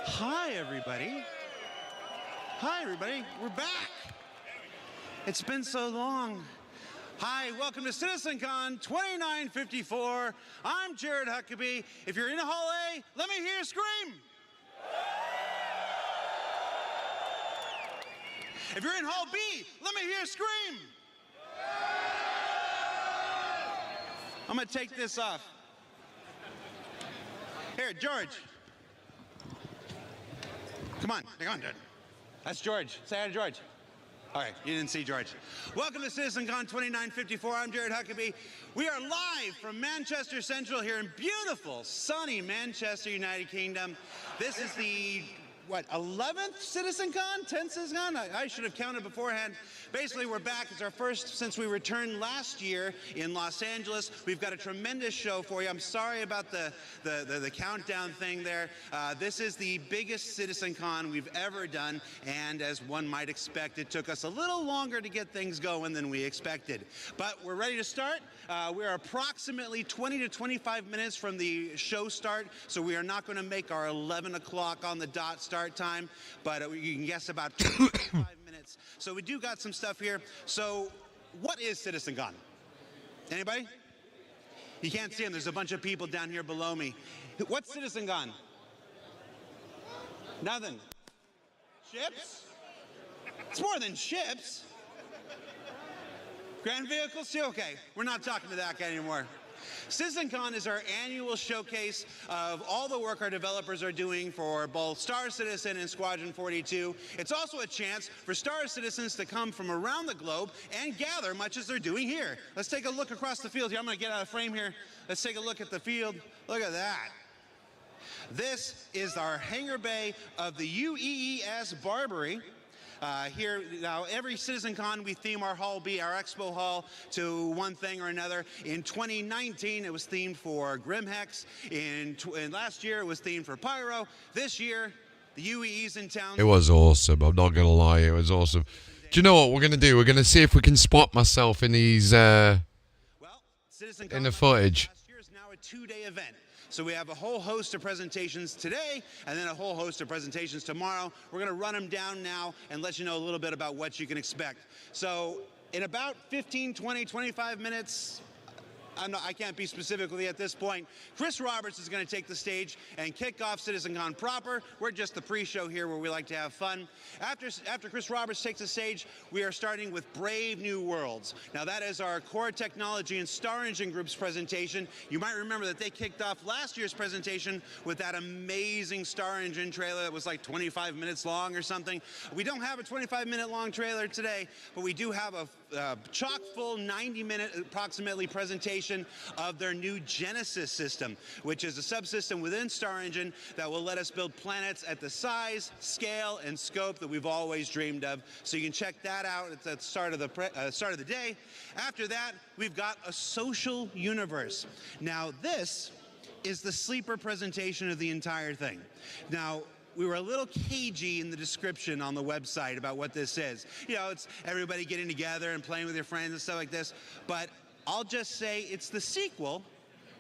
Hi, everybody. Hi, everybody. We're back. It's been so long. Hi, welcome to CitzenCon 2954. I'm Jared Huckabee. If you're in Hall A, let me hear a scream. If you're in Hall B, let me hear a scream. I'm gonna take this off. Here, George. Come on, George. That's George. Say hi to George. All right, you didn't see George. Welcome to CitzenCon 2954. I'm Jared Huckabee. We are live from Manchester Central here in beautiful, sunny Manchester, United Kingdom. This is the, 11th CitzenCon? 10th CitzenCon? I should have counted beforehand. Basically, we're back. It's our first since we returned last year in Los Angeles. We've got a tremendous show for you. I'm sorry about the countdown thing there. This is the biggest CitzenCon we've ever done, and as one might expect, it took us a little longer to get things going than we expected. But we're ready to start. We're approximately 20 to 25 minutes from the show start, so we are not going to make our 11 o'clock on the dot start time, but you can guess about 25 minutes. So we do got some stuff here. So what is CitzenCon? Anybody? You can't see them. There's a bunch of people down here below me. What's CitzenCon? Nothing. Ships? It's more than ships. Grand vehicles too? Okay, we're not talking to that guy anymore. CitzenCon is our annual showcase of all the work our developers are doing for both Star Citizen and Squadron 42. It's also a chance for Star Citizens to come from around the globe and gather much as they're doing here. Let's take a look across the field here. I'm going to get out of frame here. Let's take a look at the field. Look at that. This is our hangar bay of the UEES Barbary. Here, now every CitzenCon we theme our Hall B, our Expo Hall, to one thing or another. In 2019, it was themed for Grimhex. And last year, it was themed for Pyro. This year, the UEE's in town. It was awesome. I'm not going to lie. It was awesome. Do you know what we're going to do? We're going to see if we can spot myself in these, in the footage. Last year is now a two-day event. So we have a whole host of presentations today and then a whole host of presentations tomorrow. We're going to run them down now and let you know a little bit about what you can expect. So in about 15, 20, 25 minutes, I can't be specific with you at this point. Chris Roberts is going to take the stage and kick off CitzenCon proper. We're just the pre-show here where we like to have fun. After Chris Roberts takes the stage, we are starting with Brave New Worlds. Now that is our Core Technology and Star Engine Group's presentation. You might remember that they kicked off last year's presentation with that amazing Star Engine trailer that was like 25 minutes long or something. We don't have a 25-minute long trailer today, but we do have a chock-full 90-minute approximately presentation of their new Genesis system, which is a subsystem within Star Engine that will let us build planets at the size, scale, and scope that we've always dreamed of. So you can check that out at the start of the day. After that, we've got a social universe. Now this is the sleeper presentation of the entire thing. Now, we were a little cagey in the description on the website about what this is. You know, it's everybody getting together and playing with their friends and stuff like this. But I'll just say it's the sequel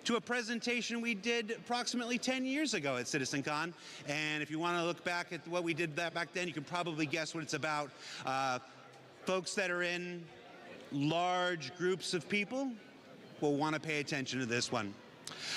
to a presentation we did approximately 10 years ago at CitzenCon. And if you want to look back at what we did back then, you can probably guess what it's about. Folks that are in large groups of people will want to pay attention to this one.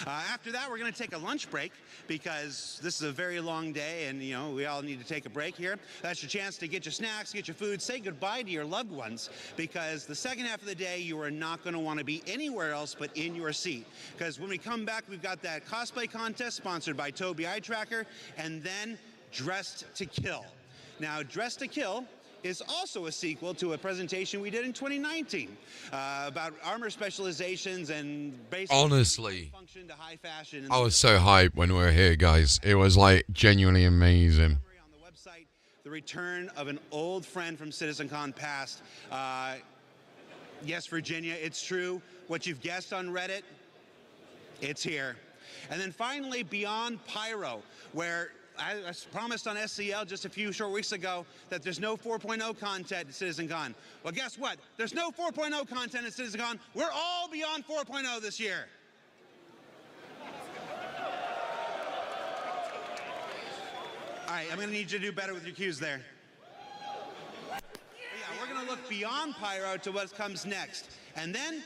After that, we're going to take a lunch break because this is a very long day and, you know, we all need to take a break here. That's your chance to get your snacks, get your food, say goodbye to your loved ones because the second half of the day, you are not going to want to be anywhere else but in your seat. Because when we come back, we've got that cosplay contest sponsored by Tobii Eye Tracker and then Dressed to Kill. Now, Dressed to Kill is also a sequel to a presentation we did in 2019 about armor specializations and basically Honestly, function to high fashion. I was so hyped when we were here, guys. It was like genuinely amazing. On the website, the return of an old friend from CitzenCon past. Yes, Virginia, it's true. What you've guessed on Reddit, it's here. And then finally, Beyond Pyro, where I promised on SCL just a few short weeks ago that there's no 4.0 content at CitzenCon. Well, guess what? There's no 4.0 content at CitzenCon. We're all beyond 4.0 this year. I'm going to need you to do better with your cues there. But yeah, we're going to look beyond pyro to what comes next. And then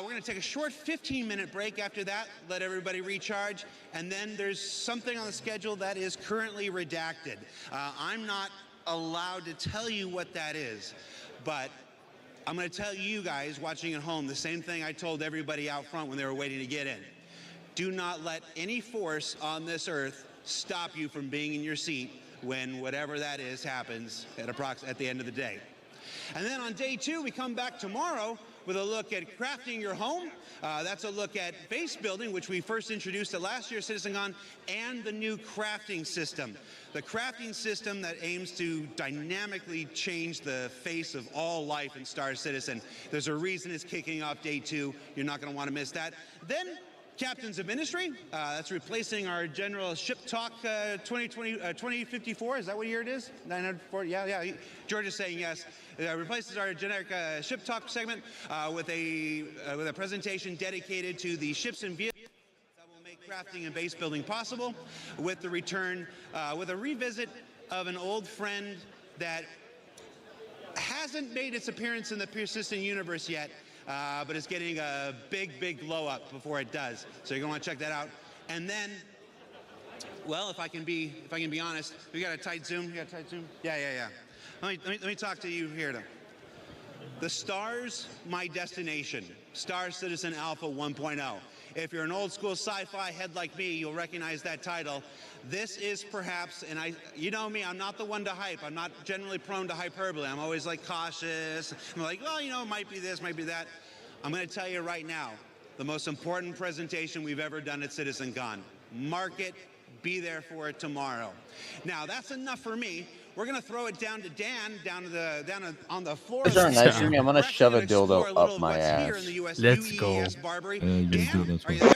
we're going to take a short 15-minute break after that, let everybody recharge. And then there's something on the schedule that is currently redacted. I'm not allowed to tell you what that is, but I'm going to tell you guys watching at home the same thing I told everybody out front when they were waiting to get in. Do not let any force on this earth stop you from being in your seat when whatever that is happens at the end of the day. And then on day 2, we come back tomorrow with a look at crafting your home. That's a look at base building, which we first introduced at last year's CitzenCon, and the new crafting system. The crafting system that aims to dynamically change the face of all life in Star Citizen. There's a reason it's kicking off day 2. You're not going to want to miss that. Then Captains of Ministry, that's replacing our General Ship Talk 2054. Is that what year it is? 940? Yeah. George is saying yes. Replaces our generic Ship Talk segment with a presentation dedicated to the ships and vehicles that will make crafting and base building possible, with the return, with a revisit of an old friend that hasn't made its appearance in the Persistent universe yet, but it's getting a big glow up before it does. So you're gonna want to check that out. And then, well, if I can be honest, we got a tight zoom. You got a tight zoom? Yeah. Let me talk to you here, though. The Star's my destination. Star Citizen Alpha 1.0. If you're an old school sci-fi head like me, you'll recognize that title. This is perhaps, and you know me, I'm not the one to hype. I'm not generally prone to hyperbole. I'm always like cautious. I'm like, well, you know, it might be this, might be that. I'm going to tell you right now, the most important presentation we've ever done at CitzenCon. Mark it, be there for it tomorrow. Now, that's enough for me. We're going to throw it down to Dan, on the floor. I'm gonna shove a dildo up my ass. Let's go. Barbary. Let's Dan, go. are you there?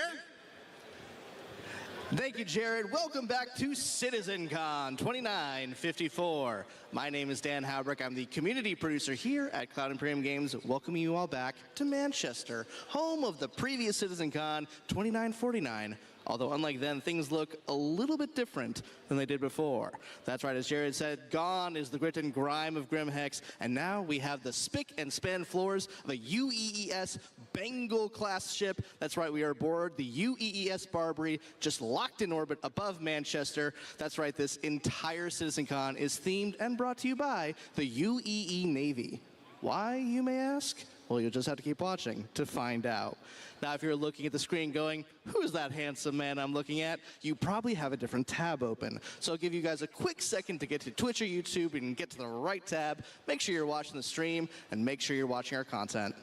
Thank you, Jared. Welcome back to CitizenCon 2954. My name is Dan Howbrick. I'm the community producer here at Cloud Imperium Games, welcoming you all back to Manchester, home of the previous CitizenCon 2949. Although unlike then, things look a little bit different than they did before. That's right, as Jared said, gone is the grit and grime of Grimhex, and now we have the spick and span floors of a UEES Bengal-class ship. That's right, we are aboard the UEES Barbary, just locked in orbit above Manchester. That's right, this entire CitizenCon is themed and brought to you by the UEE Navy. Why, you may ask? Well, you'll just have to keep watching to find out. Now, if you're looking at the screen going, who's that handsome man I'm looking at? You probably have a different tab open. So I'll give you guys a quick second to get to Twitch or YouTube and get to the right tab. Make sure you're watching the stream and make sure you're watching our content.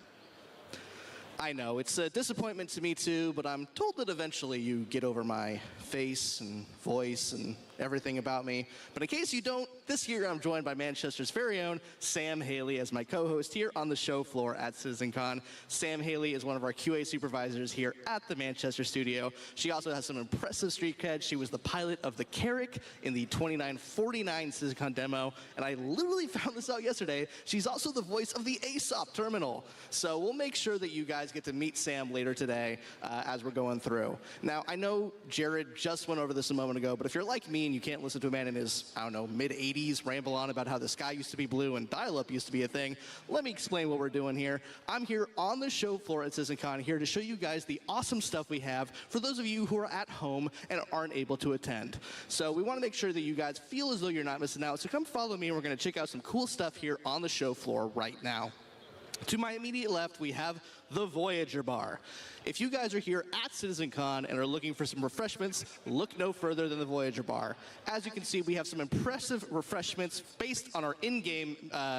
I know, it's a disappointment to me too, but I'm told that eventually you get over my face and voice and everything about me. But in case you don't, this year I'm joined by Manchester's very own Sam Haley as my co-host here on the show floor at CitizenCon. Sam Haley is one of our QA supervisors here at the Manchester studio. She also has some impressive street cred. She was the pilot of the Carrick in the 2949 CitizenCon demo, and I literally found this out yesterday. She's also the voice of the ASOP terminal. So we'll make sure that you guys get to meet Sam later today as we're going through. Now, I know Jared just went over this a moment ago, but if you're like me and you can't listen to a man in his, I don't know, mid-80s ramble on about how the sky used to be blue and dial-up used to be a thing, let me explain what we're doing here. I'm here on the show floor at CitizenCon here to show you guys the awesome stuff we have for those of you who are at home and aren't able to attend. So we want to make sure that you guys feel as though you're not missing out. So come follow me and we're going to check out some cool stuff here on the show floor right now. To my immediate left, we have the Voyager Bar. If you guys are here at CitizenCon and are looking for some refreshments, look no further than the Voyager Bar. As you can see, we have some impressive refreshments based on our in-game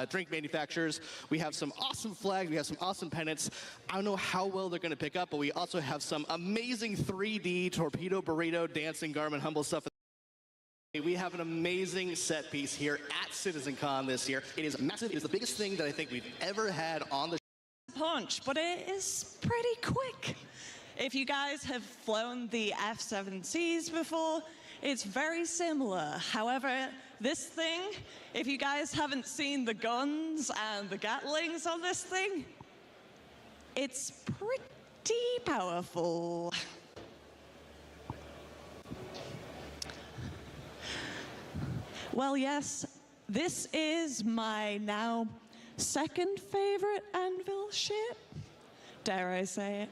drink manufacturers. We have some awesome flags, we have some awesome pennants. I don't know how well they're going to pick up, but we also have some amazing 3D torpedo burrito dancing Garmin Humble stuff. We have an amazing set piece here at CitizenCon this year. It is massive. It is the biggest thing that I think we've ever had on the punch, but it is pretty quick. If you guys have flown the F-7Cs before, it's very similar. However, this thing, if you guys haven't seen the guns and the Gatlings on this thing, it's pretty powerful. Well, yes, this is my now second favorite anvil ship. Dare I say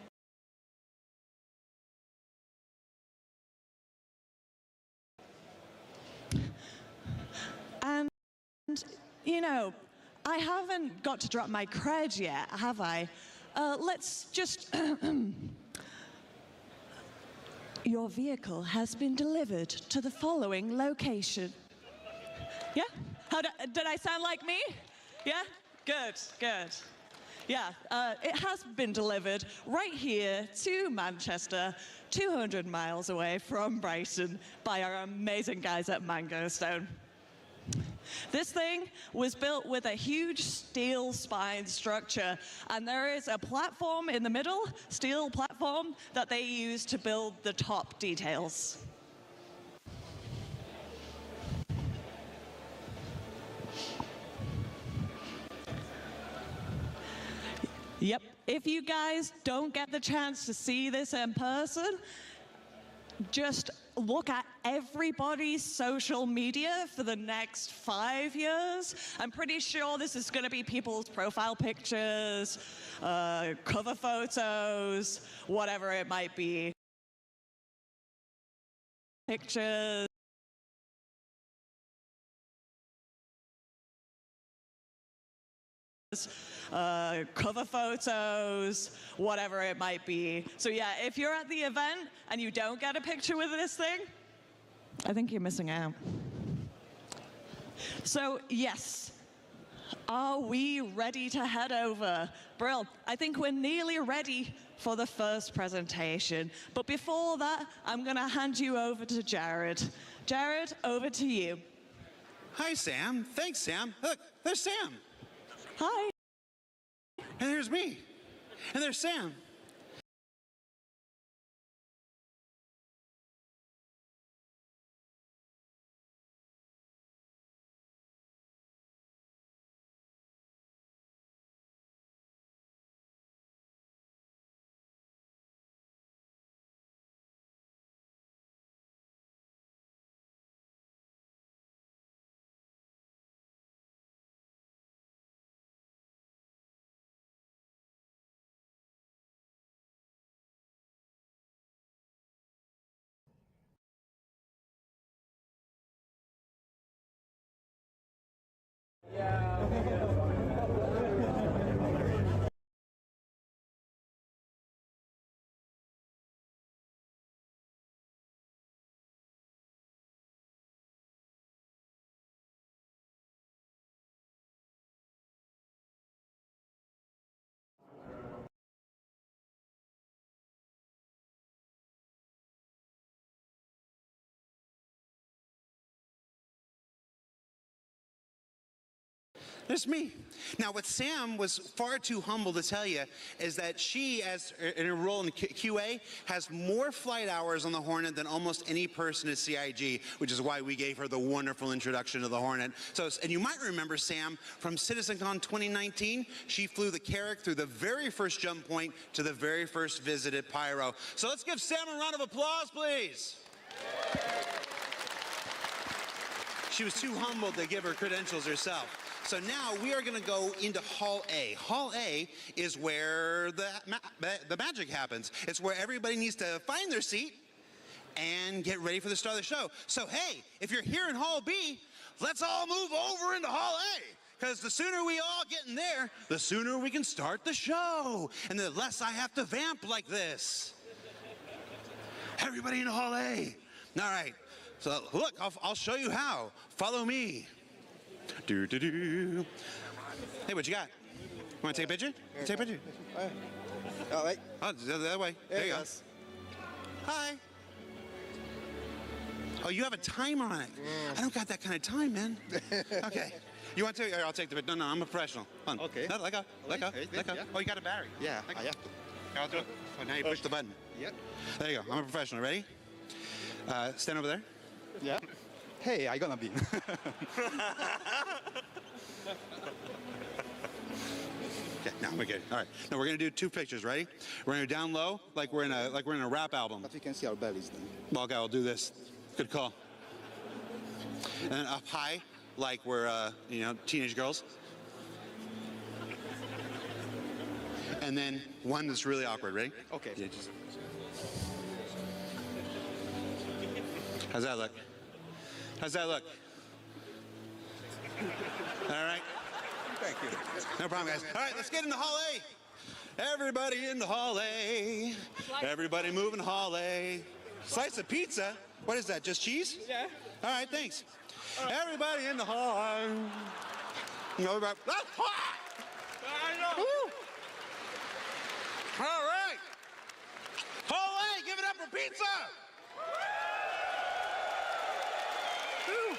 it? And, you know, I haven't got to drop my cred yet, have I? Let's just... Your vehicle has been delivered to the following location. Yeah? Did I sound like me? Yeah? Good, good. Yeah, it has been delivered right here to Manchester, 200 miles away from Brighton, by our amazing guys at Mango Stone. This thing was built with a huge steel spine structure, and there is a platform in the middle, steel platform, that they use to build the top details. Yep, if you guys don't get the chance to see this in person, just look at everybody's social media for the next 5 years. I'm pretty sure this is going to be people's profile pictures, cover photos, whatever it might be. Pictures. Cover photos, whatever it might be. So yeah, if you're at the event and you don't get a picture with this thing, I think you're missing out. So yes, are we ready to head over? Brill, I think we're nearly ready for the first presentation. But before that, I'm gonna hand you over to Jared. Jared, over to you. Hi, Sam. Thanks, Sam. Look, there's Sam. Hi. And there's me. And there's Sam. There's me. Now, what Sam was far too humble to tell you is that she, as in her role in QA, has more flight hours on the Hornet than almost any person at CIG, which is why we gave her the wonderful introduction to the Hornet. So, and you might remember Sam from CitzenCon 2019. She flew the Carrack through the very first jump point to the very first visit at Pyro. So let's give Sam a round of applause, please. She was too humble to give her credentials herself. So now we are going to go into Hall A. Hall A is where the magic happens. It's where everybody needs to find their seat and get ready for the start of the show. So hey, if you're here in Hall B, let's all move over into Hall A. Because the sooner we all get in there, the sooner we can start the show. And the less I have to vamp like this. Everybody in Hall A. All right. So look, I'll show you how. Follow me. Do. Hey, what you got? You want to take a picture? Take a picture. All right. Oh, the other way. There you go. Hi. Oh, you have a timer on it. I don't got that kind of time, man. Okay. You want to? I'll take the picture. No, I'm a professional. Hold on. Okay. No, let go. Let go. Let go. Oh, you got a battery. Yeah, I have to. I'll do it. Oh, now you push the button. Yep. There you go. I'm a professional. Ready? Stand over there. Yeah. Hey, I gonna be. Okay, now we're good. All right. Now we're gonna do two pictures. Ready? We're gonna go down low, like we're in a rap album. But we can see our bellies then. Well, okay, I'll do this. Good call. And then up high, like we're, you know, teenage girls. And then one that's really awkward. Ready? Okay. Yeah, just... How's that look? How's that look? All right. Thank you. No problem, guys. All right, let's get in the hall A. Everybody in the hall A. Everybody moving hall A. Slice of pizza? What is that, just cheese? Yeah. All right, thanks. Everybody in the hall. No, that's hot! I know. Woo. All right. Hall A, give it up for pizza! Woo.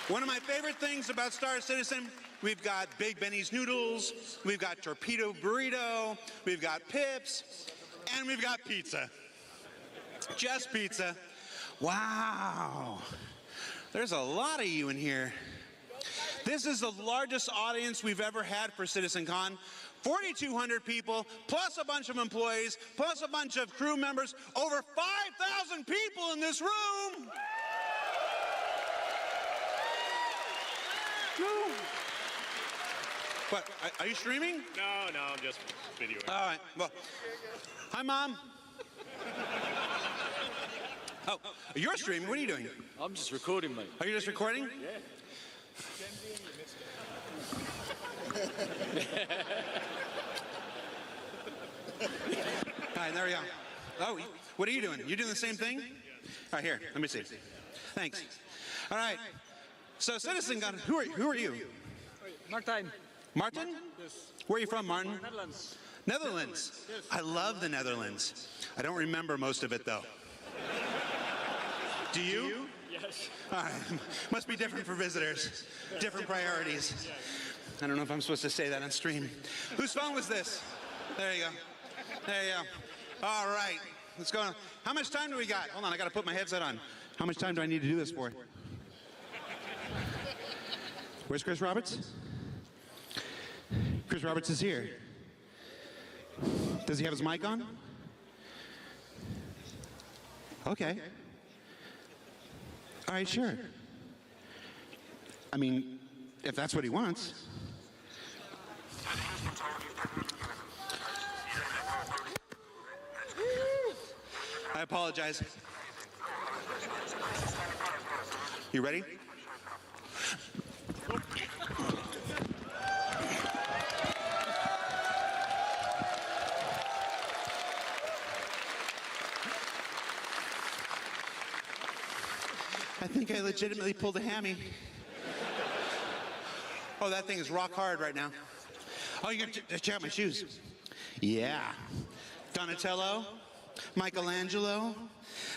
One of my favorite things about Star Citizen, we've got Big Benny's Noodles, we've got Torpedo Burrito, we've got Pips, and we've got pizza. Just pizza. Wow. There's a lot of you in here. This is the largest audience we've ever had for CitzenCon. 4,200 people, plus a bunch of employees, plus a bunch of crew members. Over 5,000 people in this room. What, are you streaming? No, I'm just videoing. All right, well, hi, Mom. Oh, you're streaming, what are you doing? I'm just recording, mate. Are you just recording? Yeah. All right, there we go. Oh, what are you doing? You doing the same thing? All right, here, let me see. Thanks. All right, so CitzenCon, who are you? Martijn. Martin? Yes. Where are you from, Martin? Netherlands. Netherlands. Yes. I love the Netherlands. I don't remember most of it, though. Do you? Yes. All right. Must be different for visitors. Different priorities. I don't know if I'm supposed to say that on stream. Whose phone was this? There you go. There you go. All right. Let's go on. How much time do we got? Hold on, I got to put my headset on. How much time do I need to do this for? Where's Chris Roberts? Chris Roberts is here. Does he have his mic on? Okay. All right, sure. I mean, if that's what he wants. I apologize. You ready? I think I legitimately pulled a hammy. Oh, that thing is rock hard right now. Oh, you're gonna check out my shoes. Yeah. Donatello, Michelangelo,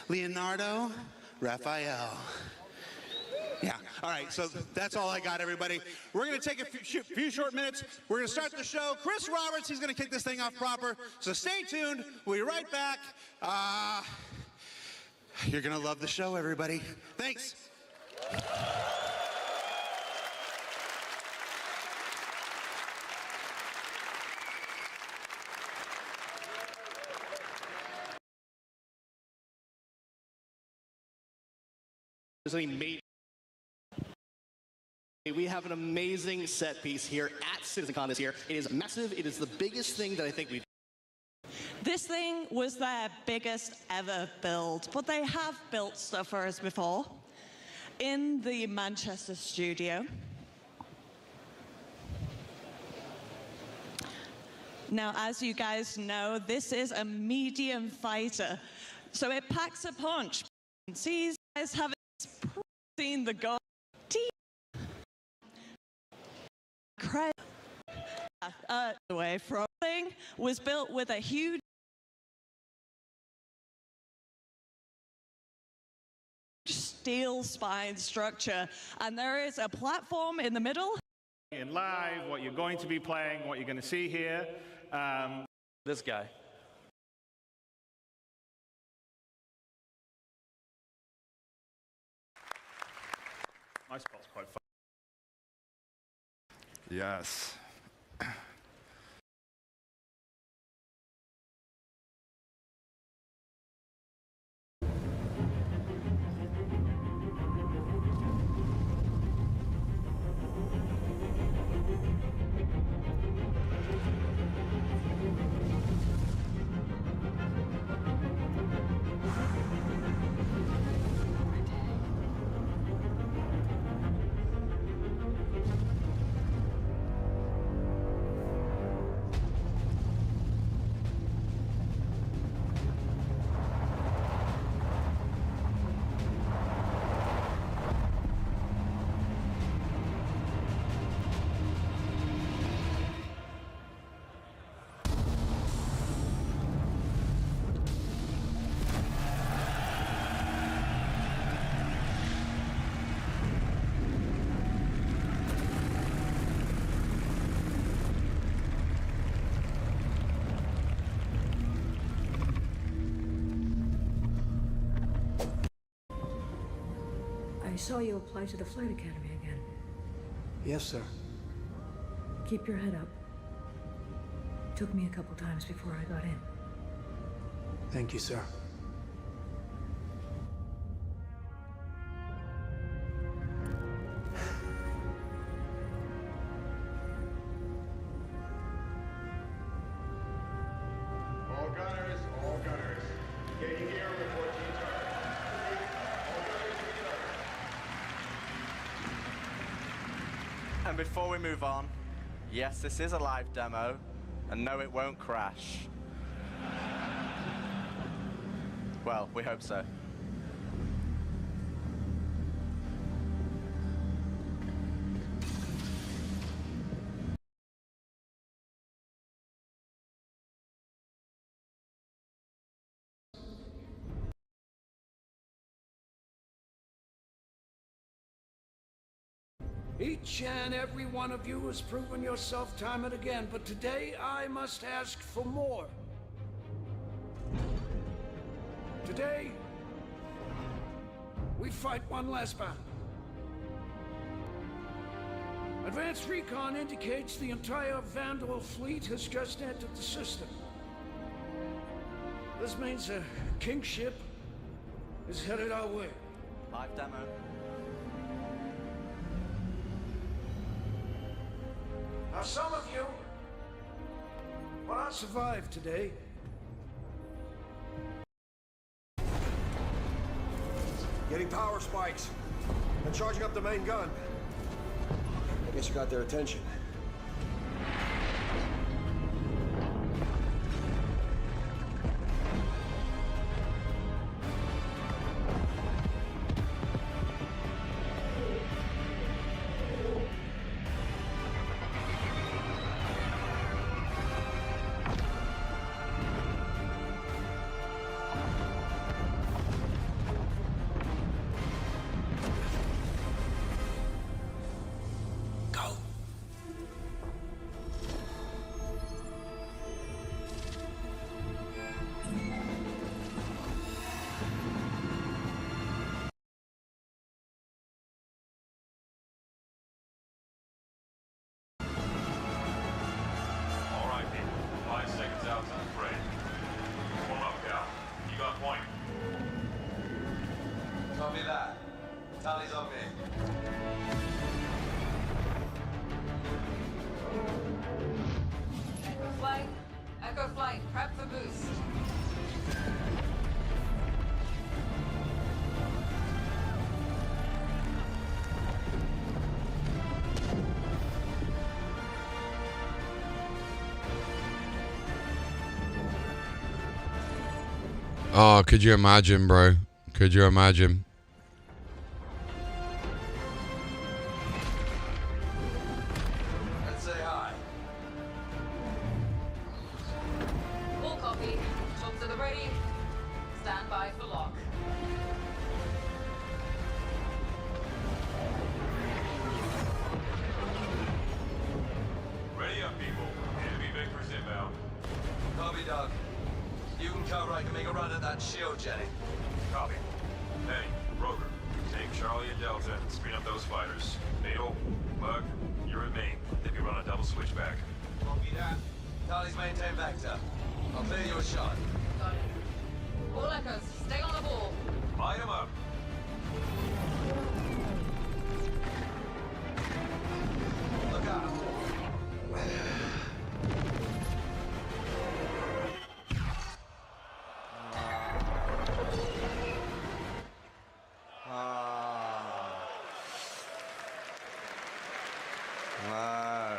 Leonardo, Raphael. Yeah, all right, so that's all I got, everybody. We're gonna take a few short minutes. We're gonna start the show. Chris Roberts, he's gonna kick this thing off proper. So stay tuned, we'll be right back. You're gonna love the show, everybody. Thanks. We have an amazing set piece here at CitzenCon this year. It is massive. It is the biggest thing that I think we've. This thing was their biggest ever build, but they have built stuff for us before in the Manchester studio. Now, as you guys know, this is a medium fighter, so it packs a punch. See, you guys haven't seen the goal. Away from thing was built with a huge steel spine structure, and there is a platform in the middle. In live, what you're going to be playing, what you're going to see here. This guy. My spot's quite fun. Yes. I saw you apply to the Flight Academy again. Yes, sir. Keep your head up. Took me a couple times before I got in. Thank you, sir. All gunners, all gunners. Get your gear and report to your turret. All gunners return. And before we move on, yes, this is a live demo, and no, it won't crash. Well, we hope so. Each and every one of you has proven yourself time and again, but today I must ask for more. Today, we fight one last battle. Advanced recon indicates the entire Vandal fleet has just entered the system. This means a King ship is headed our way. Live demo. Now, some of you will not survive today. Getting power spikes. And charging up the main gun. I guess you got their attention. Tally's on me. Echo flight, prep for boost. Oh, could you imagine, bro? Could you imagine? Let's say hi. Full copy. Chocks at the ready. Stand by for lock. Ready up, people. Enemy vectors inbound. Copy, Doug. You can cover, I can make a run at that shield jetting. Copy. Hey, Roger. Take Charlie and Delta and screen up those fighters. Natal, Bug, you're at main. They can run a double switchback. Copy that. Tally's maintain vector. I'll clear you a shot. Got it. All echoes, stay on the ball. Light 'em up. Look out. No.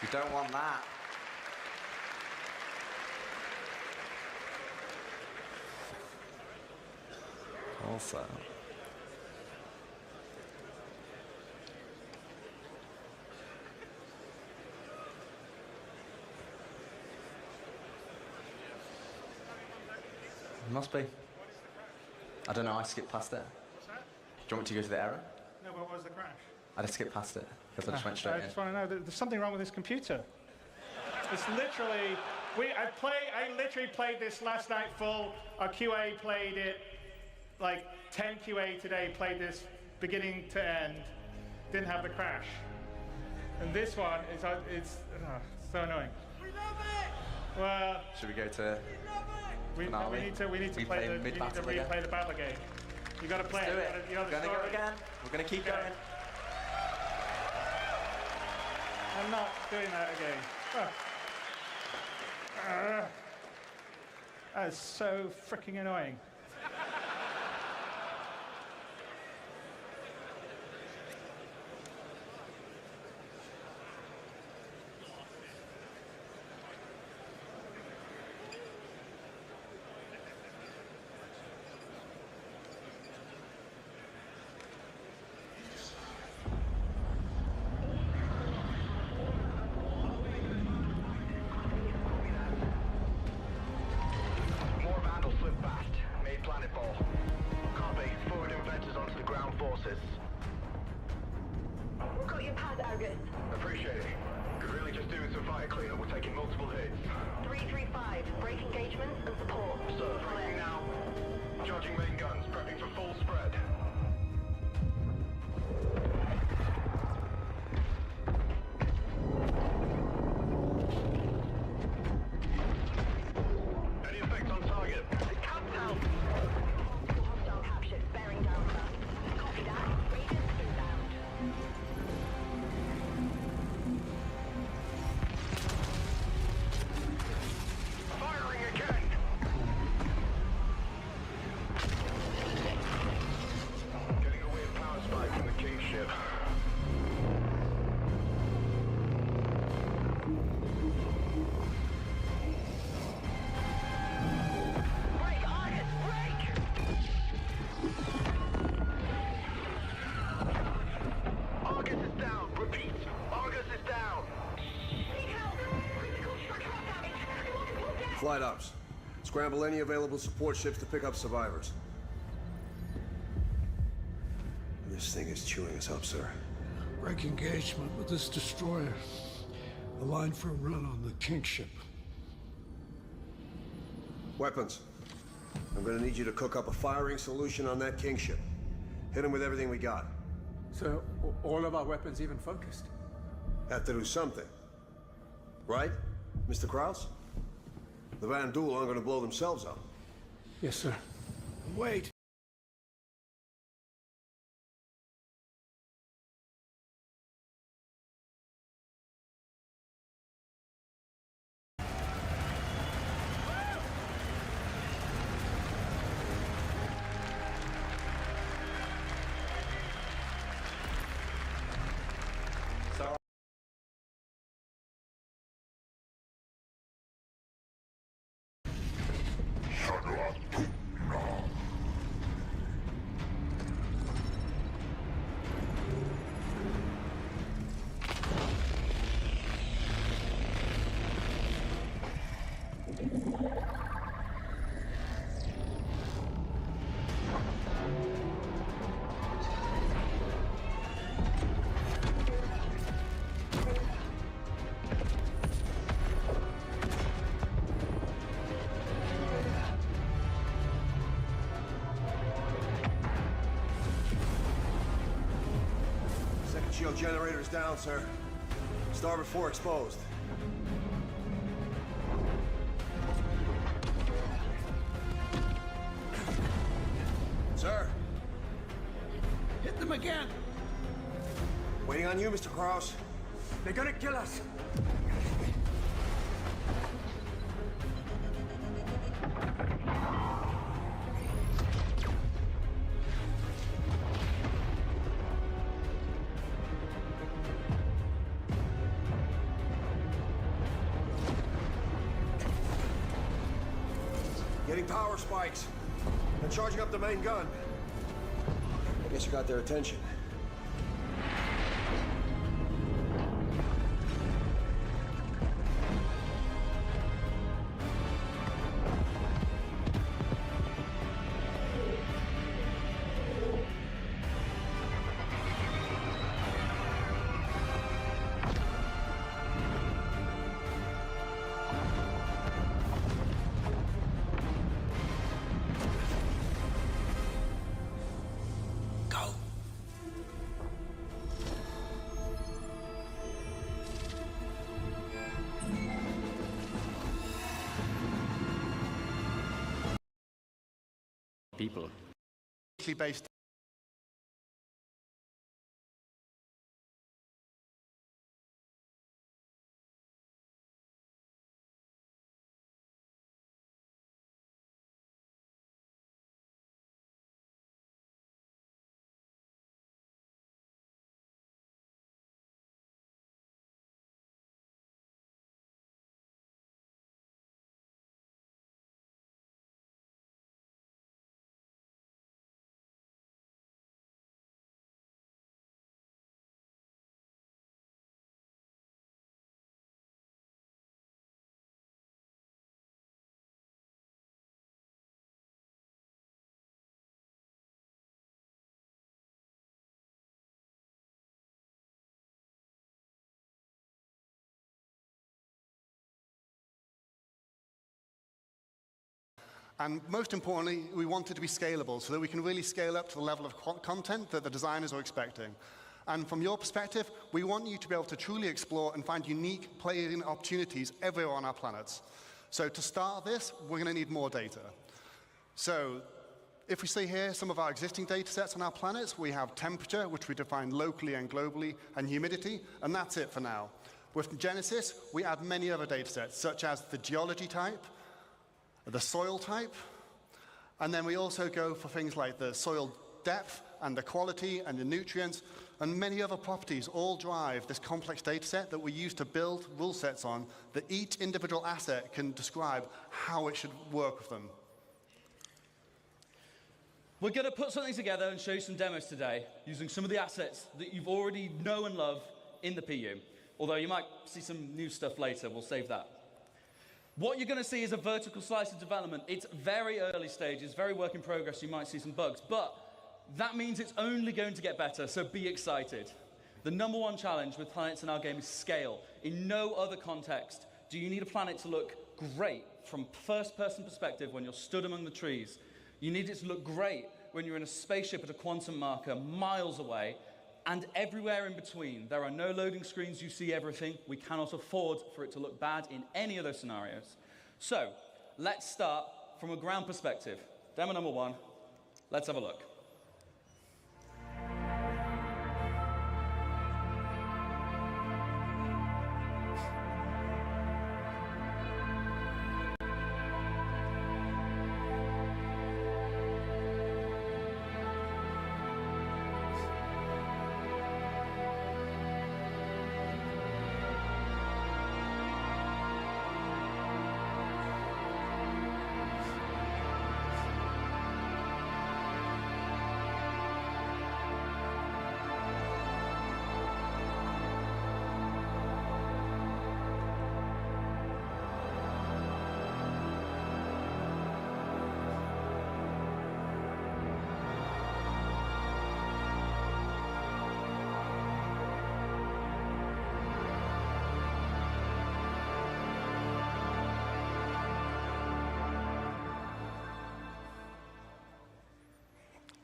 You don't want that. Also. Must be. I don't know, I skipped past it. What's that? Do you want me to go to the error? No, what was the crash? I just skipped past it because I just went straight I in. just want to know, there's something wrong with this computer. It's literally, I literally played this last night full. Our QA played it. like 10 QA today played this beginning to end, didn't have the crash. And this one is so annoying. We love it! Well, should we go to we need to replay the battle game. You got to play Let's it. do it. You know We're the gonna story. go again. We're gonna keep going. I'm not doing that again. That is so freaking annoying. More vandals slip past. Made planetfall. Copy. Forward inventors onto the ground forces. We've got your pad, Argus. Appreciate it. Could really just do with some fire cleanup. We're taking multiple hits. 335. Break engagement and support. Sir, briefing now. Charging main guns. Prepping for full spread. Any effects on target? Countdown. Hostile captured. Bearing down, sir. Copy that. Radius inbound. Firing again! Getting a weird power spike from the King ship. Break, Argus, break! Argus is down. Repeat. Argus is down. Need help! Critical structural damage. Everyone pull down! Flight ops. Scramble any available support ships to pick up survivors. This thing is chewing us up, sir. Break engagement with this destroyer. Align for a run on the King ship. Weapons. I'm gonna need you to cook up a firing solution on that King ship. Hit him with everything we got. So, all of our weapons even focused? Have to do something. Right, Mr. Krause? The Van Duel aren't gonna blow themselves up. Yes, sir. Wait. So Second shield generator's down, sir. Starboard 4 exposed. Sir, Hit them again. waiting on you, Mr. Krause. They're gonna kill us! Getting power spikes. And charging up the main gun. I guess you got their attention. people. Based and most importantly, we want it to be scalable so that we can really scale up to the level of content that the designers are expecting. And from your perspective, we want you to be able to truly explore and find unique playing opportunities everywhere on our planets. So to start this, we're going to need more data. So if we see here some of our existing data sets on our planets, we have temperature, which we define locally and globally, and humidity, and that's it for now. With Genesis, we add many other data sets, such as the geology type, the soil type, and then we also go for things like the soil depth and the quality and the nutrients and many other properties all drive this complex data set that we use to build rule sets on that each individual asset can describe how it should work with them. We're going to put something together and show you some demos today using some of the assets that you've already know and love in the PU. Although you might see some new stuff later, we'll save that. What you're going to see is a vertical slice of development. It's very early stages, very work in progress. You might see some bugs, but that means it's only going to get better, so be excited. The number one challenge with planets in our game is scale. In no other context do you need a planet to look great from first-person perspective when you're stood among the trees. You need it to look great when you're in a spaceship at a quantum marker miles away, and everywhere in between. There are no loading screens, you see everything. We cannot afford for it to look bad in any of those scenarios. So, let's start from a ground perspective. Demo number one, let's have a look.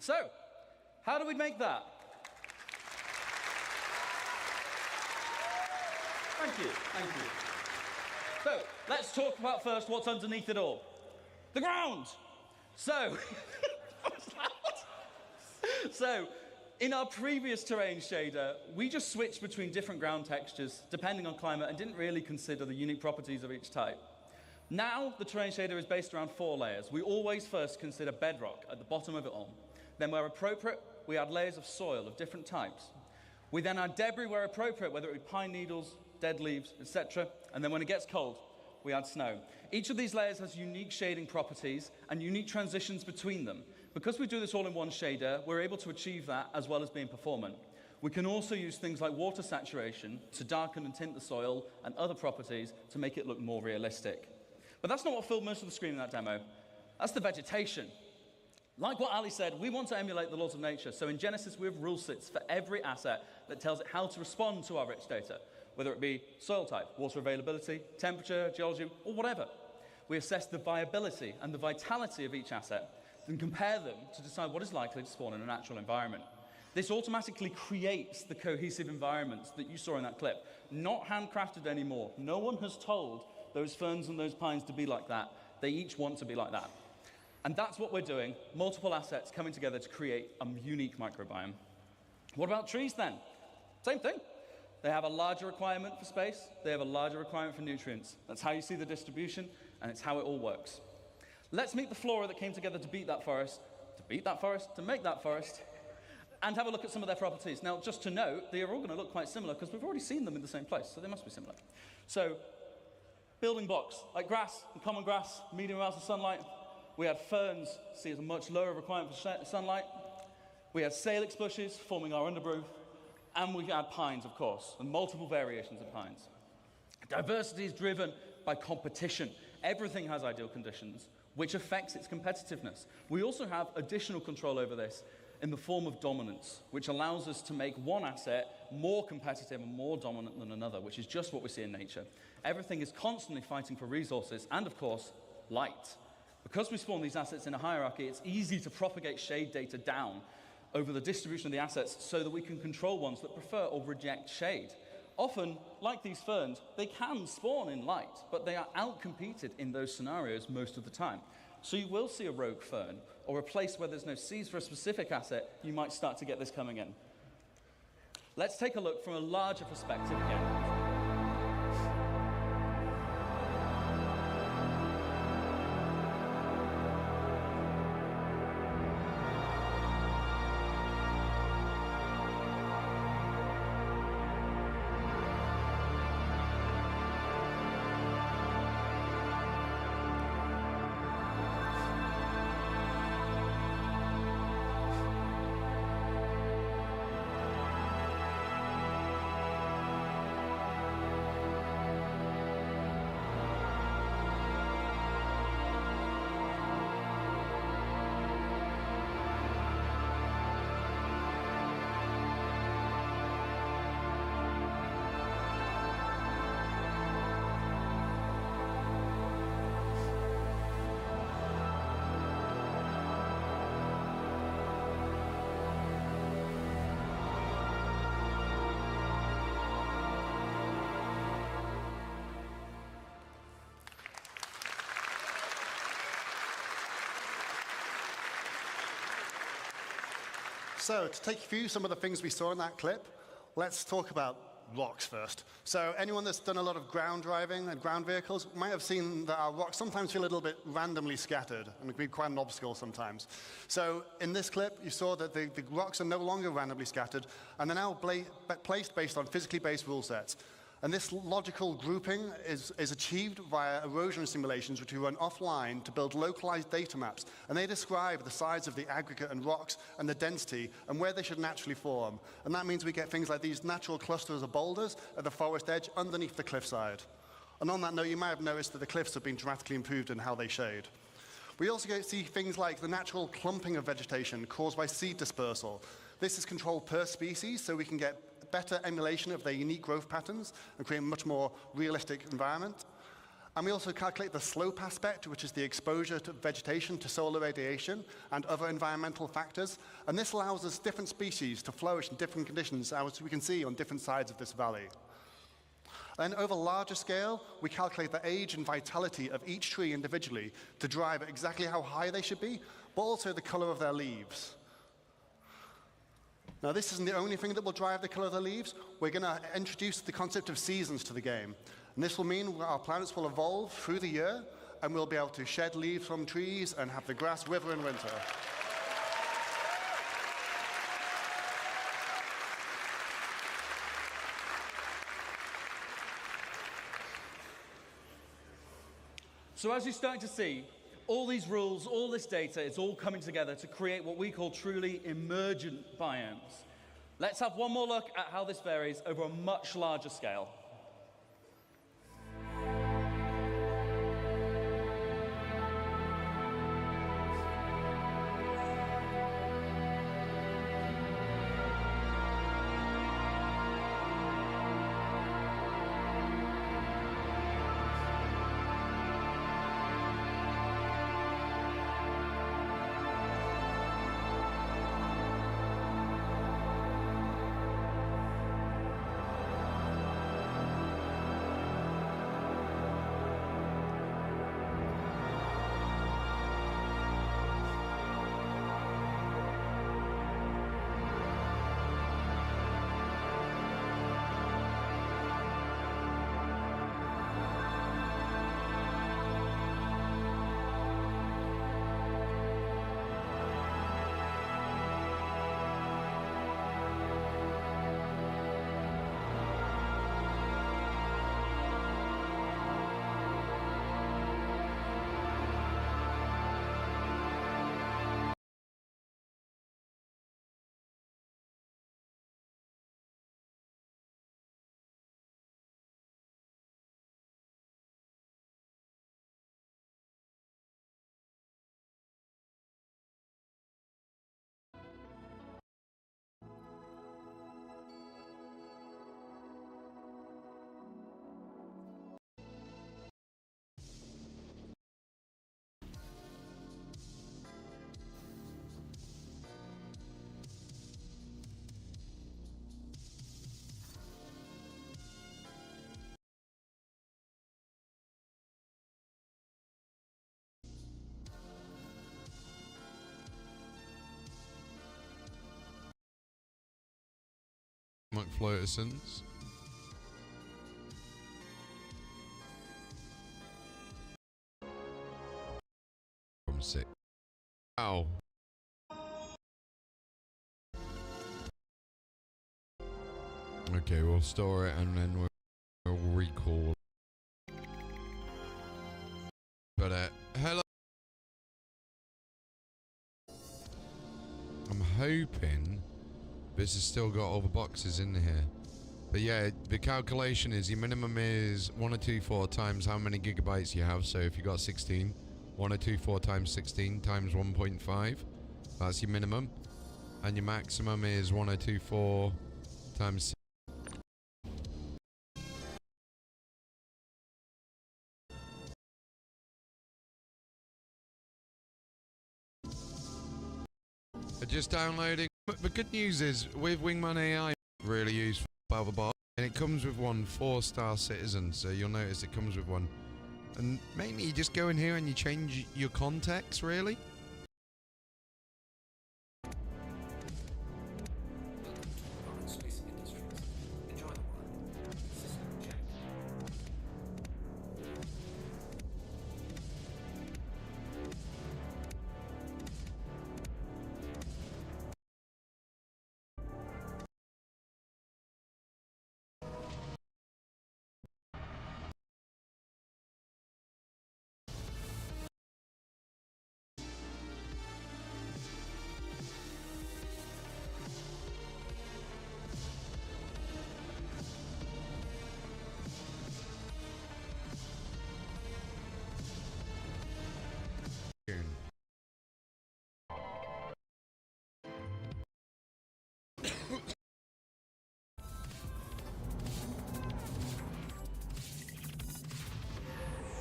So, how do we make that? Thank you, thank you. So, let's talk about first what's underneath it all. The ground! So, in our previous terrain shader, we just switched between different ground textures depending on climate and didn't really consider the unique properties of each type. Now, the terrain shader is based around 4 layers. We always first consider bedrock at the bottom of it all. Then where appropriate, we add layers of soil of different types. We then add debris where appropriate, whether it be pine needles, dead leaves, etc. And then when it gets cold, we add snow. Each of these layers has unique shading properties and unique transitions between them. Because we do this all in one shader, we're able to achieve that as well as being performant. We can also use things like water saturation to darken and tint the soil and other properties to make it look more realistic. But that's not what filled most of the screen in that demo. That's the vegetation. Like what Ali said, we want to emulate the laws of nature. So in Genesis, we have rule sets for every asset that tells it how to respond to our rich data, whether it be soil type, water availability, temperature, geology, or whatever. We assess the viability and the vitality of each asset and compare them to decide what is likely to spawn in a natural environment. This automatically creates the cohesive environments that you saw in that clip. Not handcrafted anymore. No one has told those ferns and those pines to be like that. They each want to be like that. And that's what we're doing, multiple assets coming together to create a unique microbiome. What about trees then? Same thing. They have a larger requirement for space, they have a larger requirement for nutrients. That's how you see the distribution, and it's how it all works. Let's meet the flora that came together to make that forest, and have a look at some of their properties. Now, just to note, they are all going to look quite similar because we've already seen them in the same place, so they must be similar. So, building blocks, like grass and common grass, medium amounts of sunlight. We had ferns, see as a much lower requirement for sunlight. We had salix bushes forming our undergrowth. And we had pines, of course, and multiple variations of pines. Diversity is driven by competition. Everything has ideal conditions, which affects its competitiveness. We also have additional control over this in the form of dominance, which allows us to make one asset more competitive and more dominant than another, which is just what we see in nature. Everything is constantly fighting for resources and, of course, light. Because we spawn these assets in a hierarchy, it's easy to propagate shade data down over the distribution of the assets so that we can control ones that prefer or reject shade. Often, like these ferns, they can spawn in light, but they are outcompeted in those scenarios most of the time. So you will see a rogue fern, or a place where there's no seeds for a specific asset, you might start to get this coming in. Let's take a look from a larger perspective again. So, to take you through some of the things we saw in that clip, let's talk about rocks first. So, anyone that's done a lot of ground driving and ground vehicles might have seen that our rocks sometimes feel a little bit randomly scattered, and it can be quite an obstacle sometimes. So, in this clip, you saw that the rocks are no longer randomly scattered, and they're now placed based on physically based rule sets. And this logical grouping is achieved via erosion simulations, which we run offline to build localized data maps. And they describe the size of the aggregate and rocks and the density and where they should naturally form. And that means we get things like these natural clusters of boulders at the forest edge underneath the cliffside. And on that note, you might have noticed that the cliffs have been dramatically improved in how they shade. We also see things like the natural clumping of vegetation caused by seed dispersal. This is controlled per species, so we can get better emulation of their unique growth patterns and create a much more realistic environment. And we also calculate the slope aspect, which is the exposure to vegetation to solar radiation and other environmental factors. And this allows us different species to flourish in different conditions, as we can see on different sides of this valley. And over larger scale, we calculate the age and vitality of each tree individually to drive exactly how high they should be, but also the color of their leaves. Now, this isn't the only thing that will drive the color of the leaves. We're going to introduce the concept of seasons to the game. And this will mean our planets will evolve through the year, and we'll be able to shed leaves from trees and have the grass wither in winter. So as you're starting to see, all these rules, all this data, it's all coming together to create what we call truly emergent biomes. Let's have one more look at how this varies over a much larger scale. McFlirtersons. I'm sick. Ow. Okay, we'll store it and then we'll recall. But hello. I'm hoping this has still got all the boxes in here. But yeah, the calculation is your minimum is 1224 times how many gigabytes you have. So if you got 16, 1224 times 16 times 1.5. That's your minimum. And your maximum is 1024 times 6. Just downloading. But the good news is, with Wingman AI, really useful about the bot, and it comes with one 4-star citizen, so you'll notice it comes with one. And mainly you just go in here and you change your context, really.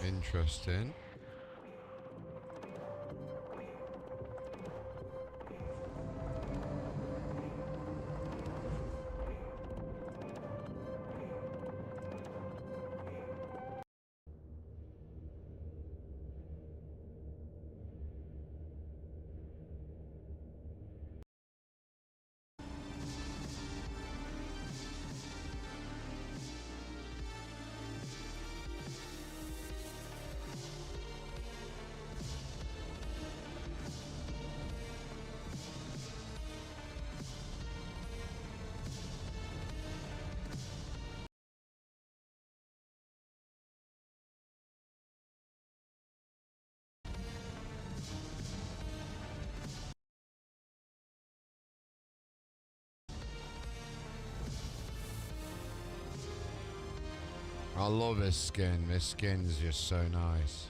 Interesting. I love this skin. This skin's just so nice.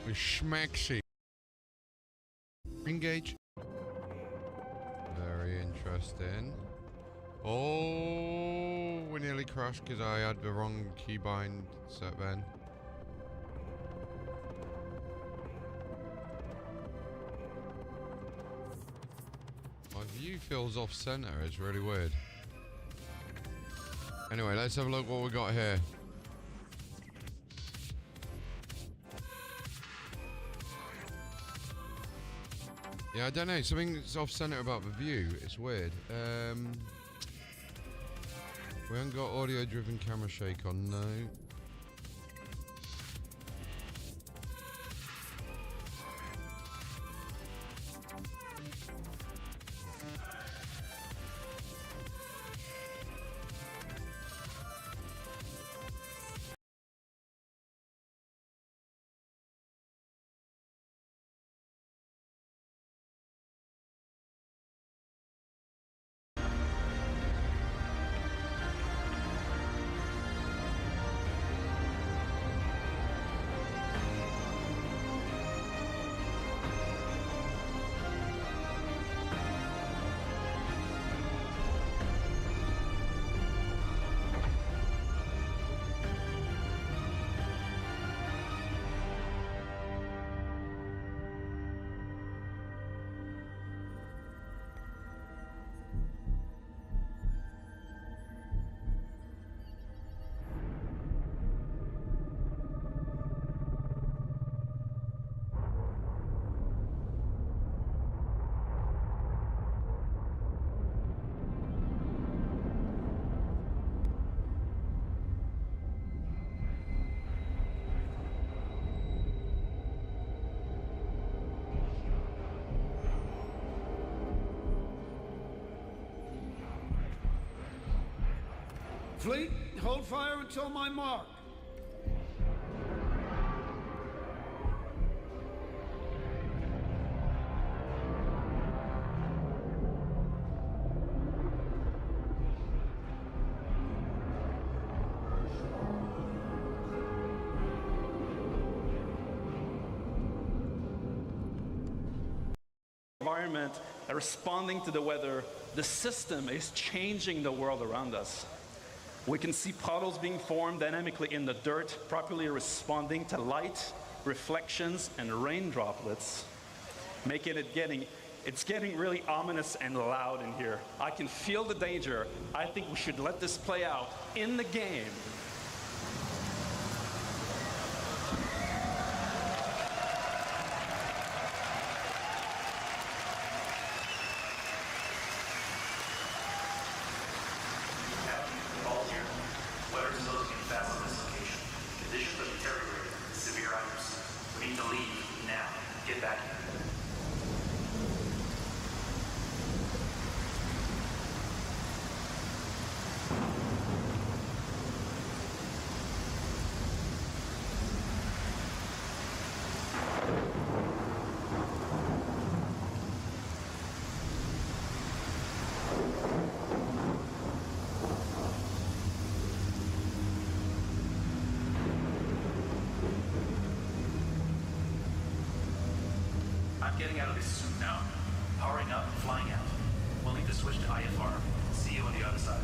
It's schmexy. Engage. Very interesting. Oh, we nearly crashed because I had the wrong keybind set then. My view feels off center. It's really weird. Anyway, let's have a look what we got here. Yeah, I don't know. Something's off center about the view. It's weird. We haven't got audio driven camera shake on, no. complete. Hold fire until my mark. Environment, responding to the weather, the system is changing the world around us. We can see puddles being formed dynamically in the dirt, properly responding to light, reflections, and rain droplets, making it it's getting really ominous and loud in here. I can feel the danger. I think we should let this play out in the game. I'm getting out of this suit now. Powering up, flying out. We'll need to switch to IFR. See you on the other side.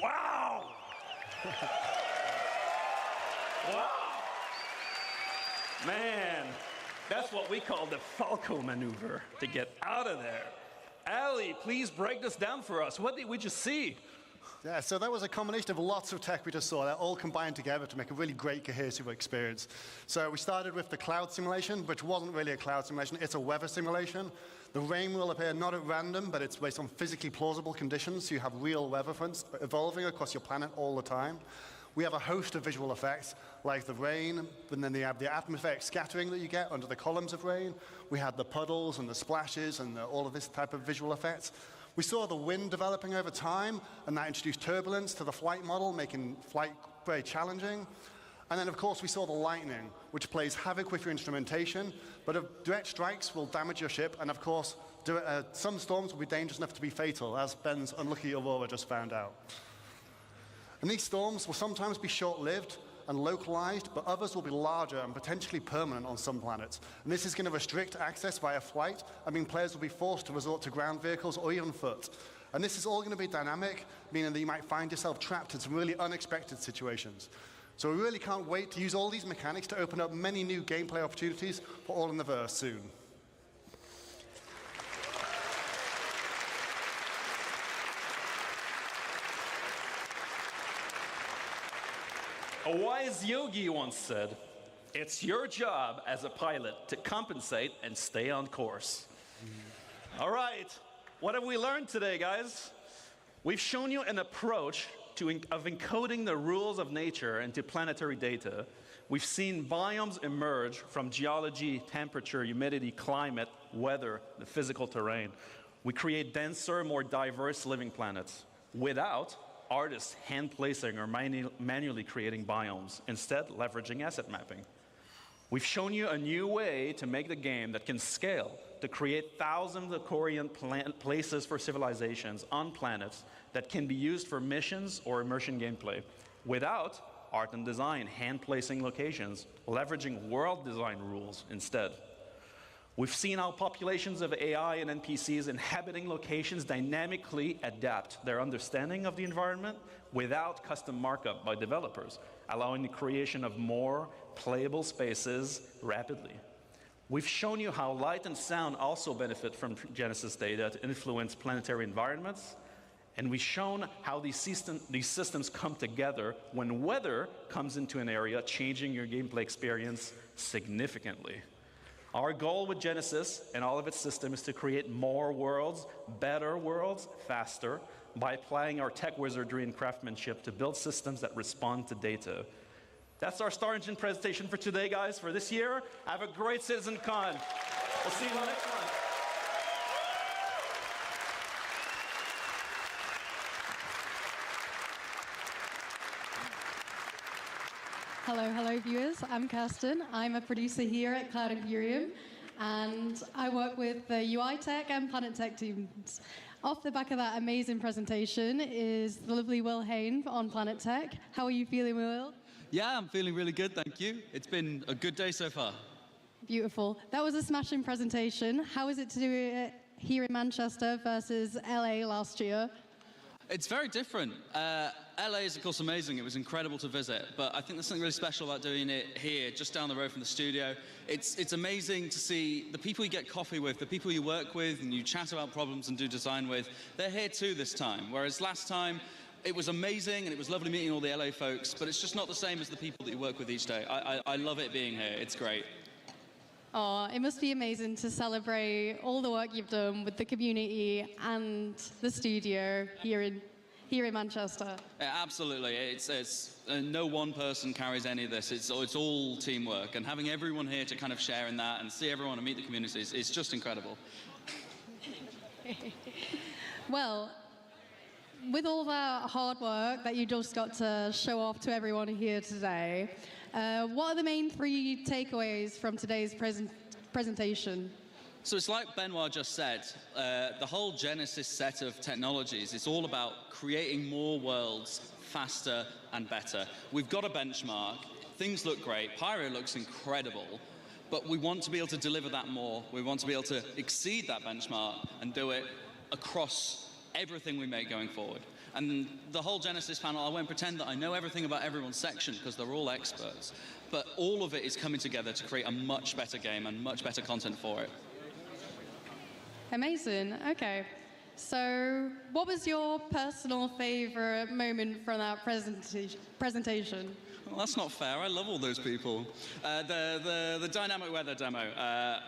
Wow! Wow! Man, that's what we call the Falco maneuver, to get out of there. Ali, please break this down for us. What did we just see? Yeah, so that was a combination of lots of tech we just saw that all combined together to make a really great cohesive experience. So we started with the cloud simulation, which wasn't really a cloud simulation, it's a weather simulation. The rain will appear not at random, but it's based on physically plausible conditions, so you have real weather fronts evolving across your planet all the time. We have a host of visual effects, like the rain, and then you have the atmospheric scattering that you get under the columns of rain. We had the puddles and the splashes and all of this type of visual effects. We saw the wind developing over time, and that introduced turbulence to the flight model, making flight very challenging. And then, of course, we saw the lightning, which plays havoc with your instrumentation, but direct strikes will damage your ship, and of course, some storms will be dangerous enough to be fatal, as Ben's unlucky Aurora just found out. And these storms will sometimes be short-lived and localized, but others will be larger and potentially permanent on some planets. And this is going to restrict access via flight. I mean, players will be forced to resort to ground vehicles or even foot. And this is all going to be dynamic, meaning that you might find yourself trapped in some really unexpected situations. So we really can't wait to use all these mechanics to open up many new gameplay opportunities for All in the Verse soon. A wise yogi once said, "It's your job as a pilot to compensate and stay on course." All right, what have we learned today, guys? We've shown you an approach of encoding the rules of nature into planetary data. We've seen biomes emerge from geology, temperature, humidity, climate, weather, the physical terrain. We create denser, more diverse living planets without artists hand-placing or manually creating biomes, instead leveraging asset mapping. We've shown you a new way to make the game that can scale, to create thousands of coherent places for civilizations on planets that can be used for missions or immersion gameplay, without art and design hand-placing locations, leveraging world design rules instead. We've seen how populations of AI and NPCs inhabiting locations dynamically adapt their understanding of the environment without custom markup by developers, allowing the creation of more playable spaces rapidly. We've shown you how light and sound also benefit from Genesis data to influence planetary environments, and we've shown how these systems come together when weather comes into an area, changing your gameplay experience significantly. Our goal with Genesis and all of its systems is to create more worlds, better worlds, faster, by applying our tech wizardry and craftsmanship to build systems that respond to data. That's our Star Engine presentation for today, guys, for this year. Have a great CitzenCon. We'll see you in the next one. Hello viewers, I'm Kirsten. I'm a producer here at Cloud Imperium, and I work with the UI Tech and Planet Tech teams. Off the back of that amazing presentation is the lovely Will Hain on Planet Tech. How are you feeling, Will? Yeah, I'm feeling really good, thank you. It's been a good day so far. Beautiful. That was a smashing presentation. How is it to do it here in Manchester versus LA last year? It's very different. LA is, of course, amazing. It was incredible to visit. But I think there's something really special about doing it here, just down the road from the studio. It's amazing to see the people you get coffee with, the people you work with, and you chat about problems and do design with. They're here too this time. Whereas last time, it was amazing, and it was lovely meeting all the LA folks, but it's just not the same as the people that you work with each day. I love it being here. It's great. Oh, it must be amazing to celebrate all the work you've done with the community and the studio here in Manchester. Yeah, absolutely. It's no one person carries any of this. It's all teamwork, and having everyone here to kind of share in that and see everyone and meet the communities is just incredible. Well, with all that hard work that you just got to show off to everyone here today, what are the main 3 takeaways from today's presentation? So it's like Benoit just said, the whole Genesis set of technologies is all about creating more worlds faster and better. We've got a benchmark. Things look great. Pyro looks incredible. But we want to be able to deliver that more. We want to be able to exceed that benchmark and do it across everything we make going forward. And the whole Genesis panel, I won't pretend that I know everything about everyone's section because they're all experts. But all of it is coming together to create a much better game and much better content for it. Amazing. Okay. So, what was your personal favorite moment from that presentation? Well, that's not fair. I love all those people. The dynamic weather demo,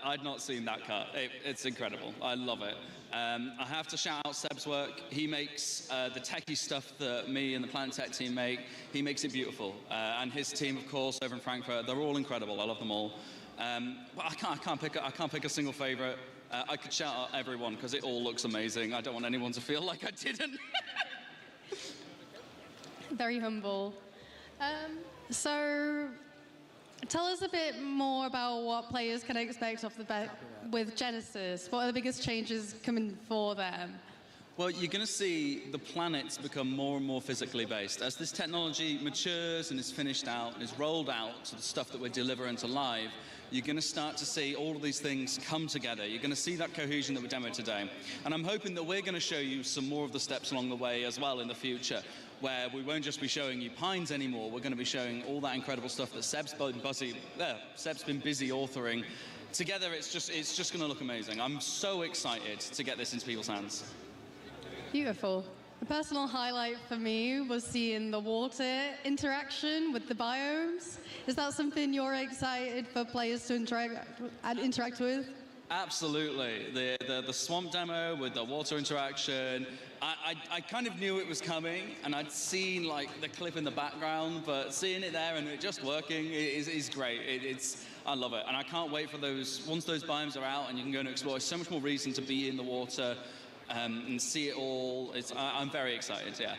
I'd not seen that cut. It's incredible. I love it. I have to shout out Seb's work. He makes the techie stuff that me and the Planet Tech team make. He makes it beautiful. And his team, of course, over in Frankfurt, they're all incredible. I love them all. But I can't pick a single favorite. I could shout out everyone because it all looks amazing. I don't want anyone to feel like I didn't. Very humble. So, tell us a bit more about what players can expect off the bat with Genesis. What are the biggest changes coming for them? Well, you're going to see the planets become more and more physically based. As this technology matures and is finished out and is rolled out to the stuff that we're delivering to live, you're going to start to see all of these things come together. You're going to see that cohesion that we demoed today. And I'm hoping that we're going to show you some more of the steps along the way as well in the future, where we won't just be showing you Pines anymore. We're going to be showing all that incredible stuff that Seb's been busy authoring. Together, it's just going to look amazing. I'm so excited to get this into people's hands. Beautiful. The personal highlight for me was seeing the water interaction with the biomes. Is that something you're excited for players to interact with? Absolutely. The swamp demo with the water interaction, I kind of knew it was coming, and I'd seen like the clip in the background, but seeing it there and it just working is great. I love it, and I can't wait for once those biomes are out and you can go and explore. There's so much more reason to be in the water and see it all. I'm very excited, yeah.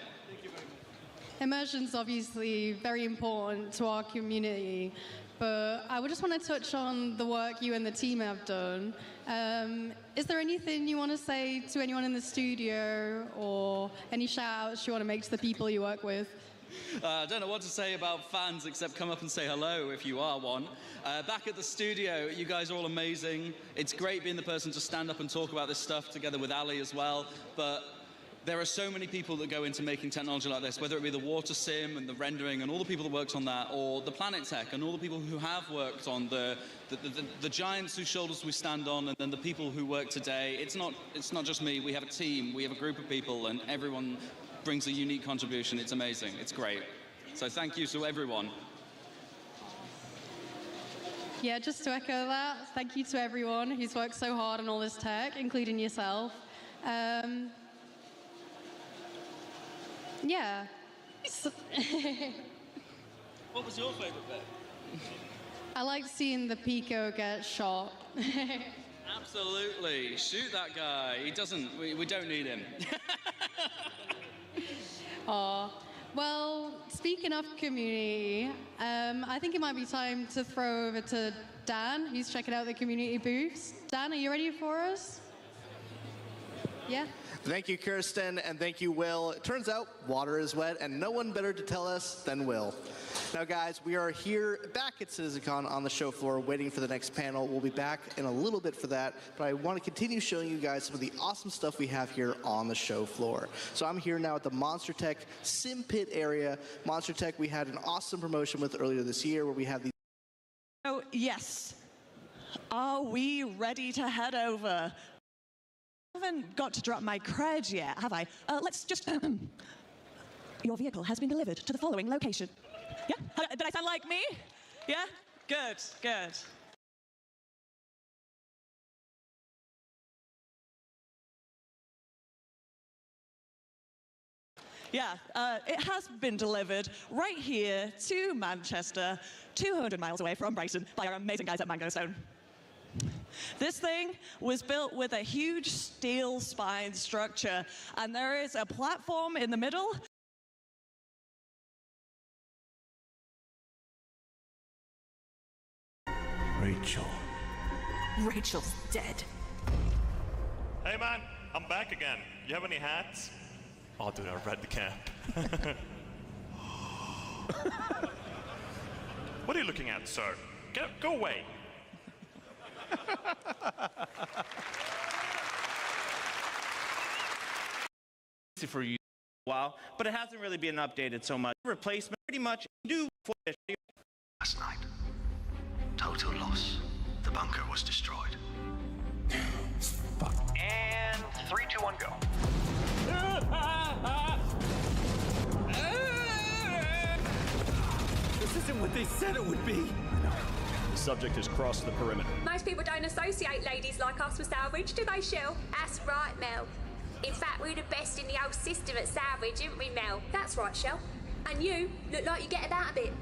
Immersion's obviously very important to our community, but I would just want to touch on the work you and the team have done. Is there anything you want to say to anyone in the studio, or any shout-outs you want to make to the people you work with? I don't know what to say about fans except come up and say hello if you are one. Back at the studio, you guys are all amazing. It's great being the person to stand up and talk about this stuff together with Ali as well, but there are so many people that go into making technology like this, whether it be the water sim and the rendering and all the people that worked on that, or the Planet Tech and all the people who have worked on the giants whose shoulders we stand on, and then the people who work today. It's not just me. We have a team. We have a group of people, and everyone brings a unique contribution. It's amazing. It's great. So thank you to everyone. Yeah, just to echo that, thank you to everyone who's worked so hard on all this tech, including yourself. Yeah. What was your favorite bit? I like seeing the Pico get shot. Absolutely. Shoot that guy. He doesn't, we don't need him. Well, speaking of community, I think it might be time to throw over to Dan, who's checking out the community booths. Dan, are you ready for us? Yeah? Thank you, Kirsten, and thank you, Will. It turns out water is wet, and no one better to tell us than Will. Now, guys, we are here back at CitzenCon on the show floor waiting for the next panel. We'll be back in a little bit for that, but I want to continue showing you guys some of the awesome stuff we have here on the show floor. So I'm here now at the Monster Tech Sim Pit area. Monster Tech we had an awesome promotion with earlier this year where we have these... Oh, yes. Are we ready to head over? I haven't got to drop my cred yet, have I? Let's just... Your vehicle has been delivered to the following location. Yeah? Did I sound like me? Yeah? Good, good. Yeah, it has been delivered right here to Manchester, 200 miles away from Brighton, by our amazing guys at Mango Stone. This thing was built with a huge steel spine structure, and there is a platform in the middle. Rachel. Rachel's dead. Hey man, I'm back again. You have any hats? Oh dude, I read the cap. What are you looking at, sir? Go away. For you a while, but it hasn't really been updated so much. Replacement pretty much do for Last night, total loss. The bunker was destroyed. And 3, 2, 1, go. This isn't what they said it would be. The subject has crossed the perimeter. Most people don't associate ladies like us with salvage, do they, Shell? That's right, Mel. In fact, we're the best in the whole system at salvage, aren't we, Mel? That's right, Shell. And you look like you get about a bit.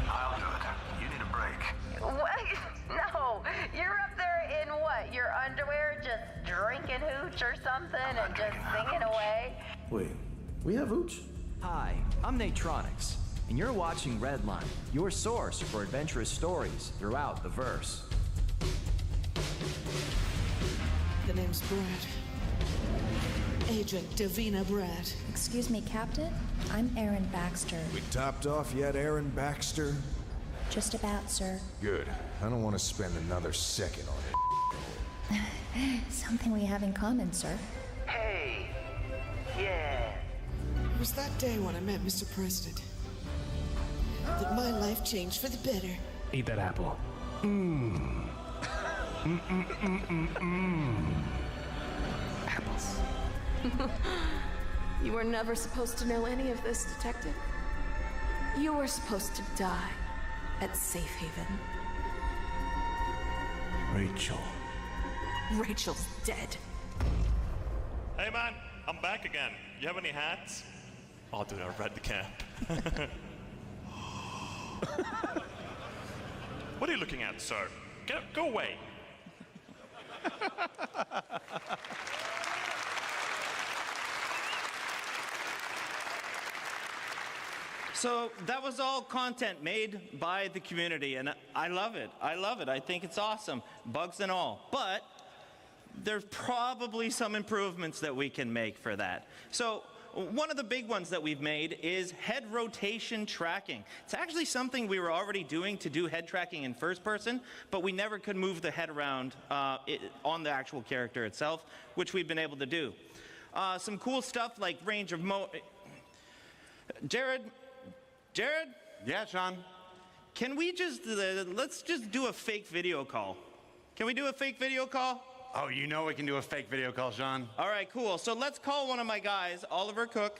I'll do it. You need a break. What? No, you're up there in what? Your underwear, just drinking hooch or something and just singing away? Wait, we have hooch? Hi, I'm Natronics, and you're watching Redline, your source for adventurous stories throughout the verse. The name's Brad. Agent Davina Brad. Excuse me, Captain? I'm Aaron Baxter. We topped off yet, Aaron Baxter? Just about, sir. Good. I don't want to spend another second on it. Something we have in common, sir. Hey. Yeah. It was that day when I met Mr. President that my life changed for the better. Eat that apple. Apples. You were never supposed to know any of this, Detective. You were supposed to die at Safe Haven. Rachel. Rachel's dead. Hey man, I'm back again. You have any hats? Oh dude, I read the camp. What are you looking at, sir? Go away. So that was all content made by the community, and I love it. I love it. I think it's awesome, bugs and all. But there's probably some improvements that we can make for that. So one of the big ones that we've made is head rotation tracking. It's actually something we were already doing to do head tracking in first person, but we never could move the head around on the actual character itself, which we've been able to do. Some cool stuff like range of Jared? Yeah, Sean? Can we just, let's just do a fake video call. Can we do a fake video call? Oh, you know we can do a fake video call, Sean. All right, cool. So let's call one of my guys, Oliver Cook.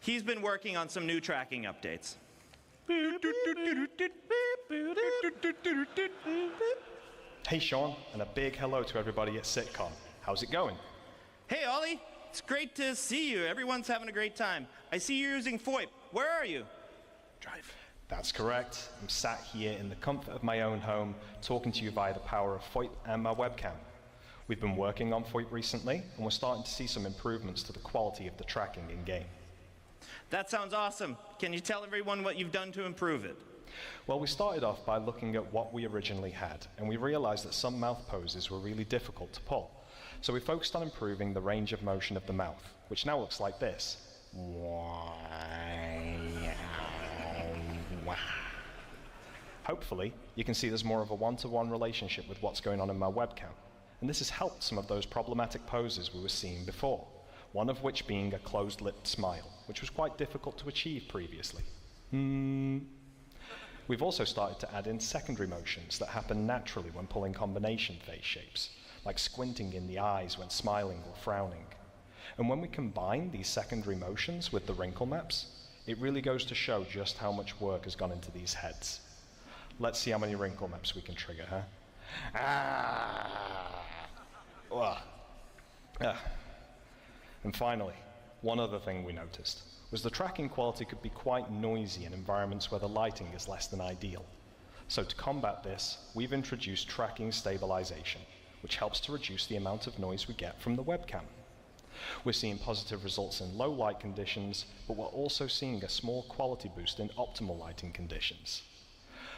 He's been working on some new tracking updates. Hey Sean, and a big hello to everybody at CitzenCon. How's it going? Hey Ollie, it's great to see you. Everyone's having a great time. I see you're using FOIP. Where are you? Drive. That's correct. I'm sat here in the comfort of my own home, talking to you via the power of FOIP and my webcam. We've been working on FOIP recently, and we're starting to see some improvements to the quality of the tracking in-game. That sounds awesome. Can you tell everyone what you've done to improve it? Well, we started off by looking at what we originally had, and we realized that some mouth poses were really difficult to pull. So we focused on improving the range of motion of the mouth, which now looks like this. Hopefully, you can see there's more of a one-to-one relationship with what's going on in my webcam. And this has helped some of those problematic poses we were seeing before, one of which being a closed-lipped smile, which was quite difficult to achieve previously. We've also started to add in secondary motions that happen naturally when pulling combination face shapes, like squinting in the eyes when smiling or frowning. And when we combine these secondary motions with the wrinkle maps, it really goes to show just how much work has gone into these heads. Let's see how many wrinkle maps we can trigger, huh? And finally, one other thing we noticed was the tracking quality could be quite noisy in environments where the lighting is less than ideal. So to combat this, we've introduced tracking stabilization, which helps to reduce the amount of noise we get from the webcam. We're seeing positive results in low light conditions, but we're also seeing a small quality boost in optimal lighting conditions.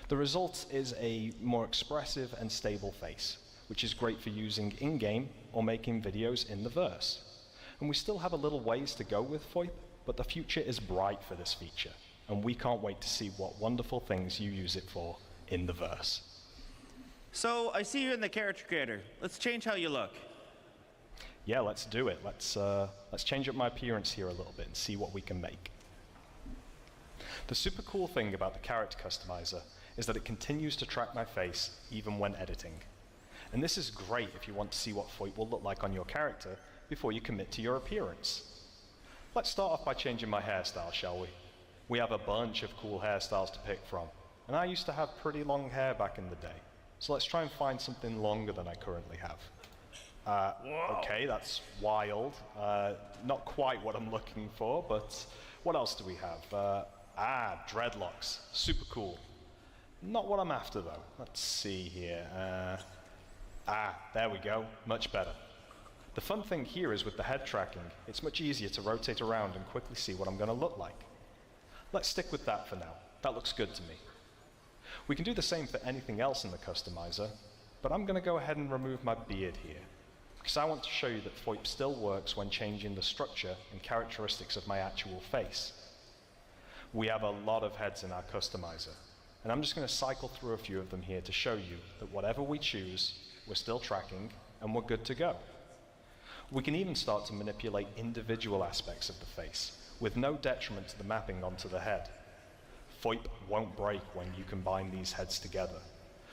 The result is a more expressive and stable face, which is great for using in-game or making videos in the verse. And we still have a little ways to go with FOIP, but the future is bright for this feature, and we can't wait to see what wonderful things you use it for in the verse. So I see you in the character creator. Let's change how you look. Yeah, let's do it. Let's change up my appearance here a little bit and see what we can make. The super cool thing about the character customizer is that it continues to track my face even when editing. And this is great if you want to see what FOIP will look like on your character before you commit to your appearance. Let's start off by changing my hairstyle, shall we? We have a bunch of cool hairstyles to pick from, and I used to have pretty long hair back in the day. So let's try and find something longer than I currently have. Okay, that's wild. Not quite what I'm looking for, but what else do we have? Dreadlocks. Super cool. Not what I'm after, though. Let's see here. There we go. Much better. The fun thing here is with the head tracking, it's much easier to rotate around and quickly see what I'm going to look like. Let's stick with that for now. That looks good to me. We can do the same for anything else in the customizer, but I'm going to go ahead and remove my beard here, because I want to show you that FOIP still works when changing the structure and characteristics of my actual face. We have a lot of heads in our customizer, and I'm just going to cycle through a few of them here to show you that whatever we choose, we're still tracking and we're good to go. We can even start to manipulate individual aspects of the face, with no detriment to the mapping onto the head. FOIP won't break when you combine these heads together.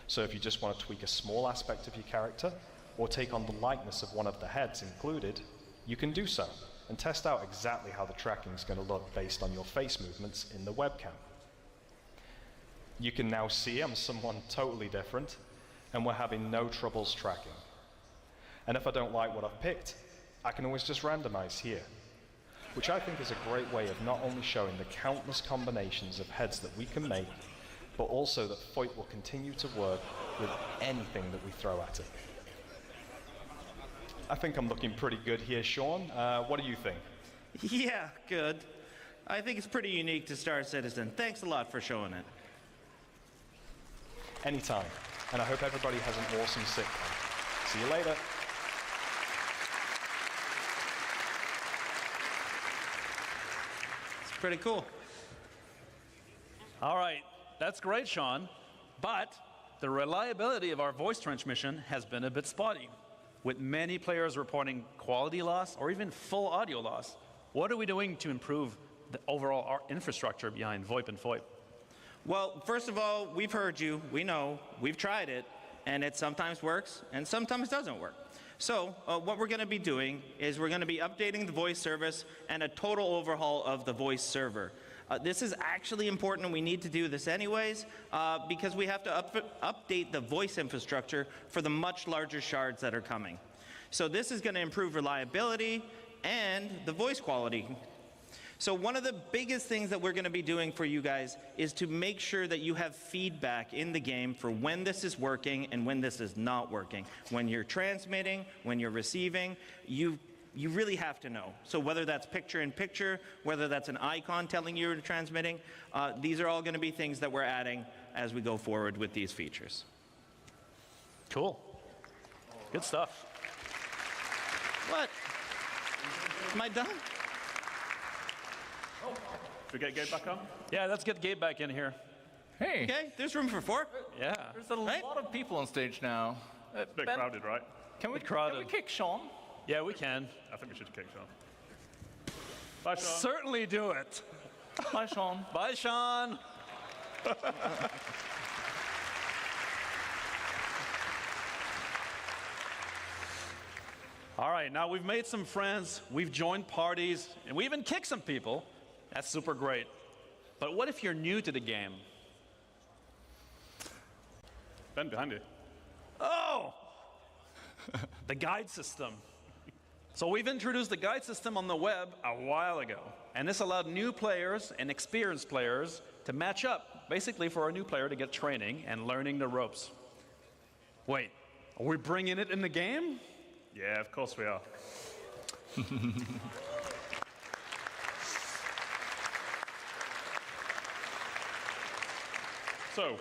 So if you just want to tweak a small aspect of your character, or take on the likeness of one of the heads included, you can do so, and test out exactly how the tracking is going to look based on your face movements in the webcam. You can now see I'm someone totally different, and we're having no troubles tracking. And if I don't like what I've picked, I can always just randomize here, which I think is a great way of not only showing the countless combinations of heads that we can make, but also that FOIP will continue to work with anything that we throw at it. I think I'm looking pretty good here, Sean. What do you think? Yeah, good. I think it's pretty unique to Star Citizen. Thanks a lot for showing it. Anytime. And I hope everybody has an awesome CitzenCon. See you later. It's pretty cool. All right, that's great, Sean. But the reliability of our voice transmission has been a bit spotty, with many players reporting quality loss or even full audio loss. What are we doing to improve the overall infrastructure behind VoIP and FOIP? Well, first of all, we've heard you, we know, we've tried it, and it sometimes works and sometimes doesn't work. So what we're going to be doing is we're going to be updating the voice service and a total overhaul of the voice server. This is actually important, and we need to do this anyways, because we have to update the voice infrastructure for the much larger shards that are coming. So this is going to improve reliability and the voice quality. So one of the biggest things that we're going to be doing for you guys is to make sure that you have feedback in the game for when this is working and when this is not working. When you're transmitting, when you're receiving, you really have to know. So whether that's picture-in-picture, whether that's an icon telling you you're transmitting, these are all going to be things that we're adding as we go forward with these features. Cool. Good stuff. What? Am I done? Should we get Gabe back on? Yeah, let's get Gabe back in here. Hey. Okay, there's room for 4. Yeah. There's a lot of people on stage now. It's a bit crowded, right? Can we kick Sean? Yeah, we can. I think we should kick Sean. Bye, Sean. Certainly do it. Bye, Sean. Bye, Sean. All right, now we've made some friends, we've joined parties, and we even kicked some people. That's super great. But what if you're new to the game? Ben, behind you. Oh! The guide system. So we've introduced the guide system on the web a while ago, and this allowed new players and experienced players to match up, basically for a new player to get training and learning the ropes. Wait, are we bringing it in the game? Yeah, of course we are. So,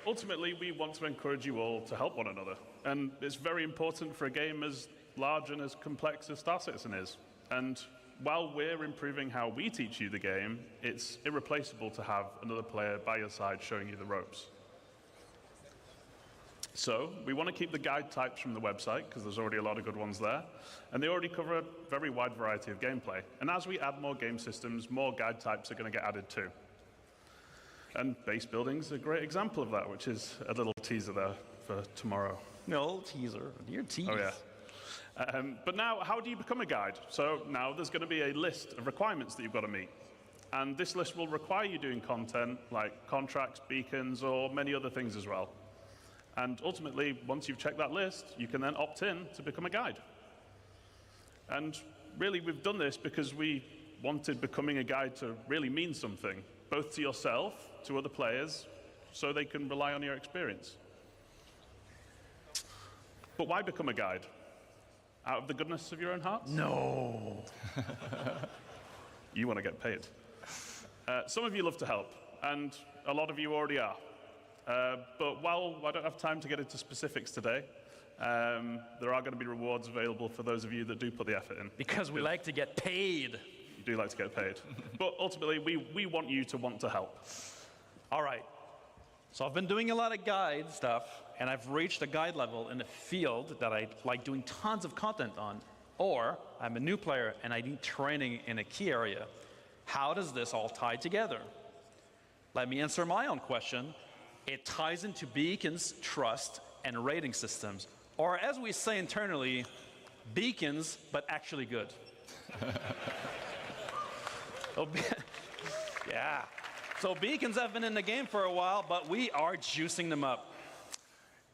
ultimately, we want to encourage you all to help one another. And it's very important for a game as large and as complex as Star Citizen is. And while we're improving how we teach you the game, it's irreplaceable to have another player by your side showing you the ropes. So, we want to keep the guide types from the website, because there's already a lot of good ones there, and they already cover a very wide variety of gameplay. And as we add more game systems, more guide types are going to get added too. And base building's a great example of that, which is a little teaser there for tomorrow. No teaser, you're teased. Oh, yeah. But now, how do you become a guide? So now there's going to be a list of requirements that you've got to meet. And this list will require you doing content like contracts, beacons, or many other things as well. And ultimately, once you've checked that list, you can then opt in to become a guide. And really, we've done this because we wanted becoming a guide to really mean something, both to yourself, to other players, so they can rely on your experience. But why become a guide? Out of the goodness of your own hearts? No. You want to get paid. Some of you love to help, and a lot of you already are. But while I don't have time to get into specifics today, there are going to be rewards available for those of you that do put the effort in. Because we like to get paid. You do like to get paid. But ultimately, we want you to want to help. All right. So I've been doing a lot of guide stuff, and I've reached a guide level in a field that I like doing tons of content on. Or I'm a new player, and I need training in a key area. How does this all tie together? Let me answer my own question. It ties into beacons, trust, and rating systems. Or as we say internally, beacons, but actually good. Yeah. So beacons have been in the game for a while, but we are juicing them up.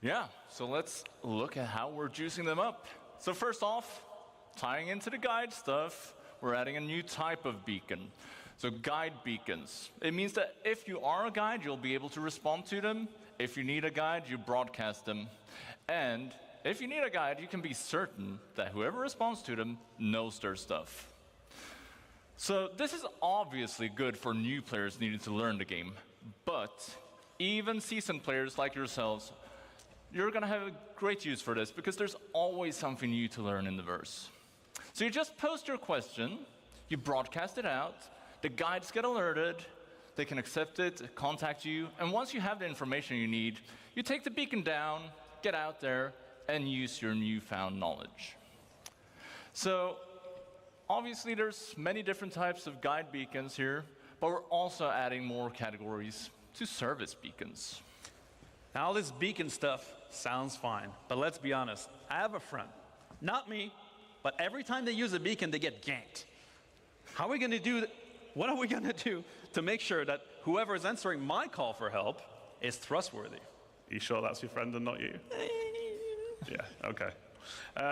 Yeah, so let's look at how we're juicing them up. So first off, tying into the guide stuff, we're adding a new type of beacon. So guide beacons. It means that if you are a guide, you'll be able to respond to them. If you need a guide, you broadcast them. And if you need a guide, you can be certain that whoever responds to them knows their stuff. So this is obviously good for new players needing to learn the game. But even seasoned players like yourselves, you're going to have a great use for this because there's always something new to learn in the verse. So you just post your question, you broadcast it out, the guides get alerted, they can accept it, contact you, and once you have the information you need, you take the beacon down, get out there, and use your newfound knowledge. So obviously there's many different types of guide beacons here, but we're also adding more categories to service beacons. Now all this beacon stuff sounds fine, but let's be honest. I have a friend, not me, but every time they use a beacon, they get ganked. How are we going to do that? What are we going to do to make sure that whoever is answering my call for help is trustworthy? Are you sure that's your friend and not you? Yeah, okay.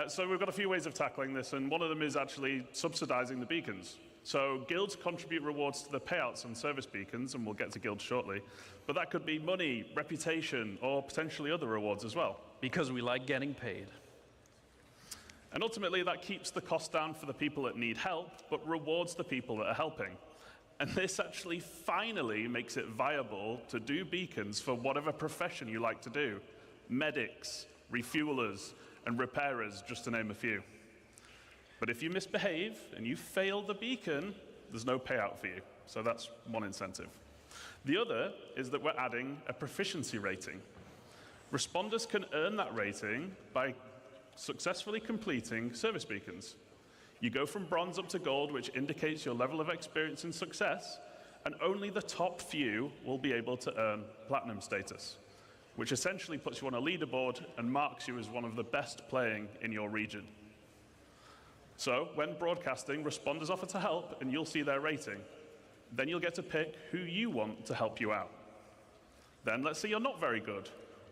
So we've got a few ways of tackling this, and one of them is actually subsidizing the beacons. So guilds contribute rewards to the payouts on service beacons, and we'll get to guilds shortly. But that could be money, reputation, or potentially other rewards as well. Because we like getting paid. And ultimately, that keeps the cost down for the people that need help, but rewards the people that are helping. And this actually finally makes it viable to do beacons for whatever profession you like to do. Medics, refuelers, and repairers, just to name a few. But if you misbehave and you fail the beacon, there's no payout for you. So that's one incentive. The other is that we're adding a proficiency rating. Responders can earn that rating by successfully completing service beacons. You go from bronze up to gold, which indicates your level of experience and success, and only the top few will be able to earn platinum status, which essentially puts you on a leaderboard and marks you as one of the best playing in your region. So when broadcasting, responders offer to help, and you'll see their rating. Then you'll get to pick who you want to help you out. Then let's say you're not very good,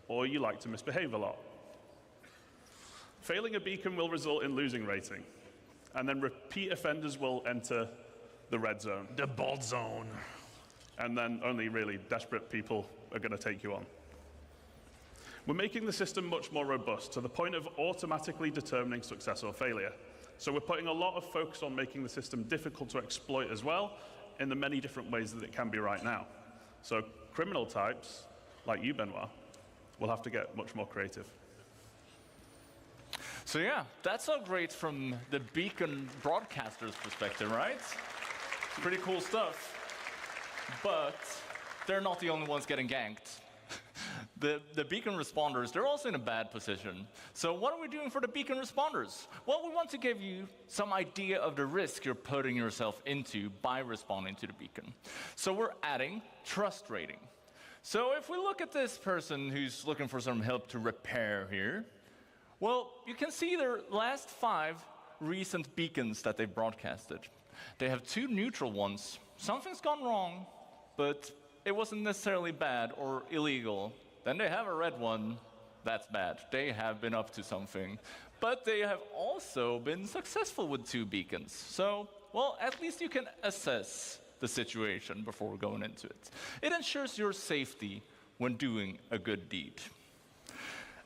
or you like to misbehave a lot. Failing a beacon will result in losing rating, and then repeat offenders will enter the red zone. The bald zone. And then only really desperate people are going to take you on. We're making the system much more robust to the point of automatically determining success or failure. So we're putting a lot of focus on making the system difficult to exploit as well, in the many different ways that it can be right now. So criminal types, like you, Benoit, will have to get much more creative. So yeah, that's all great from the beacon broadcaster's perspective, right? Pretty cool stuff. But they're not the only ones getting ganked. The beacon responders, they're also in a bad position. So what are we doing for the beacon responders? Well, we want to give you some idea of the risk you're putting yourself into by responding to the beacon. So we're adding trust rating. So if we look at this person who's looking for some help to repair here, well, you can see their last 5 recent beacons that they've broadcasted. They have 2 neutral ones. Something's gone wrong, but it wasn't necessarily bad or illegal. Then they have a red one. That's bad. They have been up to something. But they have also been successful with 2 beacons. So, well, at least you can assess the situation before going into it. It ensures your safety when doing a good deed.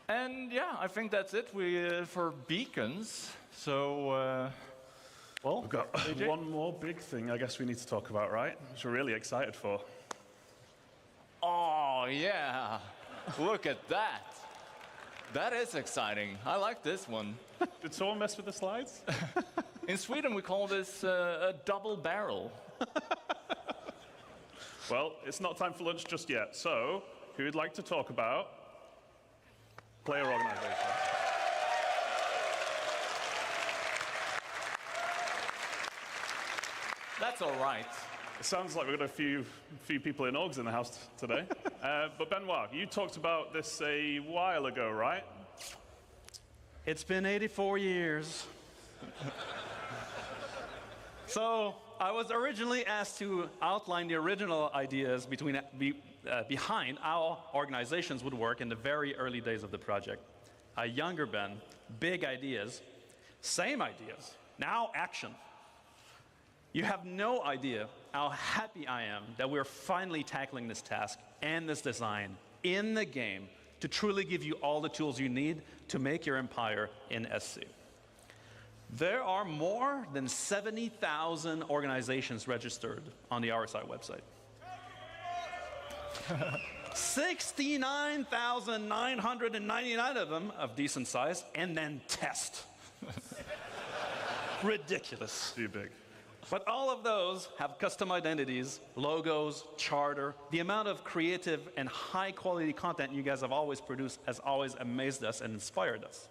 And yeah, I think that's it for beacons. So, well, we've got AJ? one more big thing I guess we need to talk about, right? Which we're really excited for. Oh, yeah. Look at that. That is exciting. I like this one. Did someone mess with the slides? In Sweden, we call this a double barrel. Well, it's not time for lunch just yet. So, who would like to talk about player organization? That's all right. It sounds like we've got a few people in orgs in the house today. But Benoit, you talked about this a while ago, right? It's been 84 years. So I was originally asked to outline the original ideas behind how organizations would work in the very early days of the project. A younger Ben, big ideas, same ideas, now action. You have no idea how happy I am that we're finally tackling this task and this design in the game to truly give you all the tools you need to make your empire in SC. There are more than 70,000 organizations registered on the RSI website. 69,999 of them of decent size, and then test. Ridiculous. Too big. But all of those have custom identities, logos, charter. The amount of creative and high-quality content you guys have always produced has always amazed us and inspired us.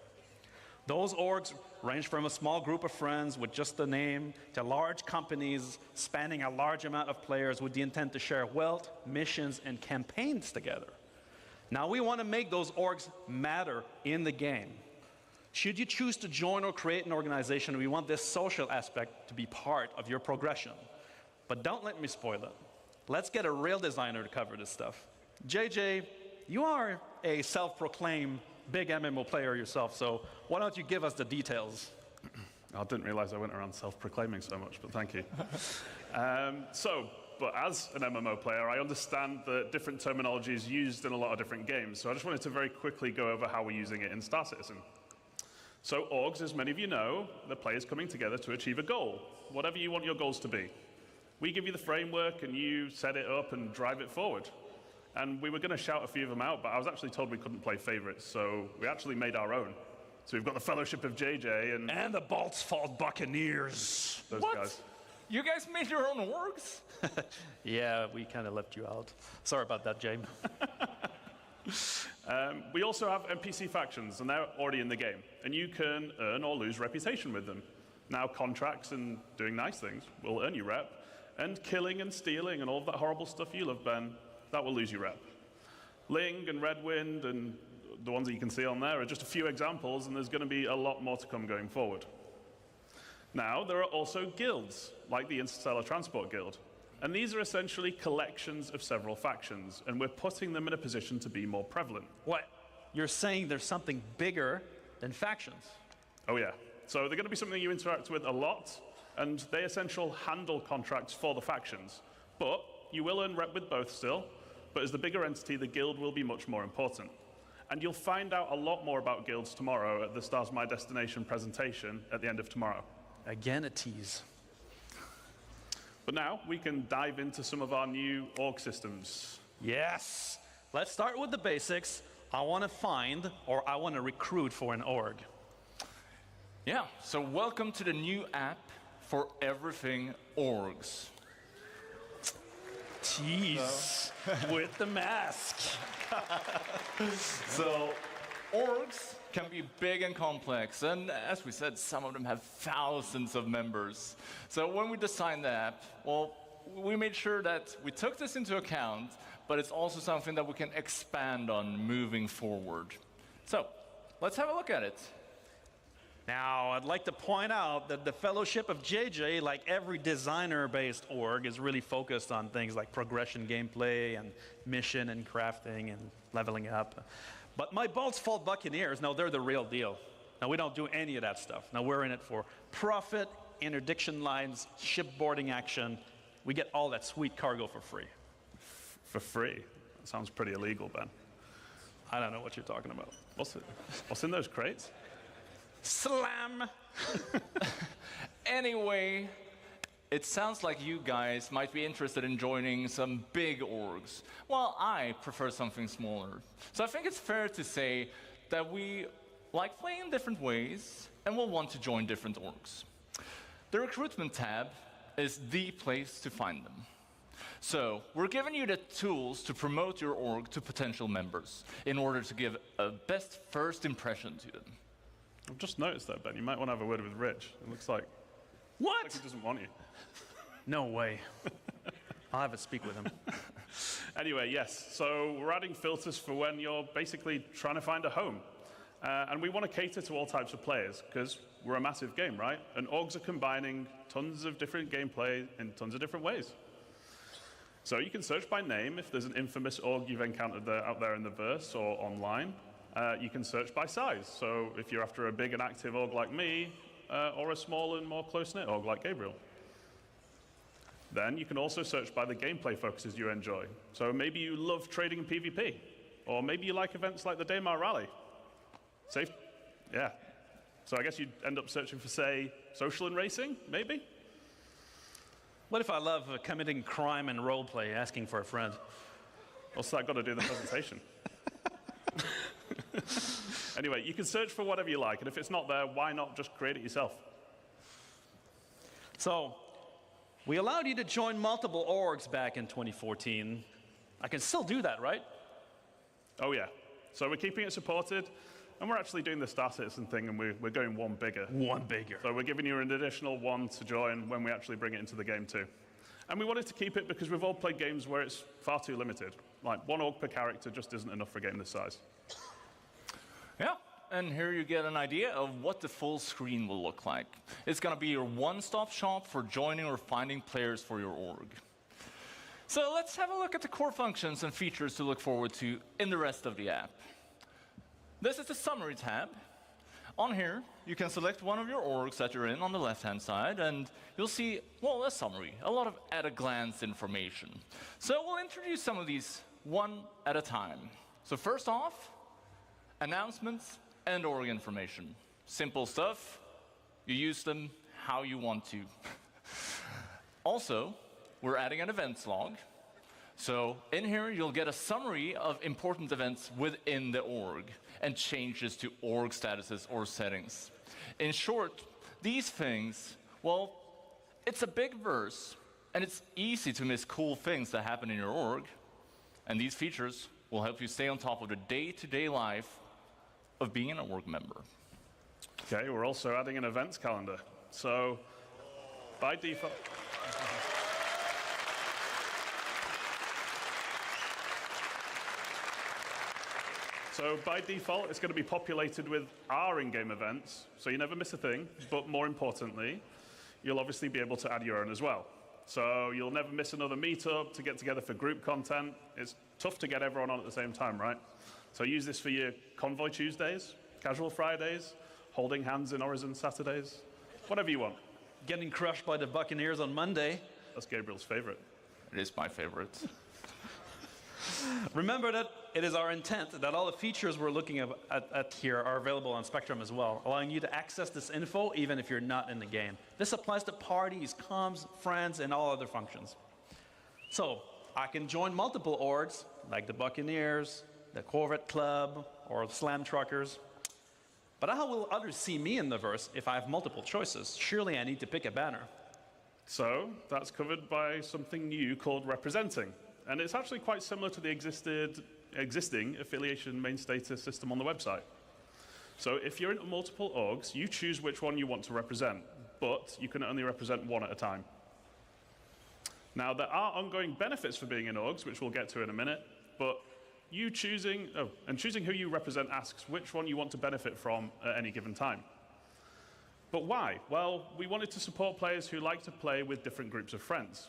Those orgs range from a small group of friends with just the name to large companies spanning a large amount of players with the intent to share wealth, missions, and campaigns together. Now we want to make those orgs matter in the game. Should you choose to join or create an organization, we want this social aspect to be part of your progression. But don't let me spoil it. Let's get a real designer to cover this stuff. JJ, you are a self-proclaimed big MMO player yourself, so why don't you give us the details? I didn't realize I went around self-proclaiming so much, but thank you. But as an MMO player, I understand that different terminology is used in a lot of different games, so I just wanted to very quickly go over how we're using it in Star Citizen. So orgs, as many of you know, the players coming together to achieve a goal, whatever you want your goals to be. We give you the framework and you set it up and drive it forward. And we were going to shout a few of them out, but I was actually told we couldn't play favorites, so we actually made our own. So we've got the Fellowship of JJ and the Baltzfald Buccaneers. Those What? guys. You guys made your own orgs? Yeah, we kind of left you out. Sorry about that, James. We also have NPC factions, and they're already in the game. And you can earn or lose reputation with them. Now, contracts and doing nice things will earn you rep. And killing and stealing and all of that horrible stuff you love, Ben, that will lose you rep. Ling and Redwind and the ones that you can see on there are just a few examples, and there's going to be a lot more to come going forward. Now, there are also guilds, like the Interstellar Transport Guild. And these are essentially collections of several factions, and we're putting them in a position to be more prevalent. What? You're saying there's something bigger than factions? Oh yeah. So they're going to be something you interact with a lot, and they essentially handle contracts for the factions. But you will earn rep with both still, but as the bigger entity, the guild will be much more important. And you'll find out a lot more about guilds tomorrow at the Stars My Destination presentation at the end of tomorrow. Again, a tease. But now we can dive into some of our new org systems. Yes. Let's start with the basics. I want to find or I want to recruit for an org. Yeah, so welcome to the new app for everything orgs. Tease. With the mask. So, orgs can be big and complex, and as we said, some of them have thousands of members. So when we designed the app, well, we made sure that we took this into account, but it's also something that we can expand on moving forward. So, let's have a look at it. Now, I'd like to point out that the Fellowship of JJ, like every designer-based org, is really focused on things like progression gameplay and mission and crafting and leveling up. But my Bolt's Fault Buccaneers, no, they're the real deal. Now, we don't do any of that stuff. Now, we're in it for profit, interdiction lines, shipboarding action. We get all that sweet cargo for free. For free? That sounds pretty illegal, Ben. I don't know what you're talking about. What's in those crates? Slam! Anyway, it sounds like you guys might be interested in joining some big orgs, while I prefer something smaller. So I think it's fair to say that we like playing in different ways and will want to join different orgs. The recruitment tab is the place to find them. So we're giving you the tools to promote your org to potential members in order to give a best first impression to them. I've just noticed that, Ben. You might want to have a word with Rich. It looks like... What? Like he doesn't want you. No way. I'll have to speak with him. Anyway, yes. So we're adding filters for when you're basically trying to find a home. And we want to cater to all types of players, because we're a massive game, right? And orgs are combining tons of different gameplay in tons of different ways. So you can search by name if there's an infamous org you've encountered out there in the verse or online. You can search by size. So if you're after a big and active org like me, or a small and more close-knit org like Gabriel. Then you can also search by the gameplay focuses you enjoy. So maybe you love trading in PvP, or maybe you like events like the Daymar Rally. Safe? Yeah. So I guess you'd end up searching for, say, social and racing, maybe? What if I love committing crime and roleplay, asking for a friend? What's that got to do with the presentation? Anyway, you can search for whatever you like, and if it's not there, why not just create it yourself? So, we allowed you to join multiple orgs back in 2014. I can still do that, right? Oh, yeah. So we're keeping it supported, and we're actually doing the Star Citizen thing, and we're going one bigger. One bigger. So we're giving you an additional one to join when we actually bring it into the game, too. And we wanted to keep it because we've all played games where it's far too limited. Like, one org per character just isn't enough for a game this size. Yeah, and here you get an idea of what the full screen will look like. It's going to be your one-stop shop for joining or finding players for your org. So let's have a look at the core functions and features to look forward to in the rest of the app. This is the Summary tab. On here, you can select one of your orgs that you're in on the left-hand side, and you'll see, well, a summary, a lot of at-a-glance information. So we'll introduce some of these one at a time. So first off, announcements and org information. Simple stuff. You use them how you want to. Also, we're adding an events log. So in here, you'll get a summary of important events within the org and changes to org statuses or settings. In short, these things, well, it's a big verse, and it's easy to miss cool things that happen in your org. And these features will help you stay on top of the day-to-day life of being an org member. Okay, we're also adding an events calendar. So by default... So by default, it's going to be populated with our in-game events, so you never miss a thing. But more importantly, you'll obviously be able to add your own as well. So you'll never miss another meetup to get together for group content. It's tough to get everyone on at the same time, right? So use this for your Convoy Tuesdays, Casual Fridays, holding hands in Horizon Saturdays, whatever you want. Getting crushed by the Buccaneers on Monday. That's Gabriel's favorite. It is my favorite. Remember that it is our intent that all the features we're looking at here are available on Spectrum as well, allowing you to access this info even if you're not in the game. This applies to parties, comms, friends, and all other functions. So I can join multiple orgs, like the Buccaneers, the Corvette Club, or the Slam Truckers. But how will others see me in the verse if I have multiple choices? Surely I need to pick a banner. So that's covered by something new called representing. And it's actually quite similar to the existing affiliation main status system on the website. So if you're in multiple orgs, you choose which one you want to represent, but you can only represent one at a time. Now, there are ongoing benefits for being in orgs, which we'll get to in a minute, but choosing who you represent asks which one you want to benefit from at any given time. But why? Well, we wanted to support players who like to play with different groups of friends,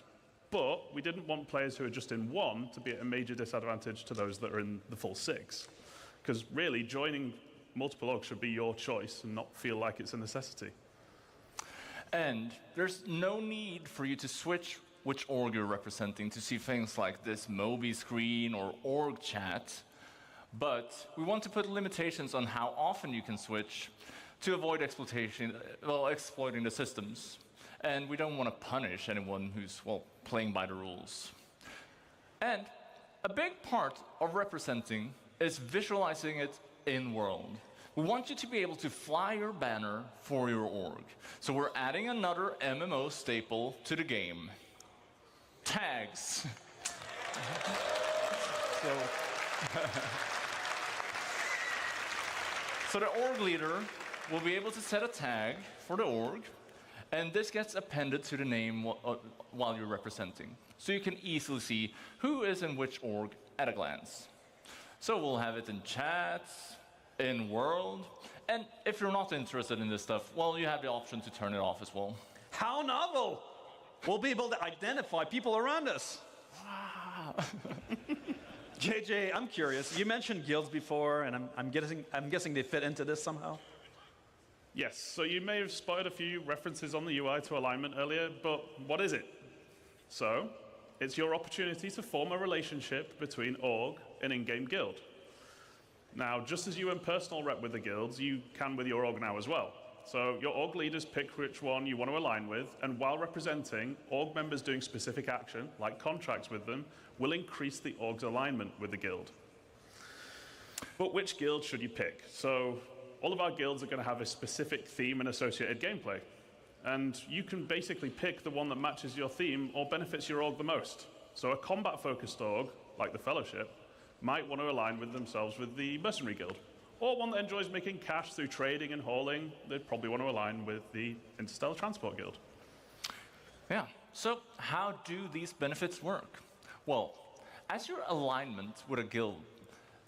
but we didn't want players who are just in one to be at a major disadvantage to those that are in the full 6. Because really, joining multiple orgs should be your choice and not feel like it's a necessity. And there's no need for you to switch which org you're representing to see things like this Moby screen or org chat. But we want to put limitations on how often you can switch to avoid exploiting the systems. And we don't want to punish anyone who's, playing by the rules. And a big part of representing is visualizing it in-world. We want you to be able to fly your banner for your org. So we're adding another MMO staple to the game. Tags. So the org leader will be able to set a tag for the org, and this gets appended to the name while you're representing. So you can easily see who is in which org at a glance. So we'll have it in chats, in world, and if you're not interested in this stuff, you have the option to turn it off as well. How novel! We'll be able to identify people around us. Wow. JJ, I'm curious. You mentioned guilds before, and I'm guessing they fit into this somehow. Yes, so you may have spotted a few references on the UI to alignment earlier, but what is it? So, it's your opportunity to form a relationship between org and in-game guild. Now, just as you in personal rep with the guilds, you can with your org now as well. So your org leaders pick which one you want to align with, and while representing, org members doing specific action, like contracts with them, will increase the org's alignment with the guild. But which guild should you pick? So all of our guilds are going to have a specific theme and associated gameplay. And you can basically pick the one that matches your theme or benefits your org the most. So a combat-focused org, like the Fellowship, might want to align with themselves with the Mercenary Guild. Or one that enjoys making cash through trading and hauling, they'd probably want to align with the Interstellar Transport Guild. Yeah, so how do these benefits work? Well, as your alignment with a guild,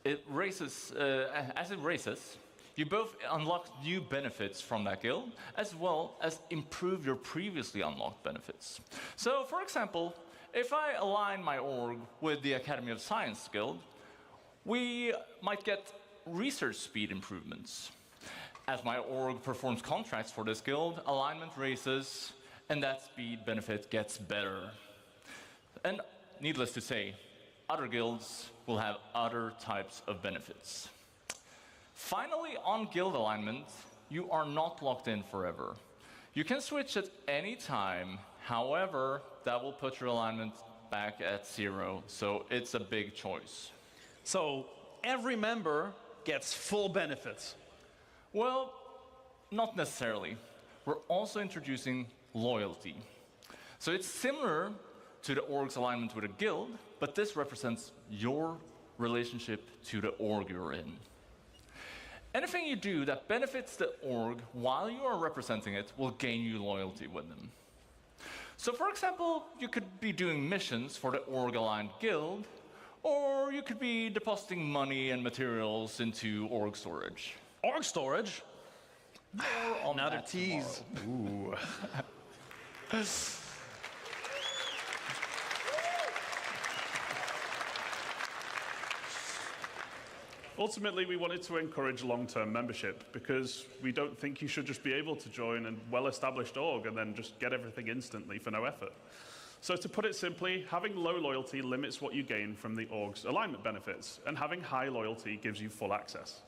as it raises, you both unlock new benefits from that guild, as well as improve your previously unlocked benefits. So, for example, if I align my org with the Academy of Science Guild, we might get research speed improvements. As my org performs contracts for this guild, alignment raises, and that speed benefit gets better. And needless to say, other guilds will have other types of benefits. Finally, on guild alignment, you are not locked in forever. You can switch at any time. However, that will put your alignment back at 0, so it's a big choice. So every member gets full benefits. Well, not necessarily. We're also introducing loyalty. So it's similar to the org's alignment with a guild, but this represents your relationship to the org you're in. Anything you do that benefits the org while you are representing it will gain you loyalty with them. So for example, you could be doing missions for the org-aligned guild, or you could be depositing money and materials into org storage. Org storage? Another tease. Ooh. Ultimately, we wanted to encourage long-term membership because we don't think you should just be able to join a well-established org and then just get everything instantly for no effort. So to put it simply, having low loyalty limits what you gain from the org's alignment benefits, and having high loyalty gives you full access.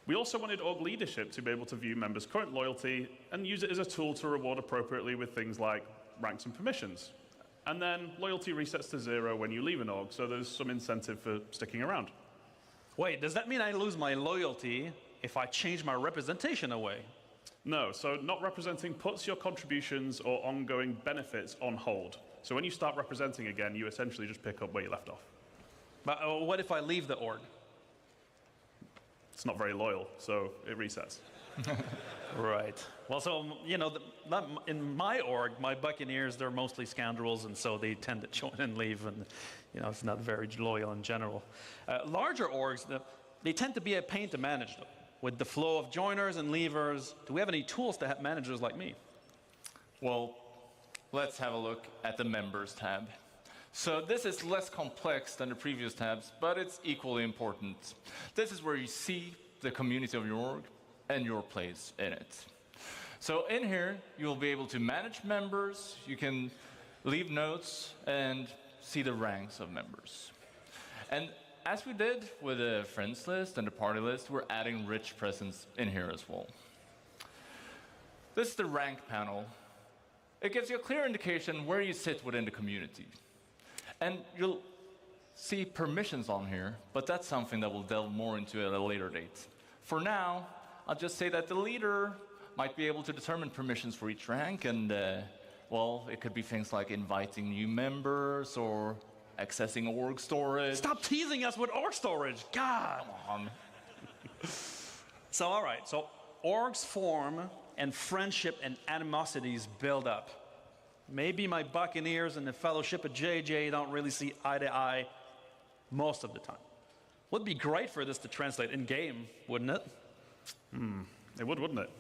We also wanted org leadership to be able to view members' current loyalty and use it as a tool to reward appropriately with things like ranks and permissions. And then loyalty resets to 0 when you leave an org, so there's some incentive for sticking around. Wait, does that mean I lose my loyalty if I change my representation away? No, so not representing puts your contributions or ongoing benefits on hold. So when you start representing again, you essentially just pick up where you left off. But what if I leave the org? It's not very loyal, so it resets. Right. Well, so, you know, in my org, my Buccaneers, they're mostly scoundrels, and so they tend to join and leave, and, you know, it's not very loyal in general. Larger orgs, they tend to be a pain to manage, though. With the flow of joiners and leavers, do we have any tools to help managers like me? Well, let's have a look at the Members tab. So this is less complex than the previous tabs, but it's equally important. This is where you see the community of your org and your place in it. So in here, you'll be able to manage members, you can leave notes, and see the ranks of members. And as we did with the friends list and the party list, we're adding rich presence in here as well. This is the rank panel. It gives you a clear indication where you sit within the community. And you'll see permissions on here, but that's something that we'll delve more into at a later date. For now, I'll just say that the leader might be able to determine permissions for each rank, and, well, it could be things like inviting new members or accessing org storage. Stop teasing us with org storage, God! Come on. So, all right, so orgs form and friendship and animosities build up. Maybe my Buccaneers and the Fellowship of JJ don't really see eye to eye most of the time. Would be great for this to translate in game, wouldn't it? It would, wouldn't it?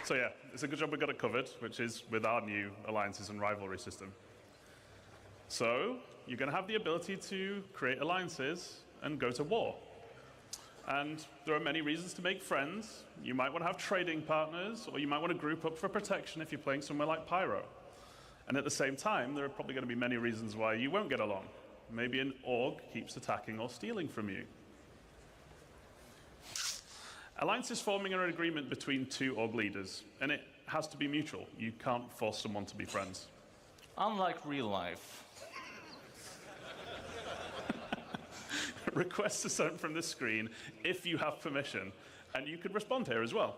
So yeah, it's a good job we got it covered, which is with our new alliances and rivalry system. So you're going to have the ability to create alliances and go to war. And there are many reasons to make friends. You might want to have trading partners, or you might want to group up for protection if you're playing somewhere like Pyro. And at the same time, there are probably going to be many reasons why you won't get along. Maybe an org keeps attacking or stealing from you. Alliances forming are an agreement between two org leaders, and it has to be mutual. You can't force someone to be friends. Unlike real life. Requests are sent from the screen if you have permission, and you could respond here as well.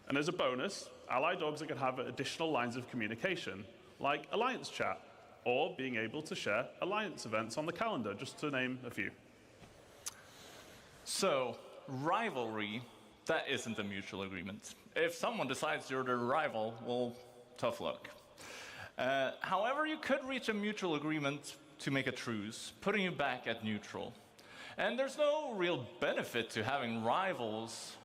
And as a bonus, allied orgs are going to have additional lines of communication, like Alliance Chat, or being able to share Alliance events on the calendar, just to name a few. So, rivalry, that isn't a mutual agreement. If someone decides you're their rival, well, tough luck. However, you could reach a mutual agreement to make a truce, putting you back at neutral. And there's no real benefit to having rivals